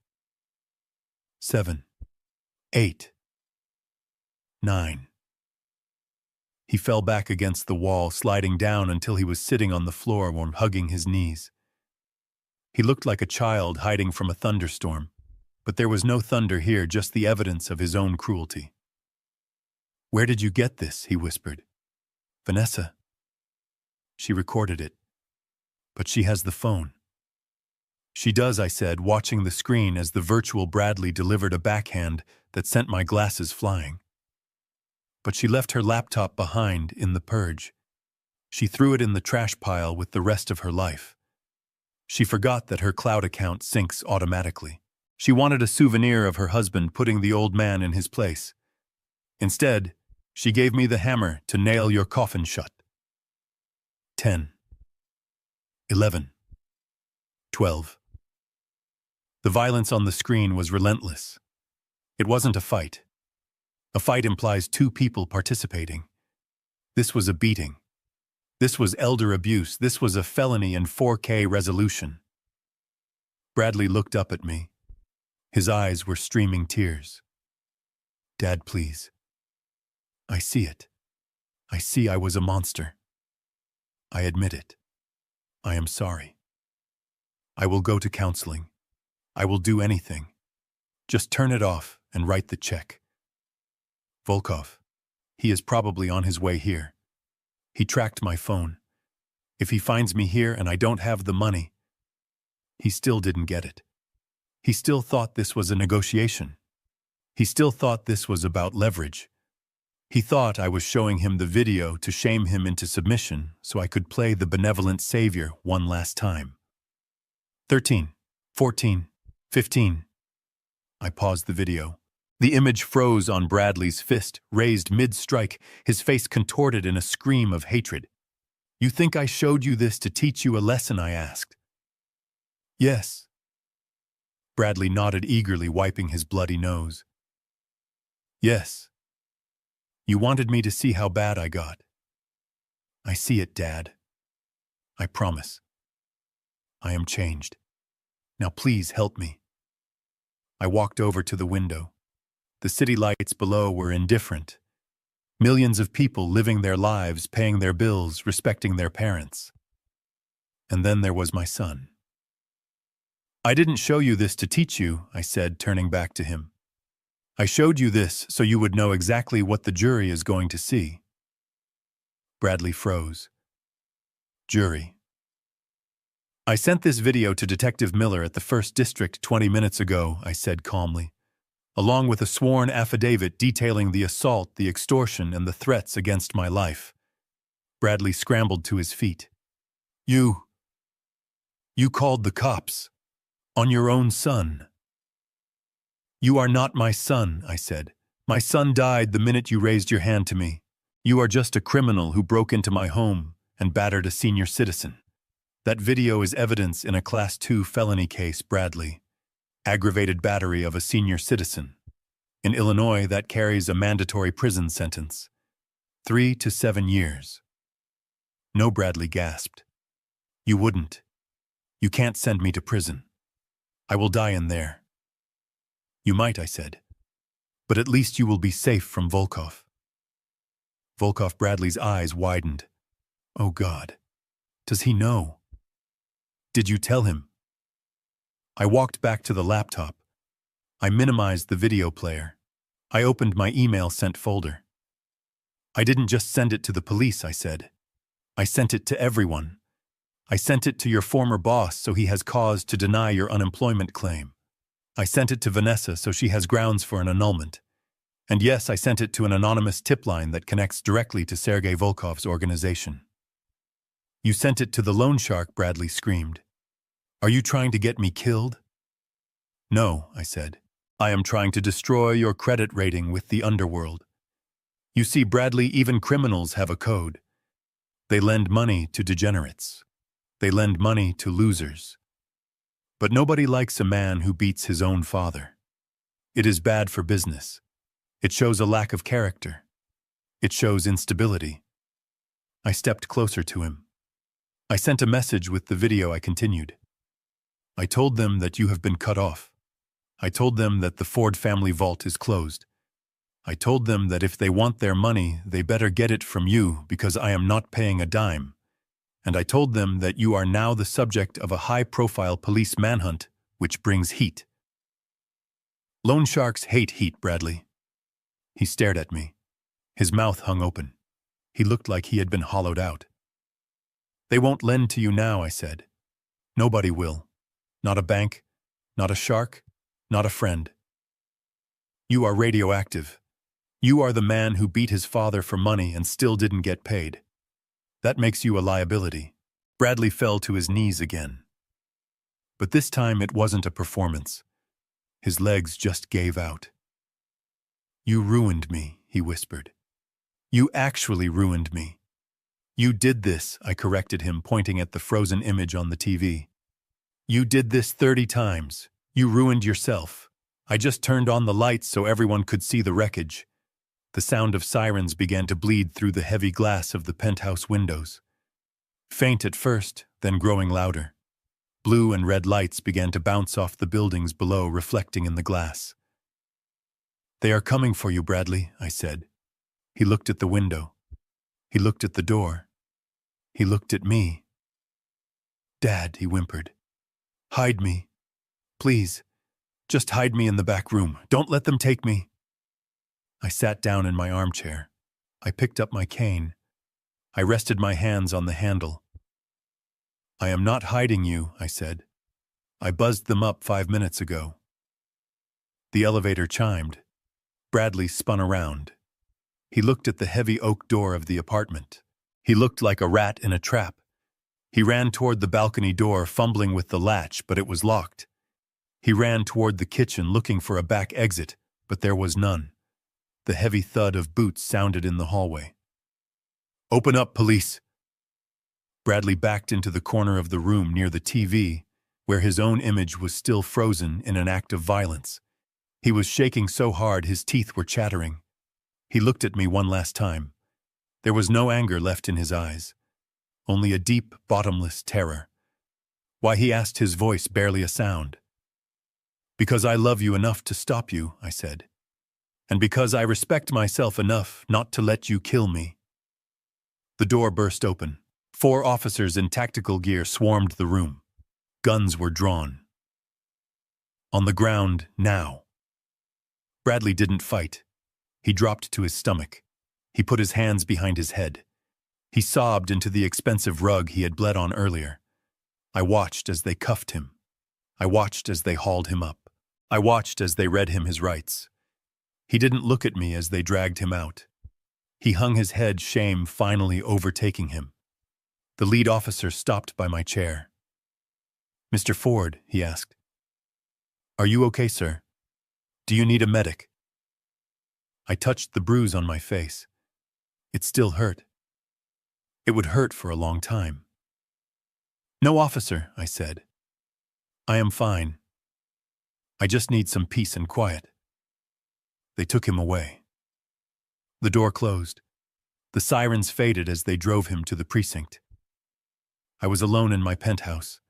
7, 8, 9. He fell back against the wall, sliding down until he was sitting on the floor while hugging his knees. He looked like a child hiding from a thunderstorm, but there was no thunder here, just the evidence of his own cruelty. "Where did you get this?" he whispered. "Vanessa." She recorded it. "But she has the phone." "She does," I said, watching the screen as the virtual Bradley delivered a backhand that sent my glasses flying. "But she left her laptop behind in the purge. She threw it in the trash pile with the rest of her life. She forgot that her cloud account syncs automatically. She wanted a souvenir of her husband putting the old man in his place. Instead, she gave me the hammer to nail your coffin shut." 10. 11. 12. The violence on the screen was relentless. It wasn't a fight. A fight implies two people participating. This was a beating. This was elder abuse. This was a felony in 4K resolution. Bradley looked up at me. His eyes were streaming tears. "Dad, please. I see it. I see I was a monster. I admit it. I am sorry. I will go to counseling. I will do anything. Just turn it off and write the check. Volkov. He is probably on his way here. He tracked my phone. If he finds me here and I don't have the money..." He still didn't get it. He still thought this was a negotiation. He still thought this was about leverage. He thought I was showing him the video to shame him into submission so I could play the benevolent savior one last time. 13, 14, 15. I paused the video. The image froze on Bradley's fist, raised mid-strike, his face contorted in a scream of hatred. "You think I showed you this to teach you a lesson?" I asked. "Yes." Bradley nodded eagerly, wiping his bloody nose. "Yes. You wanted me to see how bad I got. I see it, Dad. I promise. I am changed. Now please help me." I walked over to the window. The city lights below were indifferent. Millions of people living their lives, paying their bills, respecting their parents. And then there was my son. "I didn't show you this to teach you," I said, turning back to him. "I showed you this so you would know exactly what the jury is going to see." Bradley froze. "Jury." "I sent this video to Detective Miller at the 1st District 20 minutes ago," I said calmly, "along with a sworn affidavit detailing the assault, the extortion, and the threats against my life." Bradley scrambled to his feet. You called the cops. On your own son." "You are not my son," I said. "My son died the minute you raised your hand to me. You are just a criminal who broke into my home and battered a senior citizen. That video is evidence in a Class 2 felony case, Bradley. Aggravated battery of a senior citizen. In Illinois, that carries a mandatory prison sentence. 3 to 7 years. "No," Bradley gasped. "You wouldn't. You can't send me to prison. I will die in there." "You might," I said. "But at least you will be safe from Volkov." Volkov. Bradley's eyes widened. "Oh God. Does he know? Did you tell him?" I walked back to the laptop. I minimized the video player. I opened my email sent folder. "I didn't just send it to the police," I said. "I sent it to everyone. I sent it to your former boss so he has cause to deny your unemployment claim. I sent it to Vanessa so she has grounds for an annulment. And yes, I sent it to an anonymous tip line that connects directly to Sergei Volkov's organization." "You sent it to the loan shark," Bradley screamed. "Are you trying to get me killed?" "No," I said. "I am trying to destroy your credit rating with the underworld. You see, Bradley, even criminals have a code. They lend money to degenerates. They lend money to losers. But nobody likes a man who beats his own father. It is bad for business. It shows a lack of character. It shows instability." I stepped closer to him. I sent a message with the video. I continued. "I told them that you have been cut off. I told them that the Ford family vault is closed. I told them that if they want their money, they better get it from you because I am not paying a dime. And I told them that you are now the subject of a high-profile police manhunt, which brings heat." "Loan sharks hate heat, Bradley." He stared at me. His mouth hung open. He looked like he had been hollowed out. "They won't lend to you now," I said. "Nobody will. Not a bank, not a shark, not a friend. You are radioactive. You are the man who beat his father for money and still didn't get paid. That makes you a liability." Bradley fell to his knees again. But this time it wasn't a performance. His legs just gave out. "You ruined me," he whispered. "You actually ruined me." "You did this," I corrected him, pointing at the frozen image on the TV. "You did this 30 times. You ruined yourself. I just turned on the lights so everyone could see the wreckage." The sound of sirens began to bleed through the heavy glass of the penthouse windows. Faint at first, then growing louder. Blue and red lights began to bounce off the buildings below, reflecting in the glass. "They are coming for you, Bradley," I said. He looked at the window. He looked at the door. He looked at me. "Dad," he whimpered. "Hide me. Please. Just hide me in the back room. Don't let them take me." I sat down in my armchair. I picked up my cane. I rested my hands on the handle. "I am not hiding you," I said. "I buzzed them up 5 minutes ago." The elevator chimed. Bradley spun around. He looked at the heavy oak door of the apartment. He looked like a rat in a trap. He ran toward the balcony door, fumbling with the latch, but it was locked. He ran toward the kitchen, looking for a back exit, but there was none. The heavy thud of boots sounded in the hallway. "Open up, police!" Bradley backed into the corner of the room near the TV, where his own image was still frozen in an act of violence. He was shaking so hard his teeth were chattering. He looked at me one last time. There was no anger left in his eyes, only a deep, bottomless terror. Why, he asked, his voice barely a sound. "Because I love you enough to stop you," I said. "And because I respect myself enough not to let you kill me." The door burst open. 4 officers in tactical gear swarmed the room. Guns were drawn. On the ground, now. Bradley didn't fight. He dropped to his stomach. He put his hands behind his head. He sobbed into the expensive rug he had bled on earlier. I watched as they cuffed him. I watched as they hauled him up. I watched as they read him his rights. He didn't look at me as they dragged him out. He hung his head, shame finally overtaking him. The lead officer stopped by my chair. "Mr. Ford," he asked. "Are you okay, sir? Do you need a medic?" I touched the bruise on my face. It still hurt. It would hurt for a long time. "No, officer," I said. "I am fine. I just need some peace and quiet." They took him away. The door closed. The sirens faded as they drove him to the precinct. I was alone in my penthouse.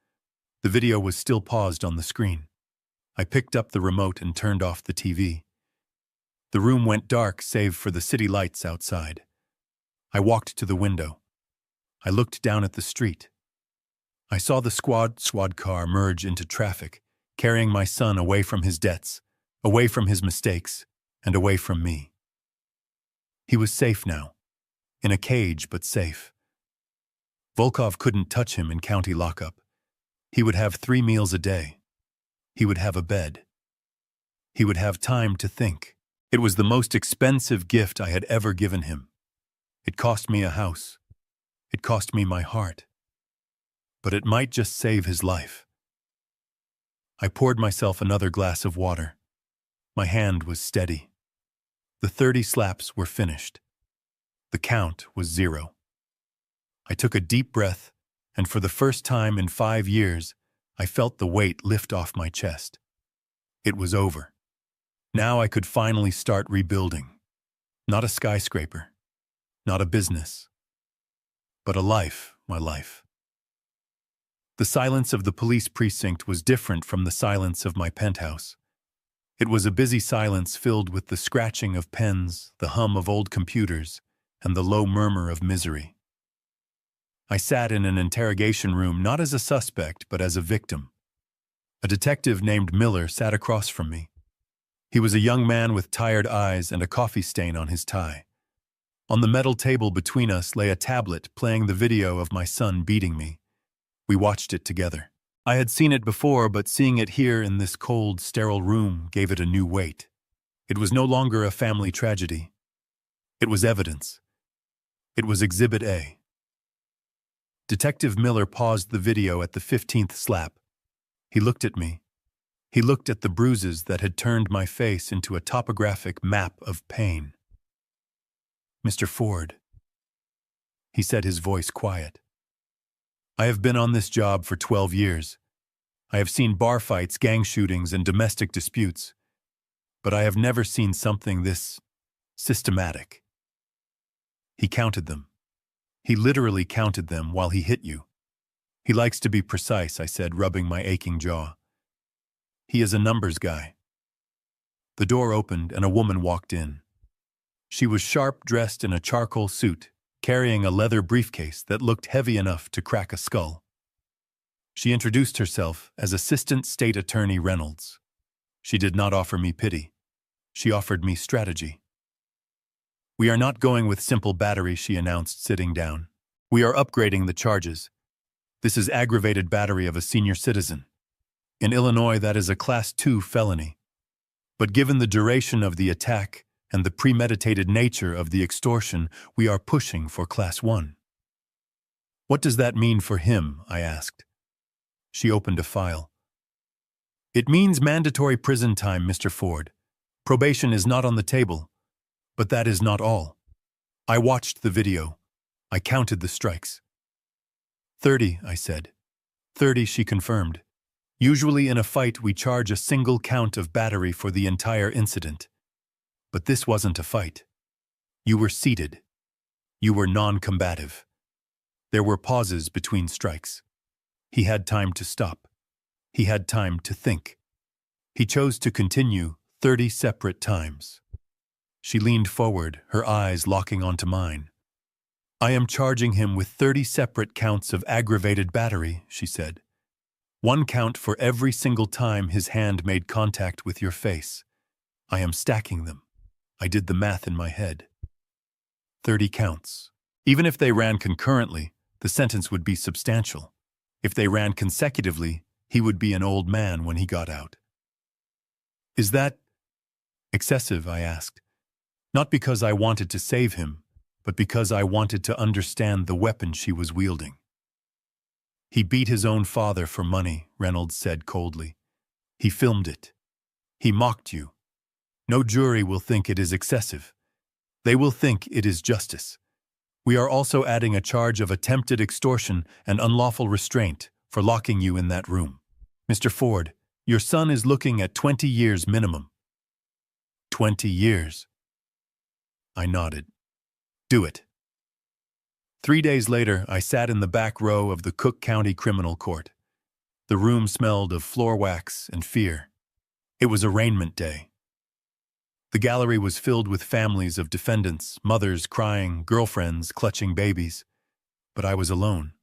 The video was still paused on the screen. I picked up the remote and turned off the TV. The room went dark save for the city lights outside. I walked to the window. I looked down at the street. I saw the squad car merge into traffic, carrying my son away from his debts, away from his mistakes, and away from me. He was safe now. In a cage, but safe. Volkov couldn't touch him in county lockup. He would have 3 meals a day. He would have a bed. He would have time to think. It was the most expensive gift I had ever given him. It cost me a house. It cost me my heart. But it might just save his life. I poured myself another glass of water. My hand was steady. The 30 slaps were finished. The count was 0. I took a deep breath, and for the first time in 5 years, I felt the weight lift off my chest. It was over. Now I could finally start rebuilding. Not a skyscraper, not a business, but a life, my life. The silence of the police precinct was different from the silence of my penthouse. It was a busy silence filled with the scratching of pens, the hum of old computers, and the low murmur of misery. I sat in an interrogation room not as a suspect, but as a victim. A detective named Miller sat across from me. He was a young man with tired eyes and a coffee stain on his tie. On the metal table between us lay a tablet playing the video of my son beating me. We watched it together. I had seen it before, but seeing it here in this cold, sterile room gave it a new weight. It was no longer a family tragedy. It was evidence. It was Exhibit A. Detective Miller paused the video at the 15th slap. He looked at me. He looked at the bruises that had turned my face into a topographic map of pain. "Mr. Ford," he said, his voice quiet. "I have been on this job for 12 years. I have seen bar fights, gang shootings, and domestic disputes. But I have never seen something this systematic." He counted them. He literally counted them while he hit you. "He likes to be precise," I said, rubbing my aching jaw. "He is a numbers guy." The door opened and a woman walked in. She was sharp, dressed in a charcoal suit, carrying a leather briefcase that looked heavy enough to crack a skull. She introduced herself as Assistant State Attorney Reynolds. She did not offer me pity. She offered me strategy. "We are not going with simple battery," she announced, sitting down. "We are upgrading the charges. This is aggravated battery of a senior citizen. In Illinois, that is a Class 2 felony. But given the duration of the attack and the premeditated nature of the extortion, we are pushing for Class 1. "What does that mean for him?" I asked. She opened a file. "It means mandatory prison time, Mr. Ford. Probation is not on the table. But that is not all." I watched the video. I counted the strikes. 30, I said. 30, she confirmed. "Usually in a fight we charge a single count of battery for the entire incident. But this wasn't a fight. You were seated. You were non-combative. There were pauses between strikes. He had time to stop. He had time to think. He chose to continue 30 separate times." She leaned forward, her eyes locking onto mine. "I am charging him with 30 separate counts of aggravated battery," she said. "One count for every single time his hand made contact with your face. I am stacking them. I did the math in my head. 30 counts. Even if they ran concurrently, the sentence would be substantial. If they ran consecutively, he would be an old man when he got out." "Is that excessive?" I asked. Not because I wanted to save him, but because I wanted to understand the weapon she was wielding. "He beat his own father for money," Reynolds said coldly. "He filmed it. He mocked you. No jury will think it is excessive. They will think it is justice. We are also adding a charge of attempted extortion and unlawful restraint for locking you in that room. Mr. Ford, your son is looking at 20 years minimum." 20 years. I nodded. "Do it." 3 days later, I sat in the back row of the Cook County Criminal Court. The room smelled of floor wax and fear. It was arraignment day. The gallery was filled with families of defendants, mothers crying, girlfriends clutching babies. But I was alone.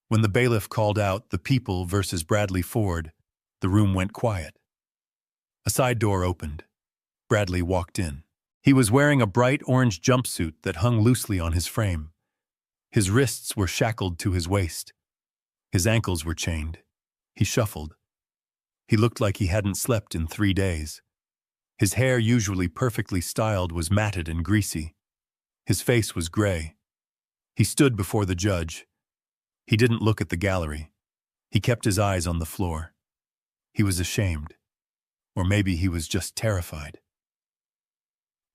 When the bailiff called out "The People versus Bradley Ford," the room went quiet. A side door opened. Bradley walked in. He was wearing a bright orange jumpsuit that hung loosely on his frame. His wrists were shackled to his waist. His ankles were chained. He shuffled. He looked like he hadn't slept in 3 days. His hair, usually perfectly styled, was matted and greasy. His face was gray. He stood before the judge. He didn't look at the gallery. He kept his eyes on the floor. He was ashamed. Or maybe he was just terrified.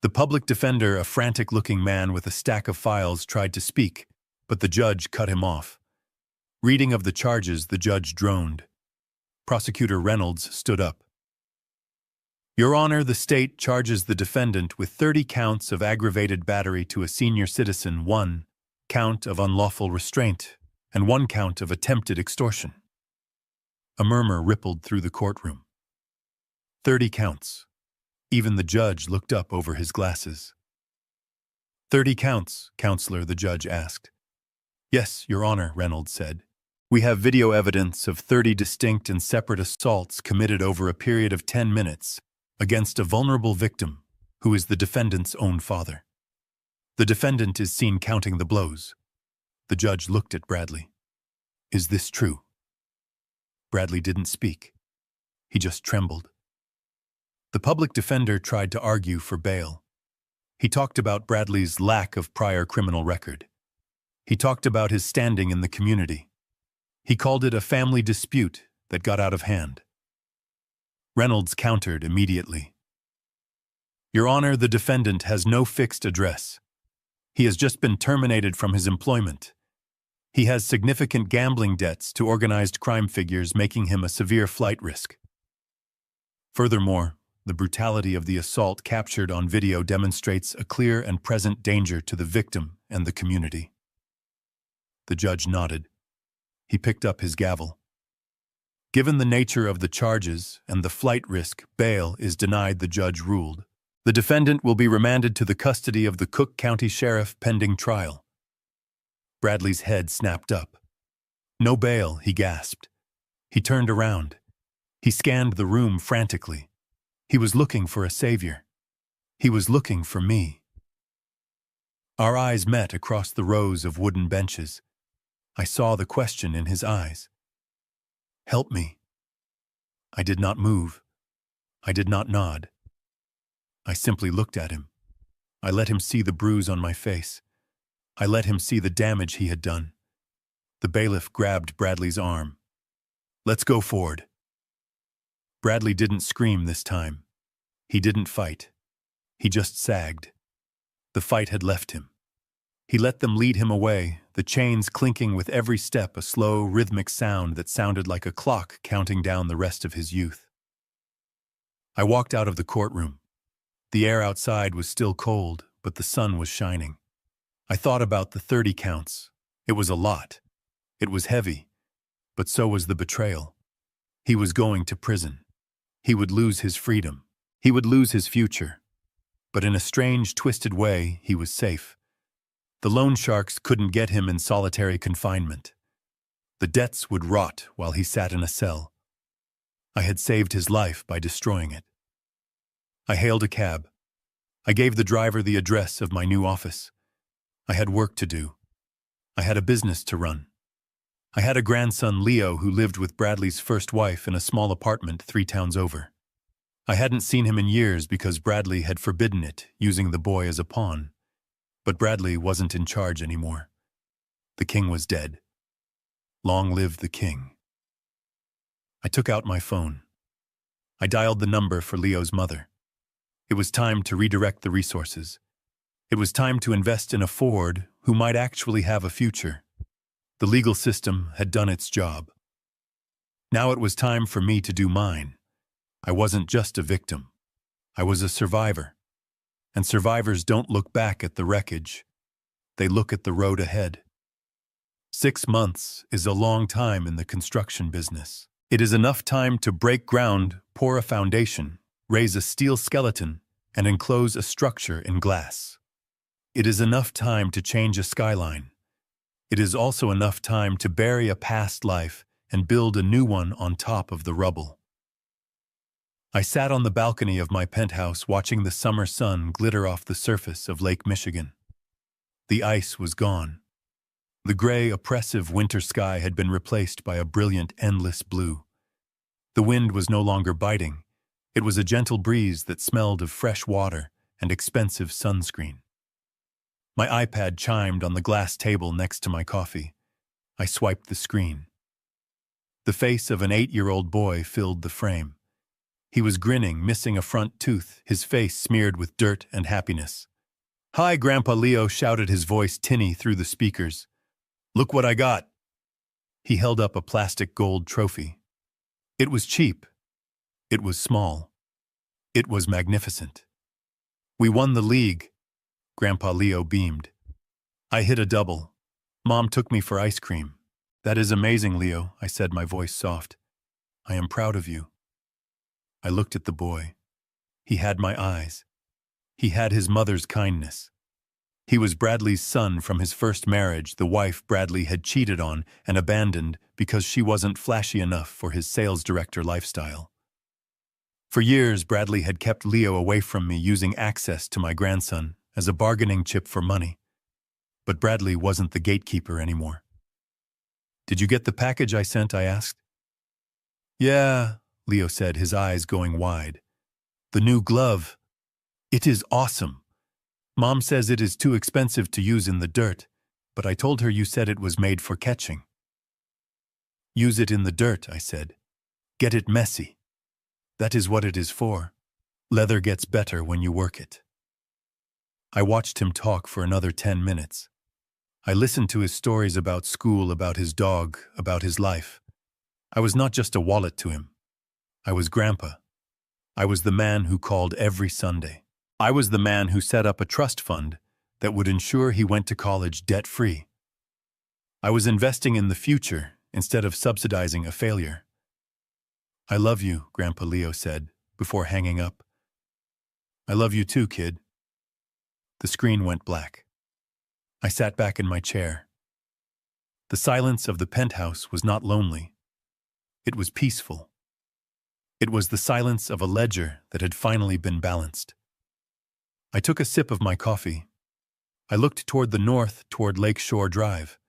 The public defender, a frantic-looking man with a stack of files, tried to speak, but the judge cut him off. Reading of the charges, the judge droned. Prosecutor Reynolds stood up. "Your Honor, the state charges the defendant with 30 counts of aggravated battery to a senior citizen, 1 count of unlawful restraint, and 1 count of attempted extortion." A murmur rippled through the courtroom. 30 counts. Even the judge looked up over his glasses. 30 counts, Counselor, the judge asked. "Yes, Your Honor," Reynolds said. "We have video evidence of 30 distinct and separate assaults committed over a period of 10 minutes against a vulnerable victim who is the defendant's own father." The defendant is seen counting the blows. The judge looked at Bradley. Is this true? Bradley didn't speak. He just trembled. The public defender tried to argue for bail. He talked about Bradley's lack of prior criminal record. He talked about his standing in the community. He called it a family dispute that got out of hand. Reynolds countered immediately. Your Honor, the defendant has no fixed address. He has just been terminated from his employment. He has significant gambling debts to organized crime figures, making him a severe flight risk. Furthermore, the brutality of the assault captured on video demonstrates a clear and present danger to the victim and the community. The judge nodded. He picked up his gavel. Given the nature of the charges and the flight risk, bail is denied, the judge ruled. The defendant will be remanded to the custody of the Cook County Sheriff pending trial. Bradley's head snapped up. No bail, he gasped. He turned around. He scanned the room frantically. He was looking for a savior. He was looking for me. Our eyes met across the rows of wooden benches. I saw the question in his eyes. Help me. I did not move. I did not nod. I simply looked at him. I let him see the bruise on my face. I let him see the damage he had done. The bailiff grabbed Bradley's arm. Let's go forward. Bradley didn't scream this time. He didn't fight. He just sagged. The fight had left him. He let them lead him away, the chains clinking with every step, a slow, rhythmic sound that sounded like a clock counting down the rest of his youth. I walked out of the courtroom. The air outside was still cold, but the sun was shining. I thought about the 30 counts. It was a lot. It was heavy. But so was the betrayal. He was going to prison. He would lose his freedom. He would lose his future. But in a strange, twisted way, he was safe. The loan sharks couldn't get him in solitary confinement. The debts would rot while he sat in a cell. I had saved his life by destroying it. I hailed a cab. I gave the driver the address of my new office. I had work to do. I had a business to run. I had a grandson, Leo, who lived with Bradley's first wife in a small apartment 3 towns over. I hadn't seen him in years because Bradley had forbidden it, using the boy as a pawn. But Bradley wasn't in charge anymore. The king was dead. Long live the king. I took out my phone. I dialed the number for Leo's mother. It was time to redirect the resources. It was time to invest in a Ford who might actually have a future. The legal system had done its job. Now it was time for me to do mine. I wasn't just a victim. I was a survivor. And survivors don't look back at the wreckage. They look at the road ahead. 6 months is a long time in the construction business. It is enough time to break ground, pour a foundation, raise a steel skeleton, and enclose a structure in glass. It is enough time to change a skyline. It is also enough time to bury a past life and build a new one on top of the rubble. I sat on the balcony of my penthouse watching the summer sun glitter off the surface of Lake Michigan. The ice was gone. The gray, oppressive winter sky had been replaced by a brilliant, endless blue. The wind was no longer biting. It was a gentle breeze that smelled of fresh water and expensive sunscreen. My iPad chimed on the glass table next to my coffee. I swiped the screen. The face of an 8-year-old boy filled the frame. He was grinning, missing a front tooth, his face smeared with dirt and happiness. "Hi, Grandpa," Leo shouted, his voice tinny through the speakers. "Look what I got." He held up a plastic gold trophy. It was cheap. It was small. It was magnificent. "We won the league." Grandpa Leo beamed. "I hit a double. Mom took me for ice cream." "That is amazing, Leo," I said, my voice soft. "I am proud of you." I looked at the boy. He had my eyes. He had his mother's kindness. He was Bradley's son from his first marriage, the wife Bradley had cheated on and abandoned because she wasn't flashy enough for his sales director lifestyle. For years, Bradley had kept Leo away from me, using access to my grandson as a bargaining chip for money. But Bradley wasn't the gatekeeper anymore. "Did you get the package I sent?" I asked. "Yeah," Leo said, his eyes going wide. "The new glove. It is awesome. Mom says it is too expensive to use in the dirt, but I told her you said it was made for catching." "Use it in the dirt," I said. "Get it messy. That is what it is for. Leather gets better when you work it." I watched him talk for another 10 minutes. I listened to his stories about school, about his dog, about his life. I was not just a wallet to him. I was Grandpa. I was the man who called every Sunday. I was the man who set up a trust fund that would ensure he went to college debt-free. I was investing in the future instead of subsidizing a failure. "I love you," Grandpa Leo said, before hanging up. "I love you too, kid." The screen went black. I sat back in my chair. The silence of the penthouse was not lonely. It was peaceful. It was the silence of a ledger that had finally been balanced. I took a sip of my coffee. I looked toward the north, toward Lake Shore Drive.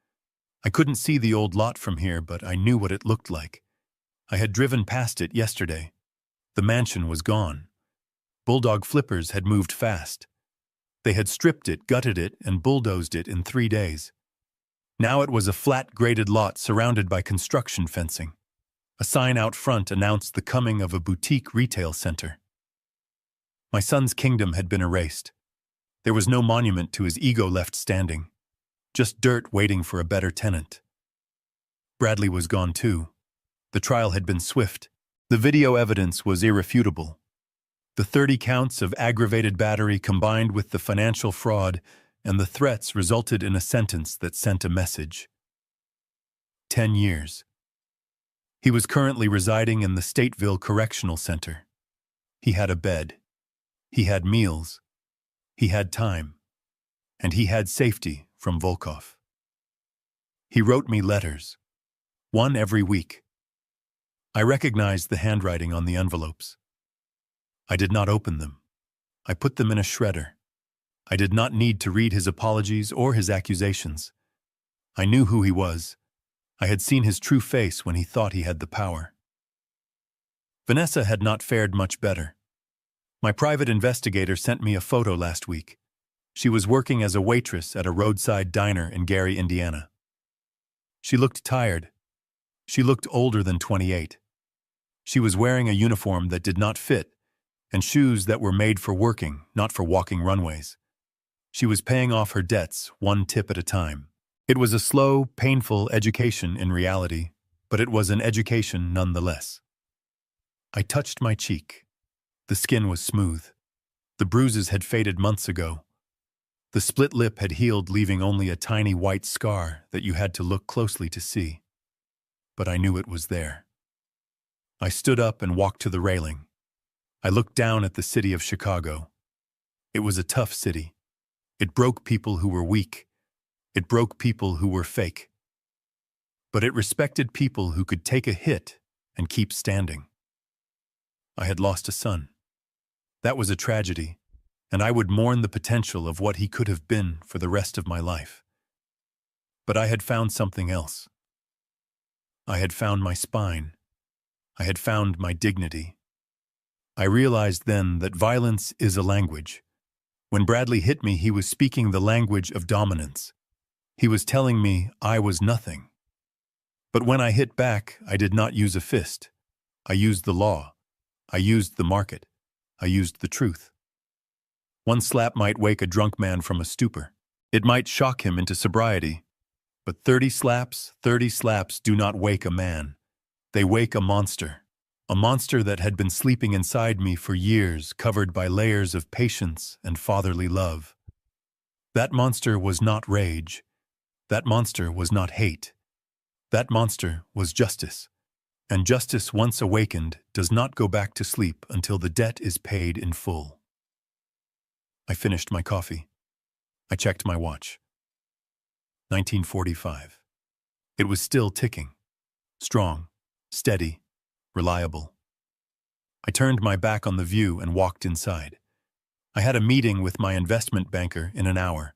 I couldn't see the old lot from here, but I knew what it looked like. I had driven past it yesterday. The mansion was gone. Bulldog flippers had moved fast. They had stripped it, gutted it, and bulldozed it in 3 days. Now it was a flat, graded lot surrounded by construction fencing. A sign out front announced the coming of a boutique retail center. My son's kingdom had been erased. There was no monument to his ego left standing. Just dirt waiting for a better tenant. Bradley was gone too. The trial had been swift. The video evidence was irrefutable. The 30 counts of aggravated battery combined with the financial fraud and the threats resulted in a sentence that sent a message. 10 years. He was currently residing in the Stateville Correctional Center. He had a bed. He had meals. He had time. And he had safety from Volkov. He wrote me letters. One every week. I recognized the handwriting on the envelopes. I did not open them. I put them in a shredder. I did not need to read his apologies or his accusations. I knew who he was. I had seen his true face when he thought he had the power. Vanessa had not fared much better. My private investigator sent me a photo last week. She was working as a waitress at a roadside diner in Gary, Indiana. She looked tired. She looked older than 28. She was wearing a uniform that did not fit, and shoes that were made for working, not for walking runways. She was paying off her debts, one tip at a time. It was a slow, painful education in reality, but it was an education nonetheless. I touched my cheek. The skin was smooth. The bruises had faded months ago. The split lip had healed, leaving only a tiny white scar that you had to look closely to see. But I knew it was there. I stood up and walked to the railing. I looked down at the city of Chicago. It was a tough city. It broke people who were weak. It broke people who were fake. But it respected people who could take a hit and keep standing. I had lost a son. That was a tragedy, and I would mourn the potential of what he could have been for the rest of my life. But I had found something else. I had found my spine. I had found my dignity. I realized then that violence is a language. When Bradley hit me, he was speaking the language of dominance. He was telling me I was nothing. But when I hit back, I did not use a fist. I used the law. I used the market. I used the truth. One slap might wake a drunk man from a stupor. It might shock him into sobriety. But 30 slaps do not wake a man. They wake a monster that had been sleeping inside me for years, covered by layers of patience and fatherly love. That monster was not rage. That monster was not hate. That monster was justice. And justice, once awakened, does not go back to sleep until the debt is paid in full. I finished my coffee. I checked my watch. 1945. It was still ticking. Strong, steady, reliable. I turned my back on the view and walked inside. I had a meeting with my investment banker in an hour.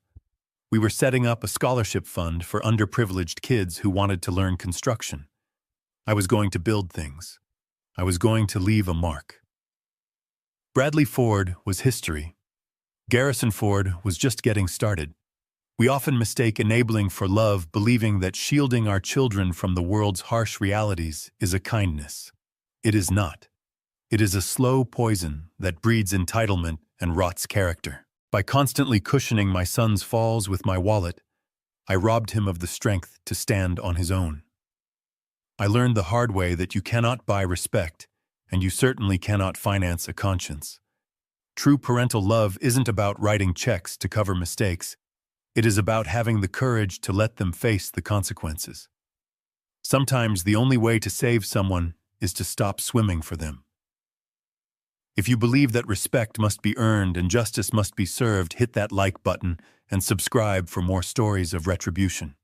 We were setting up a scholarship fund for underprivileged kids who wanted to learn construction. I was going to build things. I was going to leave a mark. Bradley Ford was history. Garrison Ford was just getting started. We often mistake enabling for love, believing that shielding our children from the world's harsh realities is a kindness. It is not. It is a slow poison that breeds entitlement and rots character. By constantly cushioning my son's falls with my wallet, I robbed him of the strength to stand on his own. I learned the hard way that you cannot buy respect, and you certainly cannot finance a conscience. True parental love isn't about writing checks to cover mistakes. It is about having the courage to let them face the consequences. Sometimes the only way to save someone is to stop swimming for them. If you believe that respect must be earned and justice must be served, hit that like button and subscribe for more stories of retribution.